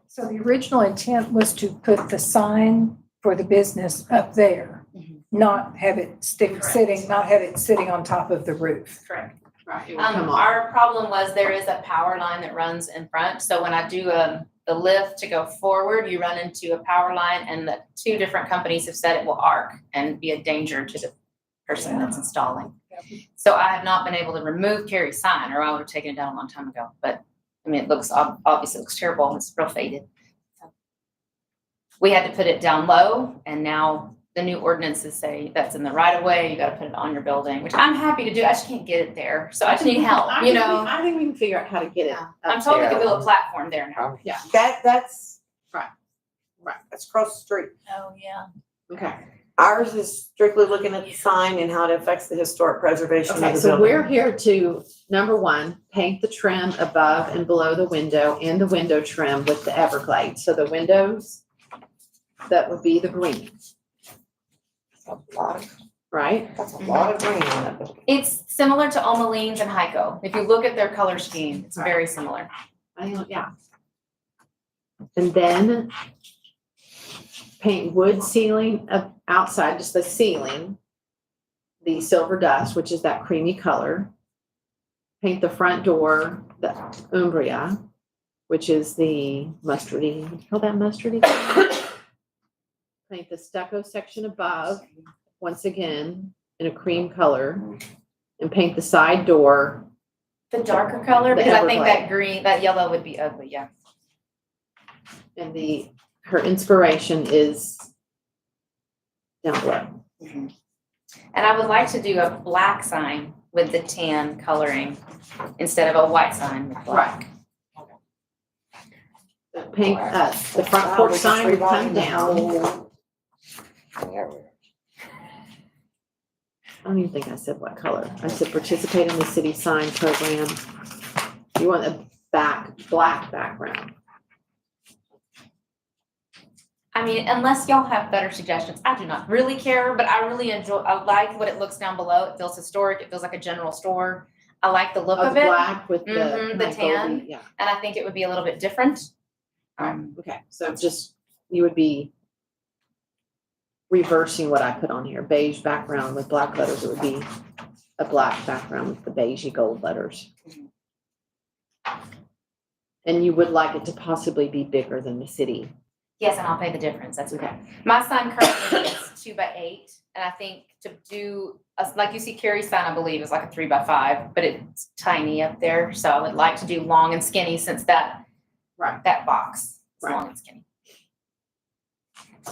[SPEAKER 3] So the original intent was to put the sign for the business up there, not have it not have it sitting on top of the roof.
[SPEAKER 12] Correct.
[SPEAKER 4] Right. It would come off.
[SPEAKER 12] Our problem was there is a power line that runs in front, so when I do the lift to go forward, you run into a power line, and the two different companies have said it will arc and be a danger to the person that's installing. So I have not been able to remove Carrie's sign, or I would have taken it down a long time ago, but I mean, it looks, obviously looks terrible, it's real faded. So we had to put it down low, and now the new ordinances say that's in the right of way, you gotta put it on your building, which I'm happy to do, I just can't get it there, so I just need help, you know?
[SPEAKER 4] I think we can figure out how to get it up
[SPEAKER 12] I'm told we
[SPEAKER 4] there.
[SPEAKER 12] can build a platform there now.
[SPEAKER 4] Yeah.
[SPEAKER 2] That's.
[SPEAKER 4] Right.
[SPEAKER 2] That's across the street.
[SPEAKER 8] Oh, yeah.
[SPEAKER 4] Okay.
[SPEAKER 2] Ours is strictly looking at the sign and how it affects the historic preservation of
[SPEAKER 4] Okay,
[SPEAKER 2] the
[SPEAKER 4] so
[SPEAKER 2] building.
[SPEAKER 4] we're here to, number one, paint the trim above and below the window and the window trim with the Everglades. So the windows, that would be the green, right?
[SPEAKER 2] That's a lot of green on that building.
[SPEAKER 12] It's similar to Omaline's and Heiko. If you look at their color scheme, it's very similar.
[SPEAKER 4] I think, yeah. And then paint wood ceiling of outside, just the ceiling, the silver dust, which is that creamy color. Paint the front door, the umbria, which is the mustardy, call that mustardy? paint the stucco section above, once again, in a cream color, and paint the side door.
[SPEAKER 12] The darker color,
[SPEAKER 4] The
[SPEAKER 12] because I think
[SPEAKER 4] Everglade.
[SPEAKER 12] that green, that yellow would be ugly, yeah.
[SPEAKER 4] And her inspiration is down below.
[SPEAKER 12] And I would like to do a black sign with the tan coloring instead of a white sign with black.
[SPEAKER 4] Paint, the front porch sign would come down.
[SPEAKER 1] Yeah, we-
[SPEAKER 4] I don't even think I said what color. I said participate in the city sign program. You want a black background.
[SPEAKER 12] I mean, unless y'all have better suggestions, I do not really care, but I really enjoy, I like what it looks down below. It feels historic. It feels like a general store. I like the look
[SPEAKER 4] Of
[SPEAKER 12] of it,
[SPEAKER 4] black with the.
[SPEAKER 12] Mhm, the
[SPEAKER 4] kinda
[SPEAKER 12] tan.
[SPEAKER 4] goldy- Yeah,
[SPEAKER 12] and I think it would be a little bit different.
[SPEAKER 4] okay, so just, you would be reversing what I put on here, beige background with black letters, it would be a black background with the beigey gold letters. And you would like it to possibly be bigger than the city.
[SPEAKER 12] Yes, and I'll pay the difference. That's okay. My sign currently is 2x8, and I think to do, like you see Carrie's sign, I believe, is like a 3x5, but it's tiny up there. So I would like to do long and skinny since that box is
[SPEAKER 4] Right.
[SPEAKER 12] long and skinny.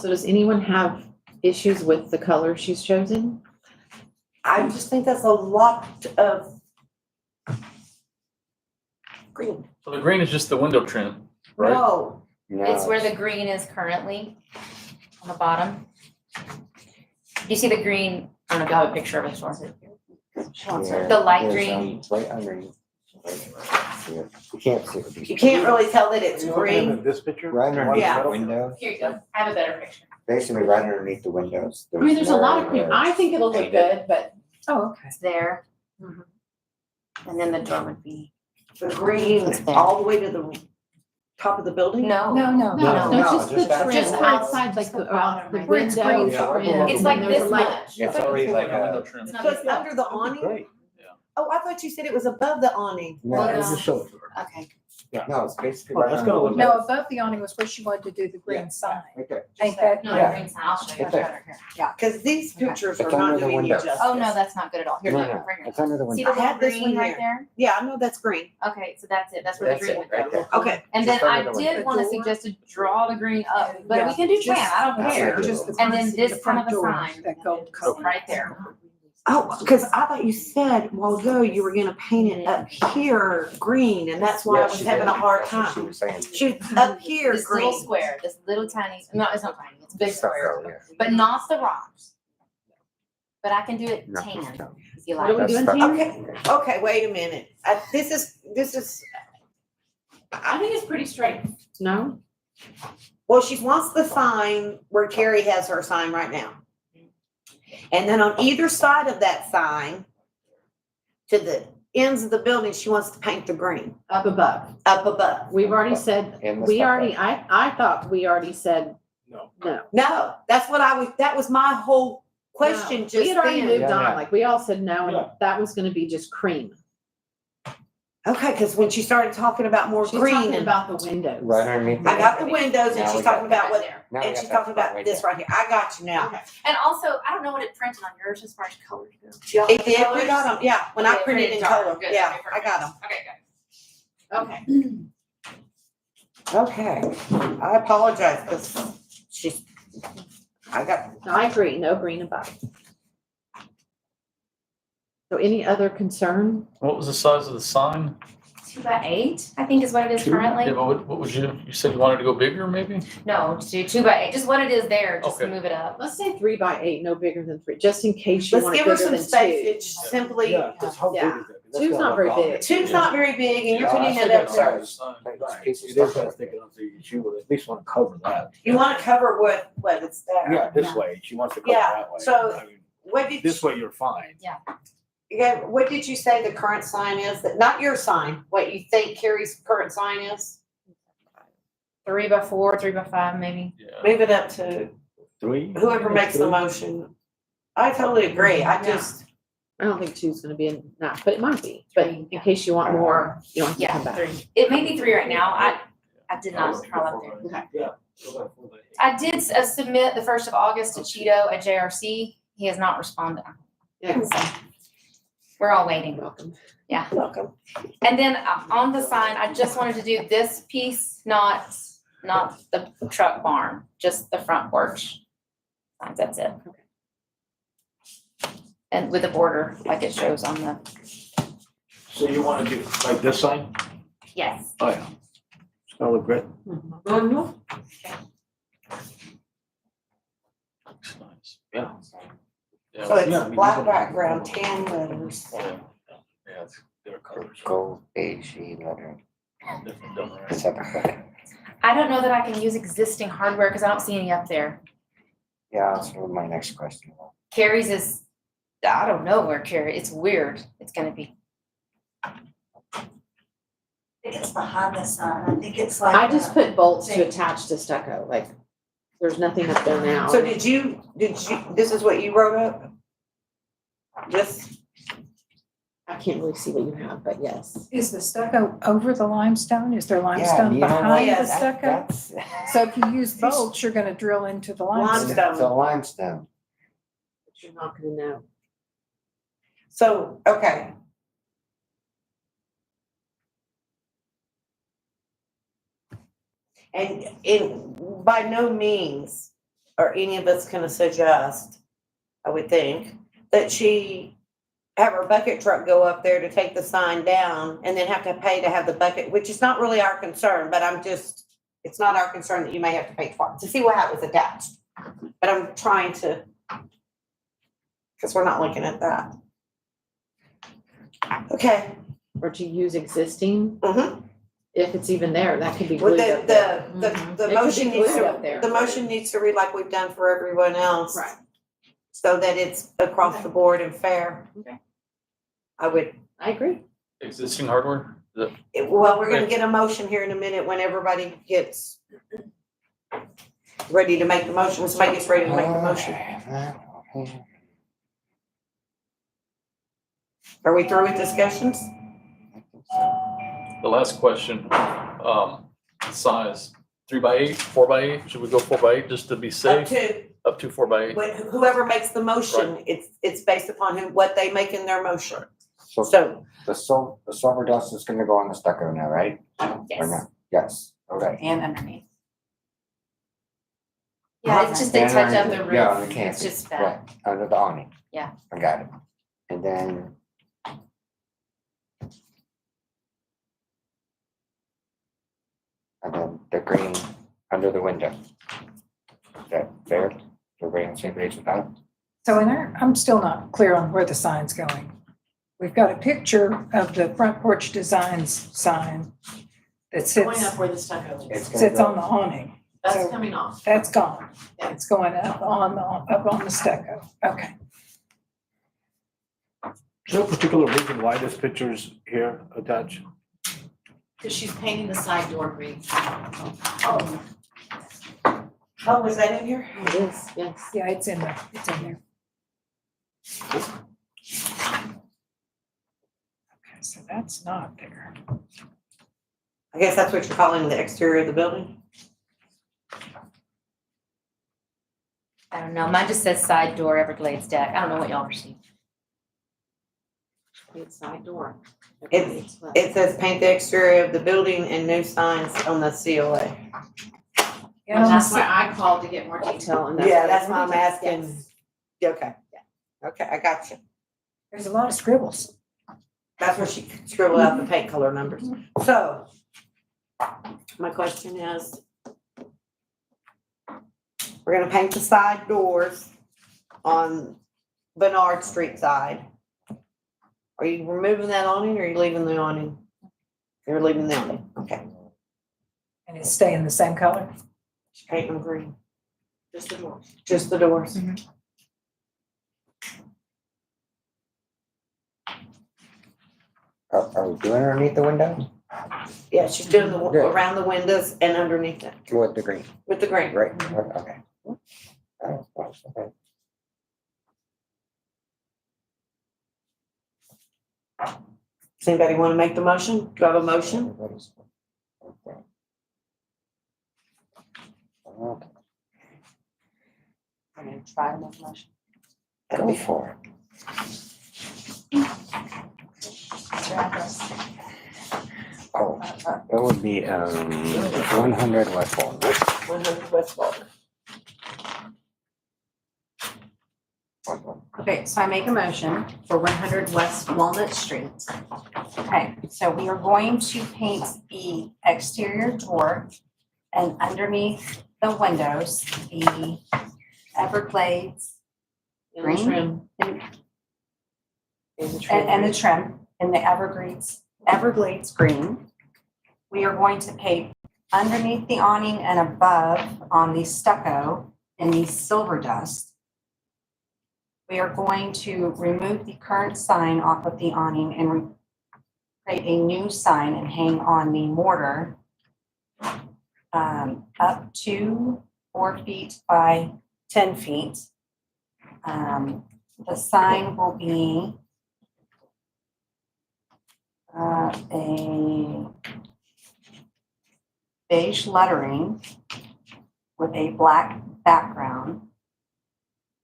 [SPEAKER 4] So does anyone have issues with the color she's chosen?
[SPEAKER 2] I just think that's a lot of green.
[SPEAKER 5] So the green is just the window trim, right?
[SPEAKER 2] No,
[SPEAKER 1] No,
[SPEAKER 12] It's where the green is currently on the bottom. You see the green, I don't know if you have a picture of it, Sean.
[SPEAKER 1] yeah,
[SPEAKER 12] the light
[SPEAKER 1] there's,
[SPEAKER 12] green.
[SPEAKER 1] Right underneath. Yeah, you can't see it.
[SPEAKER 2] you can't really tell that it's green.
[SPEAKER 7] This picture?
[SPEAKER 1] Right underneath
[SPEAKER 2] Yeah.
[SPEAKER 1] the window,
[SPEAKER 12] Here you go. I have a better picture.
[SPEAKER 1] basically right underneath the windows.
[SPEAKER 4] I mean, there's a lot of
[SPEAKER 1] more,
[SPEAKER 4] cream. I think it'll look good, but
[SPEAKER 3] Oh, okay.
[SPEAKER 12] It's there.
[SPEAKER 4] Mhm.
[SPEAKER 12] And then the door would be.
[SPEAKER 2] The green
[SPEAKER 12] It's there.
[SPEAKER 2] all the way to the top of the building?
[SPEAKER 12] No.
[SPEAKER 3] No, no.
[SPEAKER 4] no,
[SPEAKER 1] no,
[SPEAKER 4] it's just
[SPEAKER 1] just
[SPEAKER 4] the
[SPEAKER 1] that
[SPEAKER 4] trim
[SPEAKER 12] part.
[SPEAKER 4] outside, like the
[SPEAKER 12] Right.
[SPEAKER 3] Where it's
[SPEAKER 4] window
[SPEAKER 3] green.
[SPEAKER 4] trim.
[SPEAKER 12] It's like
[SPEAKER 4] and there's
[SPEAKER 12] this
[SPEAKER 4] a light-
[SPEAKER 12] much.
[SPEAKER 1] It's already like
[SPEAKER 5] Window
[SPEAKER 1] a,
[SPEAKER 5] trim.
[SPEAKER 2] So it's under the awning?
[SPEAKER 7] Great.
[SPEAKER 2] Oh, I thought you said it was above the awning.
[SPEAKER 1] no,
[SPEAKER 12] Well,
[SPEAKER 1] it's,
[SPEAKER 7] Just show it to her.
[SPEAKER 12] Okay.
[SPEAKER 1] no, it's basically
[SPEAKER 7] Oh,
[SPEAKER 1] right
[SPEAKER 7] that's
[SPEAKER 1] under the
[SPEAKER 7] gonna look
[SPEAKER 1] window.
[SPEAKER 3] No, above the awning was where she wanted to do the green sign.
[SPEAKER 1] Right there.
[SPEAKER 3] Ain't that?
[SPEAKER 12] No,
[SPEAKER 1] Yeah.
[SPEAKER 12] green sign. I'll show you.
[SPEAKER 1] Right there.
[SPEAKER 12] Better here.
[SPEAKER 2] Because these pictures are
[SPEAKER 1] It's
[SPEAKER 2] not
[SPEAKER 1] under the
[SPEAKER 2] doing you
[SPEAKER 1] window.
[SPEAKER 2] justice.
[SPEAKER 12] Oh, no, that's not good at all. Here,
[SPEAKER 1] No,
[SPEAKER 12] look,
[SPEAKER 1] no,
[SPEAKER 12] right here.
[SPEAKER 1] it's under the
[SPEAKER 12] See
[SPEAKER 1] window.
[SPEAKER 12] the
[SPEAKER 2] I had
[SPEAKER 12] little
[SPEAKER 2] this
[SPEAKER 12] green
[SPEAKER 2] one
[SPEAKER 12] right
[SPEAKER 2] here.
[SPEAKER 12] there?
[SPEAKER 2] Yeah, I know that's green.
[SPEAKER 12] Okay, so that's it. That's where the
[SPEAKER 1] That's
[SPEAKER 12] green
[SPEAKER 1] it,
[SPEAKER 12] would
[SPEAKER 1] right
[SPEAKER 12] go.
[SPEAKER 1] there.
[SPEAKER 2] Okay.
[SPEAKER 12] And then
[SPEAKER 1] Just under
[SPEAKER 12] I
[SPEAKER 1] the
[SPEAKER 12] did
[SPEAKER 1] window.
[SPEAKER 12] want to suggest to draw the green up, but
[SPEAKER 3] Yeah.
[SPEAKER 12] we can do tan. I don't
[SPEAKER 1] Just-
[SPEAKER 12] care.
[SPEAKER 3] Just the
[SPEAKER 12] And then
[SPEAKER 3] front-
[SPEAKER 12] this
[SPEAKER 3] the
[SPEAKER 12] kind
[SPEAKER 3] front
[SPEAKER 12] of a
[SPEAKER 3] door,
[SPEAKER 12] sign.
[SPEAKER 3] that gold color.
[SPEAKER 12] Right there.
[SPEAKER 2] Oh, because I thought you said a while ago you were gonna paint it up here green, and that's why I
[SPEAKER 1] Yeah,
[SPEAKER 2] was
[SPEAKER 1] she
[SPEAKER 2] having
[SPEAKER 1] did.
[SPEAKER 2] a hard
[SPEAKER 1] That's what She
[SPEAKER 2] time.
[SPEAKER 1] was saying.
[SPEAKER 2] Shoot, up here
[SPEAKER 12] This little
[SPEAKER 2] green.
[SPEAKER 12] square, this little tiny, no, it's not tiny, it's a big
[SPEAKER 1] Stucco,
[SPEAKER 12] square,
[SPEAKER 1] yeah.
[SPEAKER 12] but not the rocks. But I can do it
[SPEAKER 1] No,
[SPEAKER 12] tan,
[SPEAKER 1] no.
[SPEAKER 12] if you
[SPEAKER 4] What are
[SPEAKER 12] like.
[SPEAKER 4] we doing,
[SPEAKER 1] That's
[SPEAKER 4] Tam?
[SPEAKER 2] Okay, okay, wait a minute. This is,
[SPEAKER 4] I think it's pretty straight. No?
[SPEAKER 2] well, she wants the sign where Carrie has her sign right now. And then on either side of that sign, to the ends of the building, she wants to paint the green
[SPEAKER 4] Up above.
[SPEAKER 2] up above.
[SPEAKER 4] We've already said,
[SPEAKER 1] And the
[SPEAKER 4] we
[SPEAKER 1] stucco.
[SPEAKER 4] already, I thought we already said
[SPEAKER 7] No.
[SPEAKER 4] no.
[SPEAKER 2] No, that's what that was my whole question
[SPEAKER 4] No.
[SPEAKER 2] just
[SPEAKER 4] We had already
[SPEAKER 2] then.
[SPEAKER 4] moved
[SPEAKER 1] Yeah,
[SPEAKER 4] on,
[SPEAKER 1] yeah.
[SPEAKER 4] like, we all said no, and
[SPEAKER 7] Yeah.
[SPEAKER 4] that was gonna be just cream.
[SPEAKER 2] Okay, because when she started talking about more
[SPEAKER 4] She's
[SPEAKER 2] green
[SPEAKER 4] talking
[SPEAKER 2] and
[SPEAKER 4] about the windows.
[SPEAKER 1] Right underneath.
[SPEAKER 2] I got the windows and
[SPEAKER 1] Now
[SPEAKER 2] she's
[SPEAKER 1] we got
[SPEAKER 2] talking about
[SPEAKER 12] Right
[SPEAKER 2] what,
[SPEAKER 12] there.
[SPEAKER 1] Now we
[SPEAKER 2] and
[SPEAKER 1] got
[SPEAKER 2] she's
[SPEAKER 1] that
[SPEAKER 2] talking about
[SPEAKER 1] right
[SPEAKER 2] this
[SPEAKER 1] there.
[SPEAKER 2] right here. I got you now.
[SPEAKER 12] Okay. And also, I don't know what it printed on yours as far as colors go. Do y'all
[SPEAKER 2] It
[SPEAKER 12] have
[SPEAKER 2] did, we
[SPEAKER 12] colors?
[SPEAKER 2] got them, yeah, when I
[SPEAKER 12] Okay,
[SPEAKER 2] printed in
[SPEAKER 12] dark.
[SPEAKER 2] color,
[SPEAKER 12] Good,
[SPEAKER 2] yeah,
[SPEAKER 12] okay,
[SPEAKER 2] I got them.
[SPEAKER 12] Okay, good.
[SPEAKER 4] Okay.
[SPEAKER 2] Okay, I apologize, because
[SPEAKER 4] I agree, no green above. So any other concern?
[SPEAKER 5] What was the size of the sign?
[SPEAKER 12] 2x8, I think is what it is
[SPEAKER 5] Yeah,
[SPEAKER 12] currently.
[SPEAKER 5] but what was you said you wanted to go bigger, maybe?
[SPEAKER 12] No, just do 2x8, just what it is there, just to
[SPEAKER 5] Okay.
[SPEAKER 12] move it up.
[SPEAKER 4] Let's say 3x8, no bigger than 3, just in case you
[SPEAKER 2] let's
[SPEAKER 4] want it
[SPEAKER 2] give her
[SPEAKER 4] bigger
[SPEAKER 2] some
[SPEAKER 4] than
[SPEAKER 2] space,
[SPEAKER 4] 2.
[SPEAKER 2] it's simply,
[SPEAKER 7] Yeah, 'cause how big
[SPEAKER 4] Yeah.
[SPEAKER 7] is it? 'Cause that's
[SPEAKER 4] Two's
[SPEAKER 7] gonna
[SPEAKER 4] not
[SPEAKER 7] look
[SPEAKER 4] very
[SPEAKER 7] awful.
[SPEAKER 4] big.
[SPEAKER 2] two's not very big, and you're
[SPEAKER 7] Yeah,
[SPEAKER 2] putting
[SPEAKER 7] I
[SPEAKER 2] it
[SPEAKER 7] think
[SPEAKER 2] up
[SPEAKER 7] that's
[SPEAKER 2] there.
[SPEAKER 7] size.
[SPEAKER 1] Right,
[SPEAKER 7] Right.
[SPEAKER 1] piece of
[SPEAKER 7] It is, I
[SPEAKER 1] stucco.
[SPEAKER 7] was thinking, she would at least want to cover that.
[SPEAKER 2] You wanna cover what it's there.
[SPEAKER 7] Yeah, this way, she wants to cover
[SPEAKER 2] Yeah,
[SPEAKER 7] that way.
[SPEAKER 2] so-
[SPEAKER 7] I mean,
[SPEAKER 2] What did,
[SPEAKER 7] this way you're fine.
[SPEAKER 2] what did you say the current sign is, that, not your sign, what you think Carrie's current sign is?
[SPEAKER 12] 3x4, 3x5, maybe.
[SPEAKER 5] Yeah.
[SPEAKER 2] Move it up to
[SPEAKER 7] 3?
[SPEAKER 2] whoever makes the
[SPEAKER 7] Three?
[SPEAKER 2] motion. I totally agree, I just,
[SPEAKER 4] I don't think 2's gonna be enough, but it might be, but in case you want more, you don't have to
[SPEAKER 12] Yeah,
[SPEAKER 4] come back.
[SPEAKER 12] 3. It may be 3 right now, I did not scroll up there.
[SPEAKER 7] Yeah.
[SPEAKER 12] I did submit the 1st of August to Cheeto at JRC. He has not responded.
[SPEAKER 4] Yeah.
[SPEAKER 12] We're all waiting.
[SPEAKER 4] Welcome.
[SPEAKER 12] Yeah.
[SPEAKER 2] Welcome.
[SPEAKER 12] And then on the sign, I just wanted to do this piece, not the truck barn, just the front porch. Signs, that's it. And with a border like it shows on the,
[SPEAKER 7] So you wanna do like this sign?
[SPEAKER 12] yes.
[SPEAKER 7] Oh, yeah. It's gonna look great.
[SPEAKER 2] Mhm.
[SPEAKER 5] Looks nice.
[SPEAKER 7] Yeah.
[SPEAKER 5] Yeah.
[SPEAKER 2] So
[SPEAKER 7] Yeah, I
[SPEAKER 2] it's
[SPEAKER 7] mean,
[SPEAKER 2] black
[SPEAKER 7] you can-
[SPEAKER 2] background, tan letters.
[SPEAKER 5] Yeah, it's their colors.
[SPEAKER 1] Gold, beige, letter.
[SPEAKER 5] Different, don't worry.
[SPEAKER 1] Etc.
[SPEAKER 12] I don't know that I can use existing hardware because I don't see any up there.
[SPEAKER 1] Yeah, that's my next question.
[SPEAKER 12] Carrie's is, I don't know where Carrie, it's weird. It's gonna be,
[SPEAKER 8] I think it's behind the sign. I think it's like.
[SPEAKER 4] I just put bolts to attach to stucco, like, there's nothing up there now.
[SPEAKER 2] So did you, this is what you wrote up? This,
[SPEAKER 4] I can't really see what you have, but yes.
[SPEAKER 3] Is the stucco over the limestone? Is there
[SPEAKER 1] Yeah,
[SPEAKER 3] limestone
[SPEAKER 1] you know what?
[SPEAKER 3] behind
[SPEAKER 2] Yeah,
[SPEAKER 3] the stucco?
[SPEAKER 1] That's
[SPEAKER 3] So if you use bolts, you're gonna drill into the limestone.
[SPEAKER 2] Limestone.
[SPEAKER 1] it's a limestone.
[SPEAKER 4] But you're not gonna know.
[SPEAKER 2] so, okay. And by no means are any of us gonna suggest, I would think, that she have her bucket truck go up there to take the sign down and then have to pay to have the bucket, which is not really our concern, but it's not our concern that you may have to pay twice to see what happens attached. But I'm trying to, because we're not looking at that. Okay.
[SPEAKER 4] Or to use existing,
[SPEAKER 2] Mhm.
[SPEAKER 4] if it's even there, that could be
[SPEAKER 2] Well,
[SPEAKER 4] glued up there.
[SPEAKER 2] the
[SPEAKER 4] It could
[SPEAKER 2] motion
[SPEAKER 4] be
[SPEAKER 2] needs
[SPEAKER 4] glued
[SPEAKER 2] to,
[SPEAKER 4] up there.
[SPEAKER 2] the motion needs to read like we've done for everyone else.
[SPEAKER 4] Right.
[SPEAKER 2] So that it's across the board and fair.
[SPEAKER 4] Okay.
[SPEAKER 2] I would,
[SPEAKER 4] I agree.
[SPEAKER 5] Existing hardware?
[SPEAKER 2] well, we're gonna get a motion here in a minute when everybody gets ready to make the motion, when somebody gets ready to make the motion. Are we through with discussions?
[SPEAKER 5] The last question, size, 3x8, 4x8, should we go 4x8 just to be
[SPEAKER 2] Up
[SPEAKER 5] safe?
[SPEAKER 2] to,
[SPEAKER 5] Up to 4x8?
[SPEAKER 2] whoever makes the motion, it's based upon what they make in their motion.
[SPEAKER 1] So
[SPEAKER 2] So,
[SPEAKER 1] the silver dust is gonna go on the stucco now, right? Or
[SPEAKER 12] yes.
[SPEAKER 1] not? Yes, okay.
[SPEAKER 12] And underneath. Yeah, it's just to
[SPEAKER 1] And
[SPEAKER 12] touch up
[SPEAKER 1] under-
[SPEAKER 12] the
[SPEAKER 1] yeah, on the
[SPEAKER 12] roof. It's
[SPEAKER 1] canopy,
[SPEAKER 12] just that.
[SPEAKER 1] right, under the awning.
[SPEAKER 12] Yeah.
[SPEAKER 1] I got it. And then. And then the green under the window. Is that fair? Everybody on the same page with that?
[SPEAKER 3] So in there, I'm still not clear on where the sign's going. We've got a picture of the front porch designs sign that
[SPEAKER 4] Going
[SPEAKER 3] sits,
[SPEAKER 4] up where the stucco is.
[SPEAKER 1] It's gonna
[SPEAKER 3] sits
[SPEAKER 1] go-
[SPEAKER 3] on the awning.
[SPEAKER 4] That's
[SPEAKER 3] So
[SPEAKER 4] coming off.
[SPEAKER 3] that's gone.
[SPEAKER 4] Yeah.
[SPEAKER 3] It's going up on the stucco. Okay.
[SPEAKER 7] Is there a particular reason why this picture's here attached?
[SPEAKER 11] Because she's painting the side door green.
[SPEAKER 2] oh, was that in here?
[SPEAKER 4] It is, yes.
[SPEAKER 3] Yeah, it's in there. It's in there. Okay, so that's not there.
[SPEAKER 2] I guess that's what you're calling the exterior of the building?
[SPEAKER 12] I don't know. Mine just says side door, Everglades deck. I don't know what y'all received.
[SPEAKER 4] It's side door.
[SPEAKER 2] It says paint the exterior of the building and new signs on the COA.
[SPEAKER 3] Yeah,
[SPEAKER 4] And that's why I called to get more detail and
[SPEAKER 2] Yeah, that's why I'm asking.
[SPEAKER 4] Yes.
[SPEAKER 2] Okay. Okay, I got you.
[SPEAKER 3] there's a lot of scribbles.
[SPEAKER 2] That's where she scribbled out the paint color numbers. So, my question is, we're gonna paint the side doors on Bernard Street side. Are you removing that awning or are you leaving the awning? You're leaving the awning, okay.
[SPEAKER 3] And it's staying the same color.
[SPEAKER 2] Paint them green,
[SPEAKER 4] Just the doors.
[SPEAKER 2] just the doors.
[SPEAKER 1] Are we doing it underneath the window?
[SPEAKER 2] Yeah, she's doing the,
[SPEAKER 1] Yeah.
[SPEAKER 2] around the windows and underneath it
[SPEAKER 1] With the green,
[SPEAKER 2] with the green.
[SPEAKER 1] right, okay. Oh, okay.
[SPEAKER 2] Does anybody want to make the motion? Do I have a motion?
[SPEAKER 1] Okay,
[SPEAKER 11] I'm gonna try to make a motion.
[SPEAKER 1] go for it.
[SPEAKER 11] What's your address?
[SPEAKER 1] Oh, it would be, 100 West Walnut.
[SPEAKER 2] 100 West Walnut.
[SPEAKER 11] Okay, so I make a motion for 100 West Walnut Street. Okay, so we are going to paint the exterior door and underneath the windows, the Everglades
[SPEAKER 4] And the trim.
[SPEAKER 11] and
[SPEAKER 4] And the trim.
[SPEAKER 11] and the trim in the Everglades green. We are going to paint underneath the awning and above on the stucco in the silver dust. We are going to remove the current sign off of the awning and create a new sign and hang on the mortar up to 4 feet by 10 feet. The sign will be a beige lettering with a black background,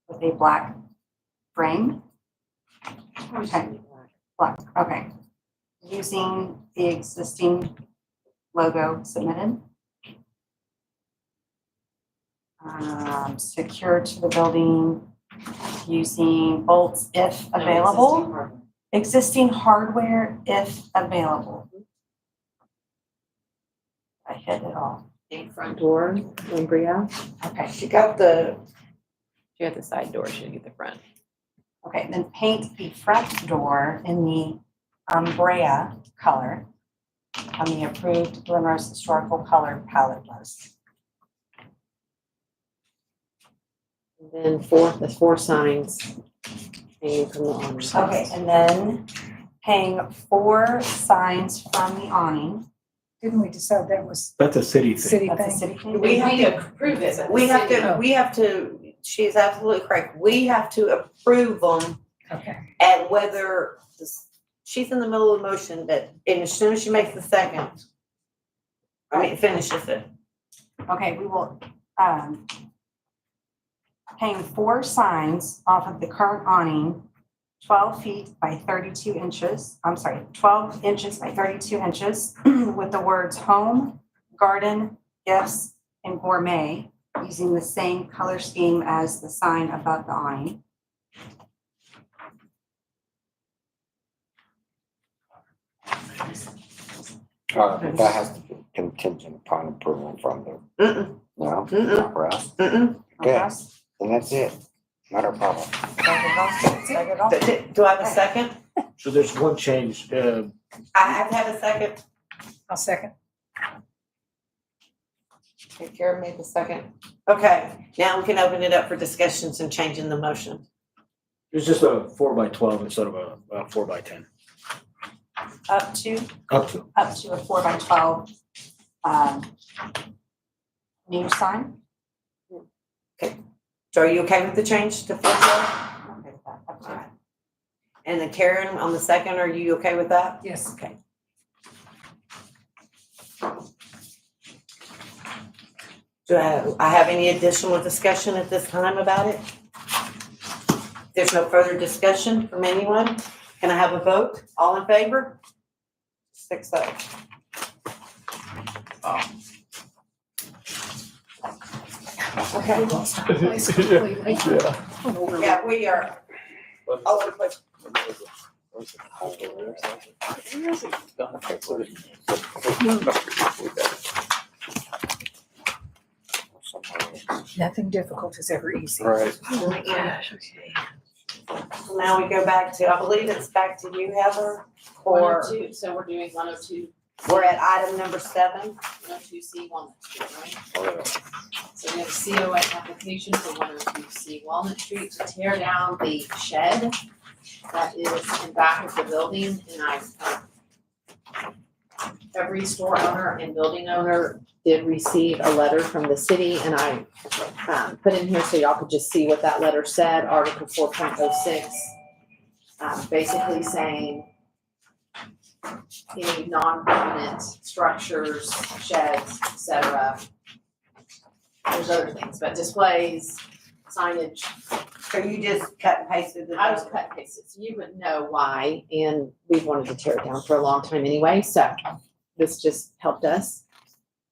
[SPEAKER 11] with a black frame. Okay, black, okay. Using the existing logo submitted. Secured to the building using bolts if available. Existing hardware if available. I hit it all.
[SPEAKER 4] Front door, Umbria.
[SPEAKER 11] Okay,
[SPEAKER 2] She got the,
[SPEAKER 9] She got the side door, she didn't get the front.
[SPEAKER 11] okay, then paint the front door in the Umbrea color on the approved Glenrose Historical Color palette list.
[SPEAKER 4] And then the four signs hanging from the arms.
[SPEAKER 11] Okay, and then hang 4 signs from the awning.
[SPEAKER 3] Didn't we decide that was
[SPEAKER 7] That's a city thing.
[SPEAKER 3] city
[SPEAKER 11] That's a
[SPEAKER 3] thing?
[SPEAKER 11] city thing.
[SPEAKER 2] We have to
[SPEAKER 4] approve it. but
[SPEAKER 2] we
[SPEAKER 4] the
[SPEAKER 2] have
[SPEAKER 4] city-
[SPEAKER 2] to, we have to, she's absolutely correct. We have to approve them
[SPEAKER 3] Okay.
[SPEAKER 2] and whether, she's in the middle of the motion that, and as soon as she makes the second, finishes it.
[SPEAKER 11] Okay, we will, hang 4 signs off of the current awning, 12 feet by 32 inches, 12 inches by 32 inches, with the words home, garden, gifts, and gourmet, using the same color scheme as the sign above the awning.
[SPEAKER 1] That has to be contingent upon approval from the,
[SPEAKER 2] Mm-mm,
[SPEAKER 1] no,
[SPEAKER 2] Mm-mm.
[SPEAKER 1] not for us.
[SPEAKER 2] mm-mm.
[SPEAKER 1] Okay.
[SPEAKER 11] Russ?
[SPEAKER 1] And that's it, not a problem.
[SPEAKER 11] Second off?
[SPEAKER 2] Do I have a second?
[SPEAKER 7] So there's one change,
[SPEAKER 2] I have to have a second.
[SPEAKER 3] I'll second.
[SPEAKER 2] Okay, Karen made the second. Okay, now we can open it up for discussions and changing the motion.
[SPEAKER 7] there's just a 4x12 instead of a 4x10.
[SPEAKER 11] Up to
[SPEAKER 7] Up to.
[SPEAKER 11] a 4x12 new sign.
[SPEAKER 2] So are you okay with the change to 412?
[SPEAKER 11] Okay with that, up to.
[SPEAKER 2] Alright. And then Karen on the second, are you okay with that?
[SPEAKER 3] Yes.
[SPEAKER 2] Okay. Do I have any additional discussion at this time about it? There's no further discussion from anyone? Can I have a vote? All in favor? 6-0. Okay.
[SPEAKER 3] Place completely.
[SPEAKER 2] Yeah, we are all over the place.
[SPEAKER 3] Nothing difficult is ever easy.
[SPEAKER 1] Right.
[SPEAKER 2] Now we go back to, I believe it's back to you, Heather, or
[SPEAKER 4] 102, so we're doing 102,
[SPEAKER 2] we're at item number 7.
[SPEAKER 4] 102C Walnut Street, right? So we have a COA application for 102C Walnut Street to tear down the shed that is in back of the building, and every store owner and building owner did receive a letter from the city, and I put in here so y'all could just see what that letter said, Article 4.06, basically saying any non-permanent structures, sheds, et cetera, there's other things, but displays, signage,
[SPEAKER 2] So you just cut and pasted the.
[SPEAKER 4] I was cut and pasted, so you would know why, and we've wanted to tear it down for a long time anyway, so this just helped us.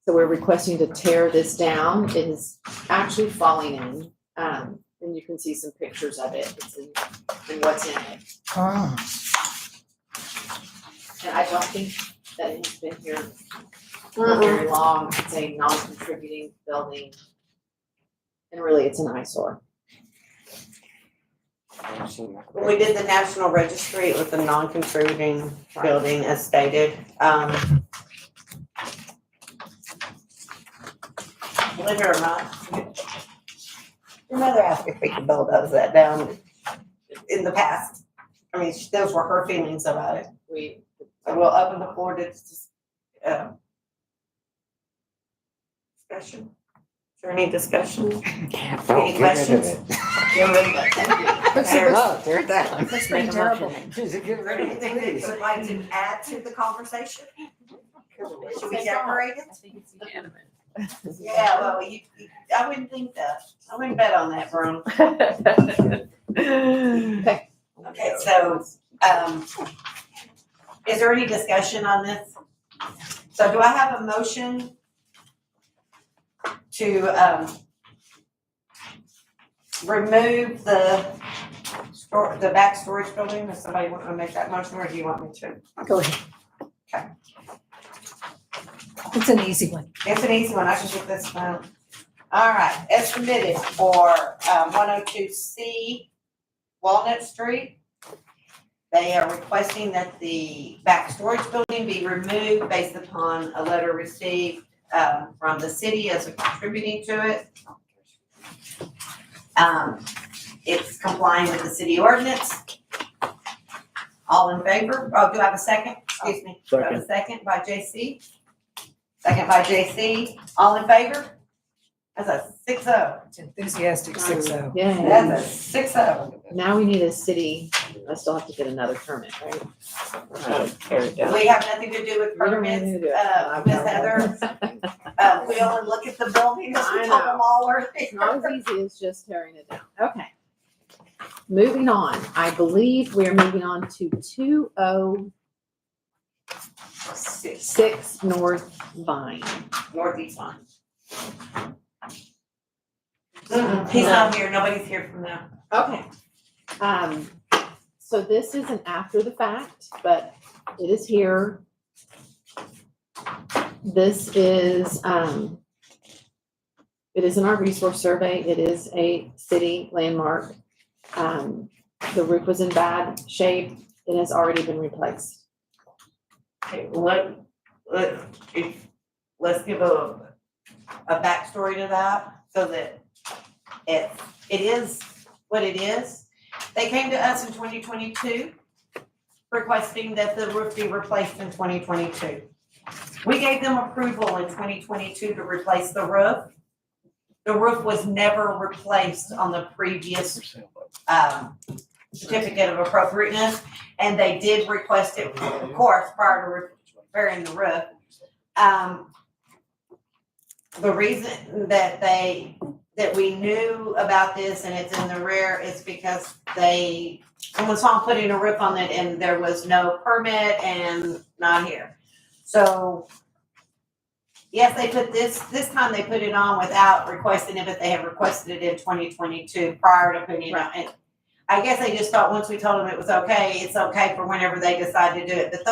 [SPEAKER 4] So we're requesting to tear this down. It is actually falling in, and you can see some pictures of it, it's in what's in it. And I don't think that it's been here for very long, it's a non-contributing building. And really, it's an eyesore.
[SPEAKER 2] When we did the National Registry, it was a non-contributing building as stated. Believe it or not, your mother asked if we could bulldoze that down in the past. I mean, those were her feelings about it. So we'll open the floor to discussion. Is there any discussion?
[SPEAKER 1] No,
[SPEAKER 2] Any
[SPEAKER 1] get rid of
[SPEAKER 2] questions?
[SPEAKER 1] it.
[SPEAKER 2] Get rid of it. Thank you.
[SPEAKER 1] No, tear it down.
[SPEAKER 3] Looks pretty terrible.
[SPEAKER 1] Just get rid of it,
[SPEAKER 2] Anything that you
[SPEAKER 1] please.
[SPEAKER 2] would like to add to the conversation? Should we decorate it?
[SPEAKER 9] I think it's unanimous.
[SPEAKER 2] Yeah, well, I wouldn't think that. I wouldn't bet on that, Vern. Okay, so, is there any discussion on this? So do I have a motion to, remove the back storage building? Does somebody want to make that motion, or do you want me to?
[SPEAKER 3] Go ahead.
[SPEAKER 2] Okay.
[SPEAKER 3] It's an easy one.
[SPEAKER 2] It's an easy one, I should get this one. All right, as submitted for, 102C Walnut Street. They are requesting that the back storage building be removed based upon a letter received, from the city as a contributing to it. It's complying with the city ordinance. All in favor? Oh, do I have a second? Excuse me. Do I have a second by JC? Second by JC. All in favor? That's a 6-0.
[SPEAKER 3] It's enthusiastic 6-0.
[SPEAKER 4] Yeah,
[SPEAKER 2] That's a 6-0.
[SPEAKER 4] now we need a city, I still have to get another permit, right?
[SPEAKER 2] We have nothing to do with
[SPEAKER 4] We don't
[SPEAKER 2] permits,
[SPEAKER 4] need to do it.
[SPEAKER 2] Ms. Heather. We only look at the buildings, we
[SPEAKER 4] I
[SPEAKER 2] told them
[SPEAKER 4] know.
[SPEAKER 2] all where they
[SPEAKER 4] It's not as
[SPEAKER 2] are.
[SPEAKER 4] easy as just tearing it down. Okay. Moving on, I believe we are moving on to 206 North Vine.
[SPEAKER 2] Northeast line. He's not here, nobody's here from them.
[SPEAKER 4] Okay. So this isn't after the fact, but it is here. This is, it is in our resource survey. It is a city landmark. The roof was in bad shape. It has already been replaced.
[SPEAKER 2] Okay, let's give a backstory to that, so that it is what it is. They came to us in 2022 requesting that the roof be replaced in 2022. We gave them approval in 2022 to replace the roof. The roof was never replaced on the previous certificate of appropriateness, and they did request it, of course, prior to repairing the roof. The reason that we knew about this and it's in the rear is because someone saw them putting a roof on it and there was no permit and not here. So, yes, they put this time they put it on without requesting it, but they have requested it in 2022 prior to putting it on. And I guess they just thought once we told them it was okay, it's okay for whenever they decide to do it. But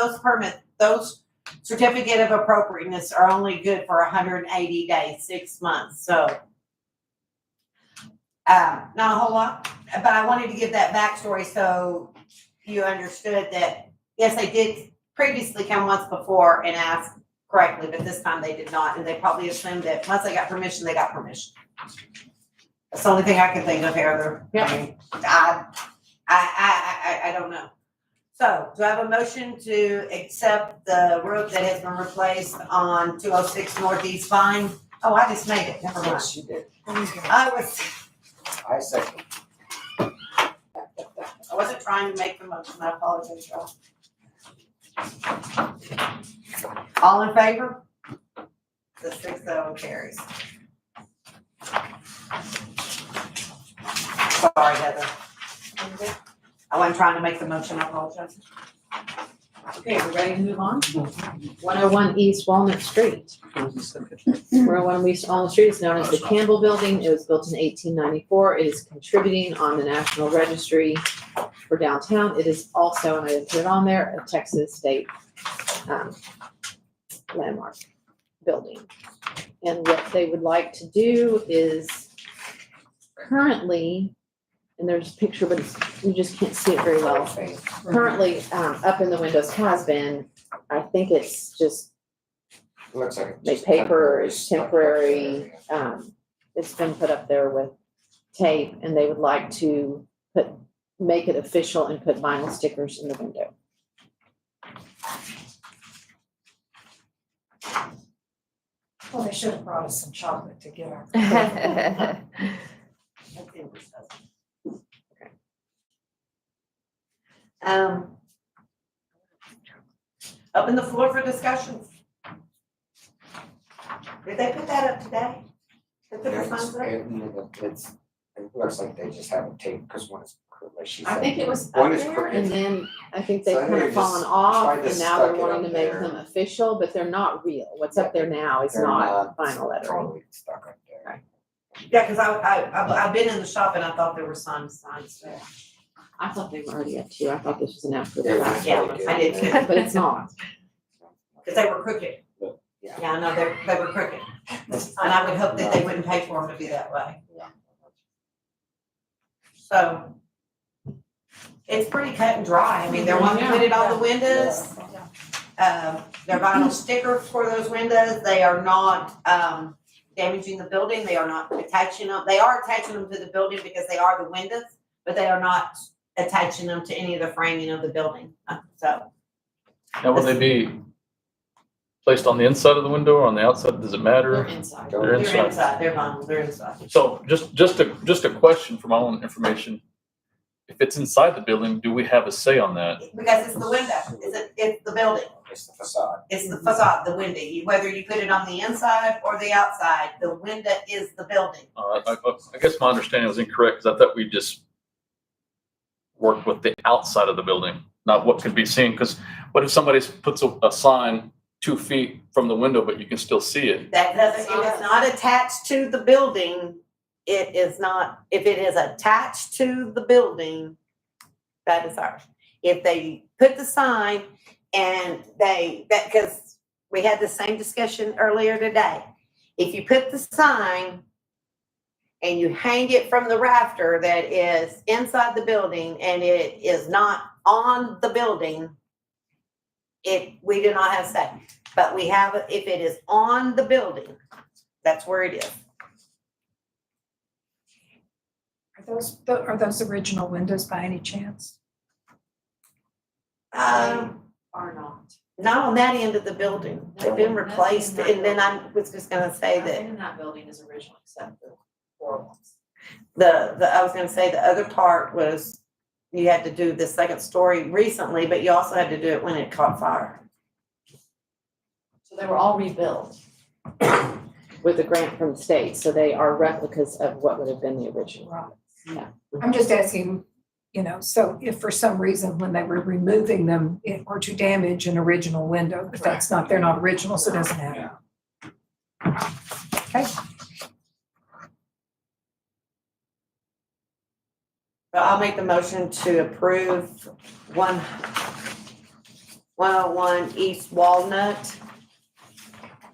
[SPEAKER 2] those certificate of appropriateness are only good for 180 days, 6 months, so. Not a whole lot, but I wanted to give that backstory so you understood that, yes, they did previously come once before and ask correctly, but this time they did not, and they probably assumed that once they got permission, they got permission. That's the only thing I can think of, Heather.
[SPEAKER 4] Yeah.
[SPEAKER 2] I mean, I don't know. So, do I have a motion to accept the roof that has been replaced on 206 Northeast Vine? Oh, I just made it, never mind.
[SPEAKER 1] Yes, you did.
[SPEAKER 2] I
[SPEAKER 1] I second.
[SPEAKER 2] wasn't trying to make the motion, I apologize, y'all. All in favor? The 6-0 carries. Sorry, Heather. I wasn't trying to make the motion, I apologize.
[SPEAKER 4] Okay, we're ready to move on? 101 East Walnut Street. 101 East Walnut Street is known as the Campbell Building. It was built in 1894. It is contributing on the National Registry for downtown. It is also, and I didn't put it on there, a Texas state landmark building. And what they would like to do is currently, and there's a picture, but you just can't see it very well. Currently, up in the windows has been, I think it's just
[SPEAKER 1] Looks like.
[SPEAKER 4] made paper, it's temporary, it's been put up there with tape, and they would like to make it official and put vinyl stickers in the window.
[SPEAKER 3] Well, they should have brought us some chocolate to get our.
[SPEAKER 2] Open the floor for discussion. Did they put that up today? They put their signs up?
[SPEAKER 1] It looks like they just have it taped, because one is, like she
[SPEAKER 4] I
[SPEAKER 1] said.
[SPEAKER 4] think it was
[SPEAKER 1] One
[SPEAKER 4] up
[SPEAKER 1] is
[SPEAKER 4] there,
[SPEAKER 1] crooked.
[SPEAKER 4] and then I think they've
[SPEAKER 1] So
[SPEAKER 4] kind
[SPEAKER 1] they
[SPEAKER 4] of fallen
[SPEAKER 1] just
[SPEAKER 4] off,
[SPEAKER 1] tried to
[SPEAKER 4] and now they're
[SPEAKER 1] stuck it
[SPEAKER 4] wanting to
[SPEAKER 1] up
[SPEAKER 4] make
[SPEAKER 1] there.
[SPEAKER 4] them official, but they're not real. What's up there now is
[SPEAKER 1] They're
[SPEAKER 4] not vinyl lettering.
[SPEAKER 1] Totally stuck up there.
[SPEAKER 2] Yeah, cause I've been in the shop and I thought there were signs there.
[SPEAKER 4] I thought they were already up too. I thought this was an after
[SPEAKER 1] Yeah,
[SPEAKER 4] the fact.
[SPEAKER 2] Yeah, I did too.
[SPEAKER 4] But it's not.
[SPEAKER 2] Cause they were crooked.
[SPEAKER 1] Yeah.
[SPEAKER 2] Yeah, I know, they were crooked. And I would hope that they wouldn't pay for them to be that way. So it's pretty cut and dry. I mean, they're wanting to put it on the windows. They're vinyl stickers for those windows. They are not, damaging the building. They are not attaching them. They are attaching them to the building because they are the windows, but they are not attaching them to any of the framing of the building. So
[SPEAKER 5] Now, will they be placed on the inside of the window or on the outside? Does it
[SPEAKER 4] They're
[SPEAKER 5] matter?
[SPEAKER 4] inside.
[SPEAKER 5] They're
[SPEAKER 2] they're
[SPEAKER 5] inside.
[SPEAKER 2] inside, they're vinyl, they're inside.
[SPEAKER 5] So just a question for my own information. If it's inside the building, do we have a say on that?
[SPEAKER 2] Because it's the window, it's the building.
[SPEAKER 1] It's the facade.
[SPEAKER 2] It's the facade, the window. Whether you put it on the inside or the outside, the window is the building.
[SPEAKER 5] I guess my understanding was incorrect, because I thought we just worked with the outside of the building, not what could be seen. Because what if somebody puts a sign 2 feet from the window, but you can still see it?
[SPEAKER 2] That doesn't, if it's not attached to the building, it is not, if it is attached to the building, that is ours. If they put the sign and because we had the same discussion earlier today. If you put the sign and you hang it from the rafter that is inside the building and it is not on the building, we do not have say. But we have, if it is on the building, that's where it is.
[SPEAKER 3] Are those original windows by any chance?
[SPEAKER 4] Are not.
[SPEAKER 2] Not on that end of the building. They've been replaced, and then I was just gonna say that
[SPEAKER 4] Nothing in that building is original except the four ones.
[SPEAKER 2] I was gonna say the other part was you had to do the second story recently, but you also had to do it when it caught fire.
[SPEAKER 4] So they were all rebuilt with a grant from the state, so they are replicas of what would have been the original.
[SPEAKER 3] Right.
[SPEAKER 4] Yeah.
[SPEAKER 3] I'm just asking, so if for some reason when they were removing them, it were to damage an original window, but they're not original, so it doesn't matter. Okay.
[SPEAKER 2] So I'll make the motion to approve 101 East Walnut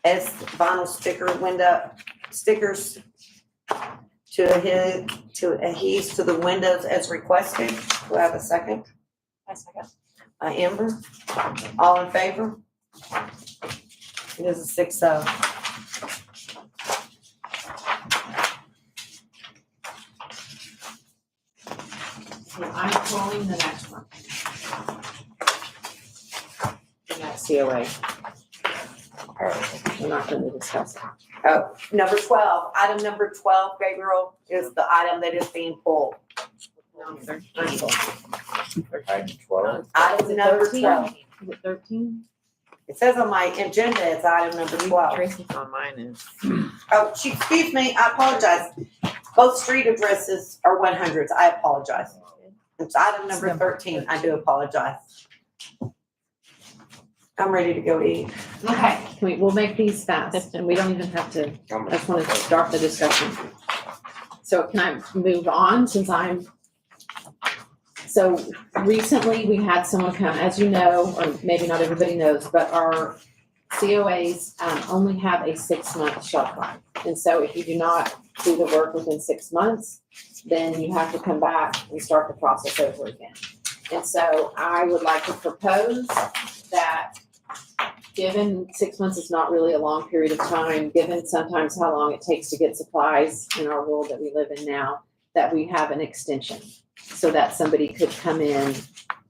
[SPEAKER 2] as vinyl sticker window stickers to adhere to the windows as requested. Do I have a second? Amber, all in favor? It is a 6-0.
[SPEAKER 4] So I'm calling the next one. The next COA. We're not going to discuss it.
[SPEAKER 2] Oh, number 12, item number 12, Gabriel, is the item that is being pulled.
[SPEAKER 1] Item 12.
[SPEAKER 2] Item number
[SPEAKER 4] 13?
[SPEAKER 2] 12.
[SPEAKER 4] Is it 13?
[SPEAKER 2] It says on my agenda, it's item number 12.
[SPEAKER 9] Tracy's on mine is.
[SPEAKER 2] Oh, excuse me, I apologize. Both street addresses are 100s. I apologize. It's item number 13. I do apologize. I'm ready to go eat.
[SPEAKER 4] Okay, we'll make these fast and we don't even have to, I just want to start the discussion. So can I move on since so recently we had someone come, as you know, or maybe not everybody knows, but our COAs only have a 6-month shelf life. And so if you do not do the work within 6 months, then you have to come back and start the process over again. And so I would like to propose that, given 6 months is not really a long period of time, given sometimes how long it takes to get supplies in our world that we live in now, that we have an extension so that somebody could come in.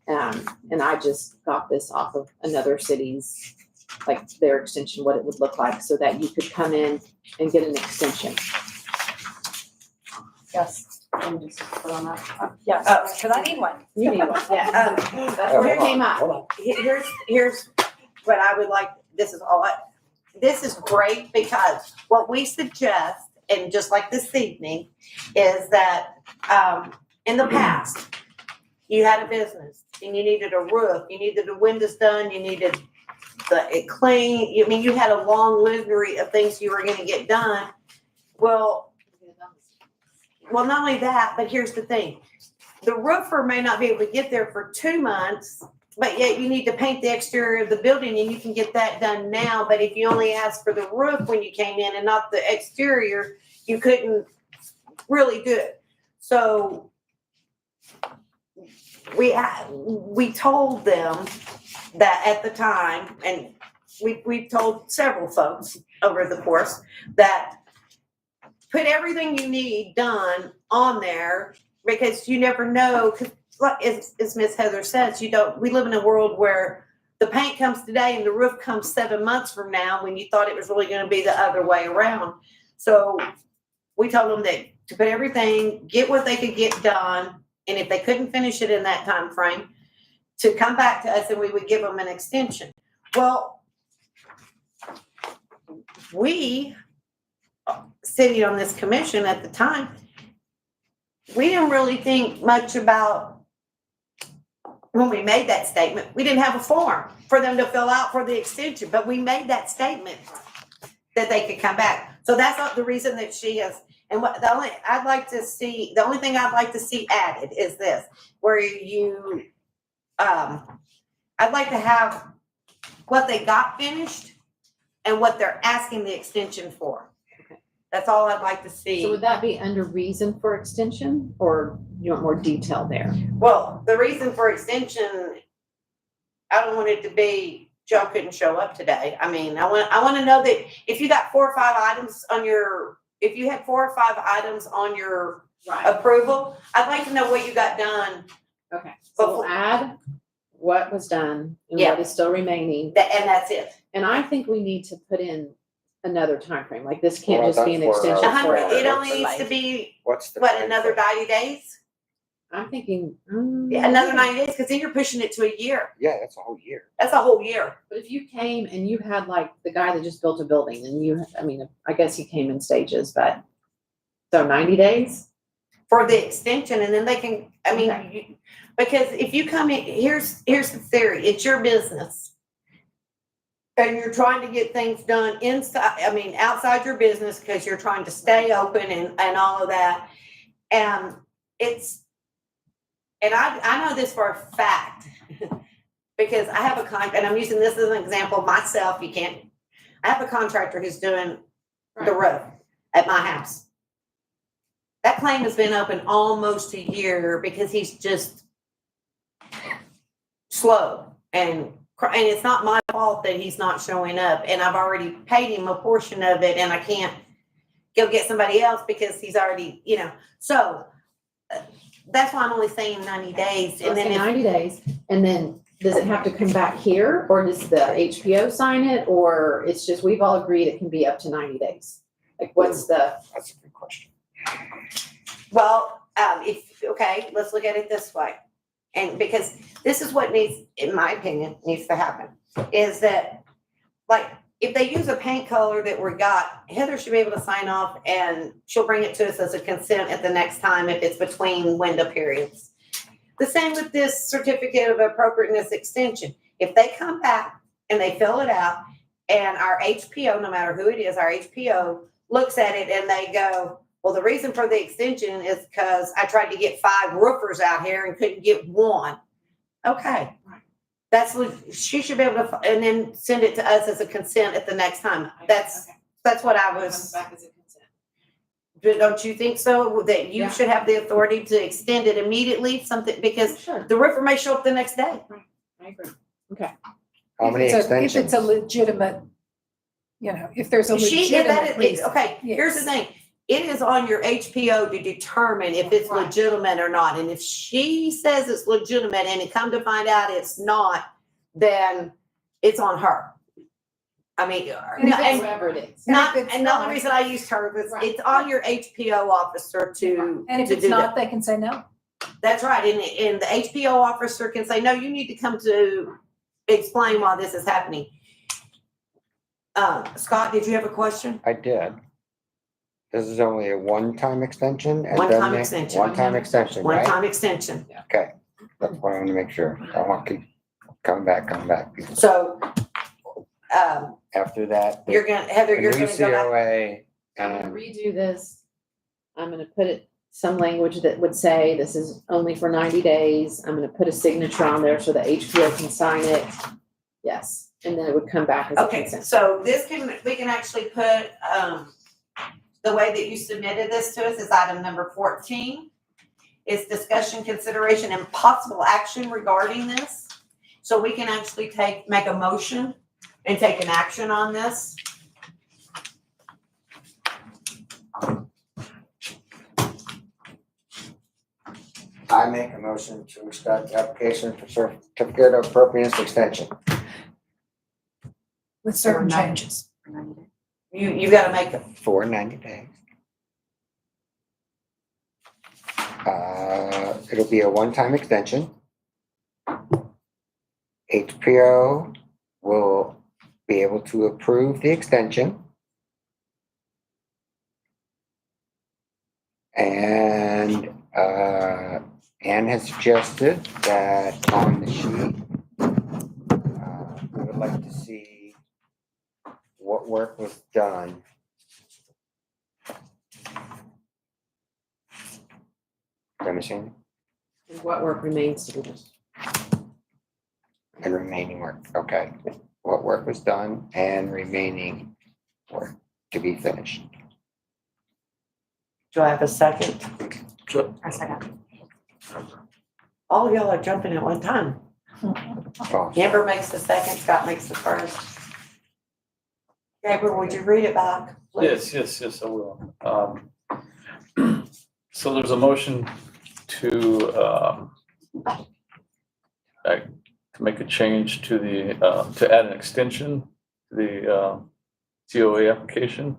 [SPEAKER 4] And I just got this off of another city's, like their extension, what it would look like, so that you could come in and get an extension.
[SPEAKER 11] Yes. And just put on that.
[SPEAKER 8] Yes, because I need one.
[SPEAKER 4] You need one, yeah. That's where it came up.
[SPEAKER 1] Hold on.
[SPEAKER 2] Here's what I would like, this is great because what we suggest, and just like this evening, is that, in the past, you had a business and you needed a roof, you needed the windows done, you needed it clean, you had a long litany of things you were gonna get done. Well, not only that, but here's the thing. The roofer may not be able to get there for 2 months, but yet you need to paint the exterior of the building and you can get that done now. But if you only asked for the roof when you came in and not the exterior, you couldn't really do it. So we told them that at the time, and we've told several folks over the course, that put everything you need done on there, because you never know, because as Miss Heather says, we live in a world where the paint comes today and the roof comes 7 months from now when you thought it was really going to be the other way around. So we told them that to put everything, get what they could get done, and if they couldn't finish it in that time frame, to come back to us and we would give them an extension. Well, we, sitting on this commission at the time, we didn't really think much about, when we made that statement, we didn't have a form for them to fill out for the extension, but we made that statement that they could come back. So that's not the reason that she is. And the only thing I'd like to see added is this, where you, I'd like to have what they got finished and what they're asking the extension for. That's all I'd like to see.
[SPEAKER 4] So would that be under reason for extension, or you want more detail there?
[SPEAKER 2] Well, the reason for extension, I don't want it to be Joe couldn't show up today. I mean, I want to know that if you got 4 or 5 items on your, if you had 4 or 5 items on your approval, I'd like to know what you got done.
[SPEAKER 4] Okay, so we'll add what was done and what is still remaining.
[SPEAKER 2] And that's it.
[SPEAKER 4] And I think we need to put in another time frame. Like this can't
[SPEAKER 1] Well,
[SPEAKER 4] just be an
[SPEAKER 1] that's where
[SPEAKER 4] extension.
[SPEAKER 1] I-
[SPEAKER 2] It only needs to be,
[SPEAKER 1] What's the?
[SPEAKER 2] another 90 days?
[SPEAKER 4] I'm thinking,
[SPEAKER 2] Another 90 days, because then you're pushing it to a year.
[SPEAKER 1] Yeah, that's a whole year.
[SPEAKER 2] That's a whole year.
[SPEAKER 4] But if you came and you had like the guy that just built a building and I guess he came in stages, but so 90 days?
[SPEAKER 2] For the extension, and then they can, because if you come in, here's the theory, it's your business. And you're trying to get things done outside your business, because you're trying to stay open and all of that. And I know this for a fact, because I have and I'm using this as an example myself, I have a contractor who's doing the roof at my house. That claim has been open almost a year because he's just slow, and it's not my fault that he's not showing up, and I've already paid him a portion of it, and I can't go get somebody else because he's already, so that's why I'm only saying 90 days.
[SPEAKER 4] And then 90 days, and then does it have to come back here, or does the HPO sign it, or it's just, we've all agreed it can be up to 90 days? Like
[SPEAKER 1] That's a good question.
[SPEAKER 2] Well, let's look at it this way. And because this is what needs, in my opinion, needs to happen, is that, like, if they use a paint color that we got, Heather should be able to sign off and she'll bring it to us as a consent at the next time if it's between window periods. The same with this certificate of appropriateness extension. If they come back and they fill it out and our HPO, no matter who it is, our HPO looks at it and they go, well, the reason for the extension is because I tried to get 5 roofers out here and couldn't get one. Okay. That's what, she should be able to, and then send it to us as a consent at the next time. That's what I
[SPEAKER 4] Comes
[SPEAKER 2] was,
[SPEAKER 4] back as a consent.
[SPEAKER 2] don't you think so? That you
[SPEAKER 4] Yeah.
[SPEAKER 2] should have the authority to extend it immediately, something, because
[SPEAKER 4] Sure,
[SPEAKER 2] the roofer may show up the next day.
[SPEAKER 4] I agree.
[SPEAKER 1] How many
[SPEAKER 3] If
[SPEAKER 1] extensions?
[SPEAKER 3] it's a legitimate, if there's a legitimate reason.
[SPEAKER 2] Okay, here's the
[SPEAKER 3] Yes.
[SPEAKER 2] thing. It is on your HPO to determine if it's
[SPEAKER 4] Right.
[SPEAKER 2] legitimate or not. And if she says it's legitimate and it come to find out it's not, then it's on her. I mean,
[SPEAKER 3] And if it's-
[SPEAKER 4] Whoever it is.
[SPEAKER 2] not,
[SPEAKER 3] if it's
[SPEAKER 2] and the only
[SPEAKER 3] not-
[SPEAKER 2] reason I used her is
[SPEAKER 4] Right.
[SPEAKER 2] it's on your HPO officer to
[SPEAKER 3] And if
[SPEAKER 2] to
[SPEAKER 3] it's
[SPEAKER 2] do
[SPEAKER 3] not,
[SPEAKER 2] that.
[SPEAKER 3] they can say no.
[SPEAKER 2] That's right. And the HPO officer can say, no, you need to come to explain why this is happening. Scott, did you have a question?
[SPEAKER 1] I did. This is only a one-time extension? and
[SPEAKER 2] One-time
[SPEAKER 1] then they-
[SPEAKER 2] extension.
[SPEAKER 1] One-time extension, right?
[SPEAKER 2] One-time extension.
[SPEAKER 1] Okay, that's what I want to make sure. I want to keep come back.
[SPEAKER 2] So,
[SPEAKER 1] After that,
[SPEAKER 2] you're gonna, Heather,
[SPEAKER 1] the
[SPEAKER 2] you're
[SPEAKER 1] new
[SPEAKER 2] gonna go back.
[SPEAKER 1] COA
[SPEAKER 4] I'm gonna
[SPEAKER 1] and
[SPEAKER 4] redo this. I'm gonna put it, some language that would say this is only for 90 days. I'm gonna put a signature on there so the HPO can sign it. Yes, and then it would come back as a
[SPEAKER 2] Okay,
[SPEAKER 4] consent.
[SPEAKER 2] so we can actually put, the way that you submitted this to us is item number 14. It's discussion, consideration, and possible action regarding this. So we can actually make a motion and take an action on this.
[SPEAKER 1] I make a motion to accept the application for certificate of appropriateness extension.
[SPEAKER 3] With certain
[SPEAKER 2] Or not.
[SPEAKER 3] changes.
[SPEAKER 2] You gotta make it.
[SPEAKER 1] For 90 days. It'll be a one-time extension. HPO will be able to approve the extension. And, Anne has suggested that on the sheet, we would like to see what work was done. Finishing
[SPEAKER 4] And what work remains to be done.
[SPEAKER 1] and remaining work, okay. What work was done and remaining work to be finished.
[SPEAKER 2] Do I have a second?
[SPEAKER 11] A second.
[SPEAKER 2] All of y'all are jumping at one time.
[SPEAKER 1] Oh,
[SPEAKER 2] Amber makes the second, Scott makes the first. Amber, would you read it back? please?
[SPEAKER 5] Yes, I will. So there's a motion to make a change to to add an extension to the COA application.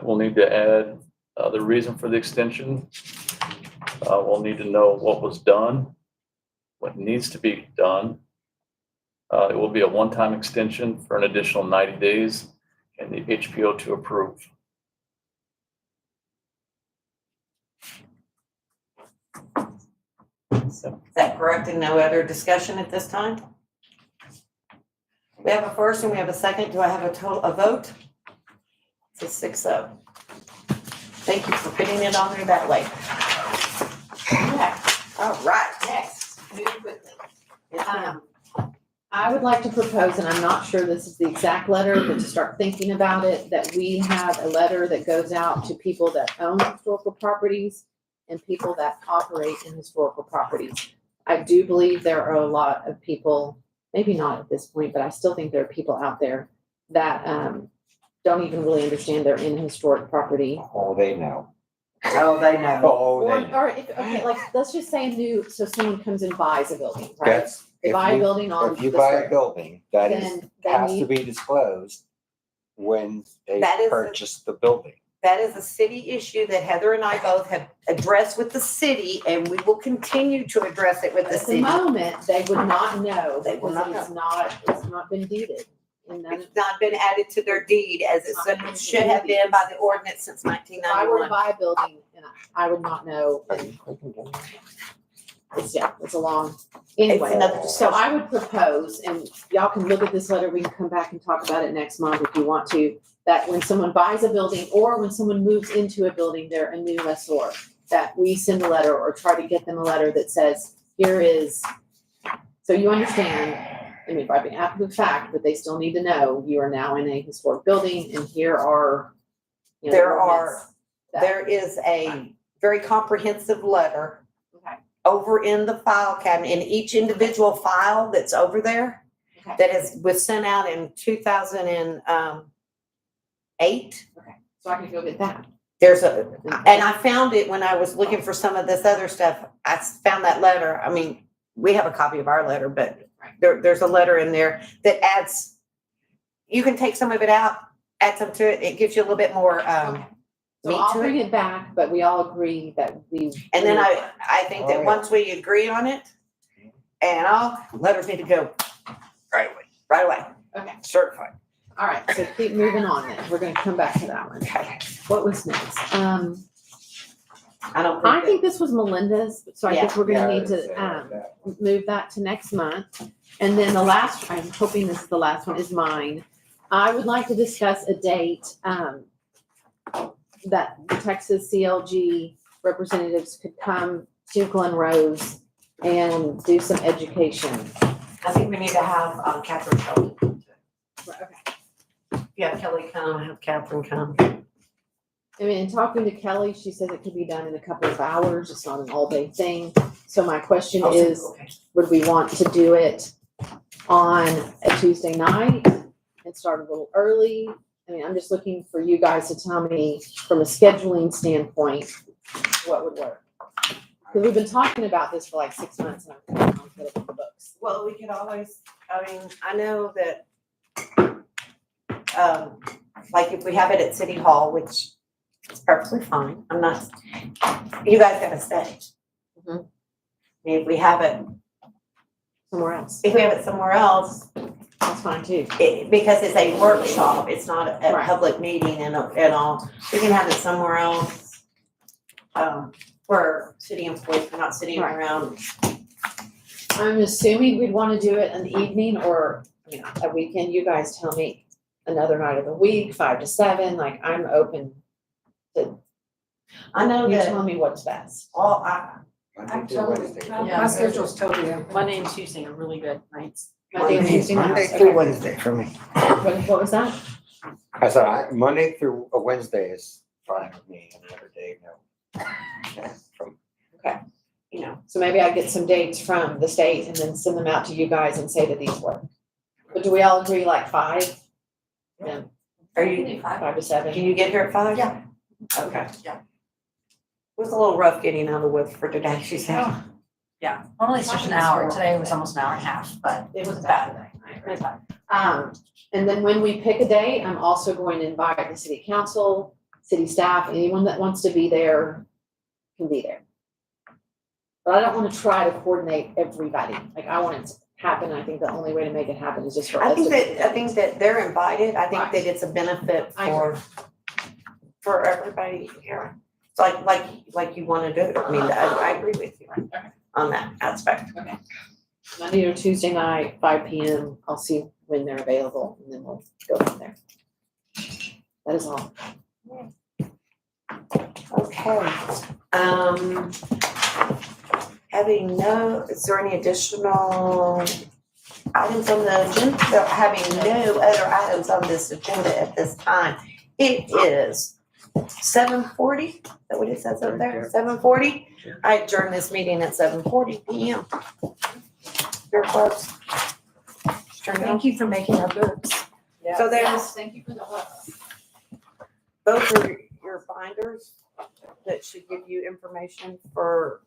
[SPEAKER 5] We'll need to add the reason for the extension. We'll need to know what was done, what needs to be done. It will be a one-time extension for an additional 90 days and the HPO to approve. So,
[SPEAKER 2] Is that correct and no other discussion at this time? We have a first and we have a second. Do I have a vote? It's a 6-0. Thank you for putting it on there that way. All right, next, move quickly. Yes, ma'am.
[SPEAKER 4] I would like to propose, and I'm not sure this is the exact letter, but to start thinking about it, that we have a letter that goes out to people that own historical properties and people that operate in historical properties. I do believe there are a lot of people, maybe not at this point, but I still think there are people out there that don't even really understand they're in a historic property.
[SPEAKER 1] Oh, they know.
[SPEAKER 2] Oh, they know.
[SPEAKER 1] Oh,
[SPEAKER 4] Or,
[SPEAKER 1] they know.
[SPEAKER 4] or if, okay, like, let's just say so someone comes and buys a building, right?
[SPEAKER 1] That's,
[SPEAKER 4] They
[SPEAKER 1] if
[SPEAKER 4] buy a
[SPEAKER 1] you,
[SPEAKER 4] building on
[SPEAKER 1] if you
[SPEAKER 4] the
[SPEAKER 1] buy a
[SPEAKER 4] strip,
[SPEAKER 1] building, that is,
[SPEAKER 4] then they
[SPEAKER 1] has to
[SPEAKER 4] need,
[SPEAKER 1] be disclosed when they
[SPEAKER 2] That is a-
[SPEAKER 1] purchase the building.
[SPEAKER 2] That is a city issue that Heather and I both have addressed with the city, and we will continue to address it with the
[SPEAKER 4] at the
[SPEAKER 2] city.
[SPEAKER 4] moment, they would not know
[SPEAKER 2] They
[SPEAKER 4] that
[SPEAKER 2] will not
[SPEAKER 4] it's not been deeded. and none of
[SPEAKER 2] It's not been added to their deed as it should have been by the ordinance since nineteen
[SPEAKER 4] if I were to
[SPEAKER 2] ninety-one.
[SPEAKER 4] buy a building and I would not know. It's a long, anyway.
[SPEAKER 2] another
[SPEAKER 4] So I would propose, and y'all can look at this letter, we can come back and talk about it next month if you want to, that when someone buys a building or when someone moves into a building, they're a new lessor, that we send a letter or try to get them a letter that says, here is, so you understand, I mean, by being after the fact, but they still need to know you are now in a historic building and here are, you know,
[SPEAKER 2] There
[SPEAKER 4] ordinance that-
[SPEAKER 2] There is a very comprehensive letter
[SPEAKER 4] Okay.
[SPEAKER 2] over in the file cabinet, in each individual file that's over there,
[SPEAKER 4] Okay.
[SPEAKER 2] that was sent out in 2008.
[SPEAKER 4] So I can go get that.
[SPEAKER 2] There's and I found it when I was looking for some of this other stuff. I found that letter. I mean, we have a copy of our letter, but there's a letter in there that adds, you can take some of it out, add some to it. It gives you a little bit more,
[SPEAKER 4] So
[SPEAKER 2] meat
[SPEAKER 4] I'll
[SPEAKER 2] to
[SPEAKER 4] bring
[SPEAKER 2] it.
[SPEAKER 4] it back, but we all agree that we.
[SPEAKER 2] And then I think
[SPEAKER 1] Oh,
[SPEAKER 2] that
[SPEAKER 1] yeah.
[SPEAKER 2] once we agree on it, and letters need to go right away,
[SPEAKER 4] Okay,
[SPEAKER 1] Certified.
[SPEAKER 4] all right, so keep moving on then. We're gonna come back to that one.
[SPEAKER 2] Okay.
[SPEAKER 4] What was next?
[SPEAKER 2] I don't
[SPEAKER 4] I
[SPEAKER 2] think
[SPEAKER 4] think this was Melinda's, so I
[SPEAKER 2] Yeah.
[SPEAKER 4] guess we're gonna need to, move that to next month. And then the last, I'm hoping this is the last one, is mine. I would like to discuss a date, that the Texas CLG representatives could come to Glen Rose and do some education.
[SPEAKER 2] I think we need to have Catherine come.
[SPEAKER 4] Okay.
[SPEAKER 2] Yeah, Kelly come, have Catherine come.
[SPEAKER 4] I mean, in talking to Kelly, she says it could be done in a couple of hours. It's not an all-day thing. So my question is,
[SPEAKER 2] Okay.
[SPEAKER 4] would we want to do it on a Tuesday night and start a little early? I mean, I'm just looking for you guys to tell me from a scheduling standpoint, what would work. Because we've been talking about this for like 6 months and I'm trying to get it in the books.
[SPEAKER 2] Well, we could always, I mean, I know that, like if we have it at City Hall, which is perfectly fine, I'm not, you guys gotta stay.
[SPEAKER 4] Mhm.
[SPEAKER 2] I mean, if we have it somewhere else,
[SPEAKER 4] That's fine too.
[SPEAKER 2] because it's a workshop, it's not a
[SPEAKER 4] Right.
[SPEAKER 2] public meeting and all, we can have it somewhere else. Where city employees are not sitting
[SPEAKER 4] Right.
[SPEAKER 2] around.
[SPEAKER 4] I'm assuming we'd want to do it in the evening or, you know, a weekend. You guys tell me another night of the week, 5 to 7, like I'm open to,
[SPEAKER 2] I know
[SPEAKER 4] you
[SPEAKER 2] that
[SPEAKER 4] tell me what's best.
[SPEAKER 2] all,
[SPEAKER 1] Monday through Wednesday.
[SPEAKER 3] My schedule's totally open.
[SPEAKER 9] Monday and Tuesday are really good nights.
[SPEAKER 4] Monday and Tuesday nights.
[SPEAKER 1] Monday
[SPEAKER 4] Okay.
[SPEAKER 1] through Wednesday for me.
[SPEAKER 4] What was that?
[SPEAKER 1] I said, Monday through a Wednesday is fine with me, another day, no. From,
[SPEAKER 2] you know,
[SPEAKER 4] So maybe I get some dates from the state and then send them out to you guys and say that these work. But do we all agree like 5? Yeah,
[SPEAKER 2] are you,
[SPEAKER 4] 5 to 7?
[SPEAKER 2] can you get here at 5?
[SPEAKER 10] Yeah.
[SPEAKER 2] Okay.
[SPEAKER 10] Yeah.
[SPEAKER 2] It was a little rough getting out of the woods for today, she said.
[SPEAKER 10] Yeah, normally it's just an hour. Today was almost an hour and a half, but it was bad.
[SPEAKER 4] And then when we pick a day, I'm also going to invite the city council, city staff, anyone that wants to be there can be there. But I don't want to try to coordinate everybody. Like I want it to happen. I think the only way to make it happen is just for us.
[SPEAKER 2] I think
[SPEAKER 4] to-
[SPEAKER 2] that they're invited. I think
[SPEAKER 4] Right.
[SPEAKER 2] that it's a benefit
[SPEAKER 4] I agree.
[SPEAKER 2] for everybody here. It's like you wanna do it. I mean, I agree with you on that aspect.
[SPEAKER 4] Monday or Tuesday night, 5 PM. I'll see when they're available and then we'll go from there. That is all.
[SPEAKER 2] Okay. Is there any additional items on the agenda? Having no other items on this agenda at this time. It is 7:40. Is that what it says over there? 7:40? I adjourn this meeting at 7:40 PM. Your close.
[SPEAKER 3] Thank you for making our books.
[SPEAKER 2] So there's,
[SPEAKER 4] Thank you for the help.
[SPEAKER 2] those are your binders that should give you information for,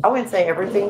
[SPEAKER 2] I wouldn't say everything,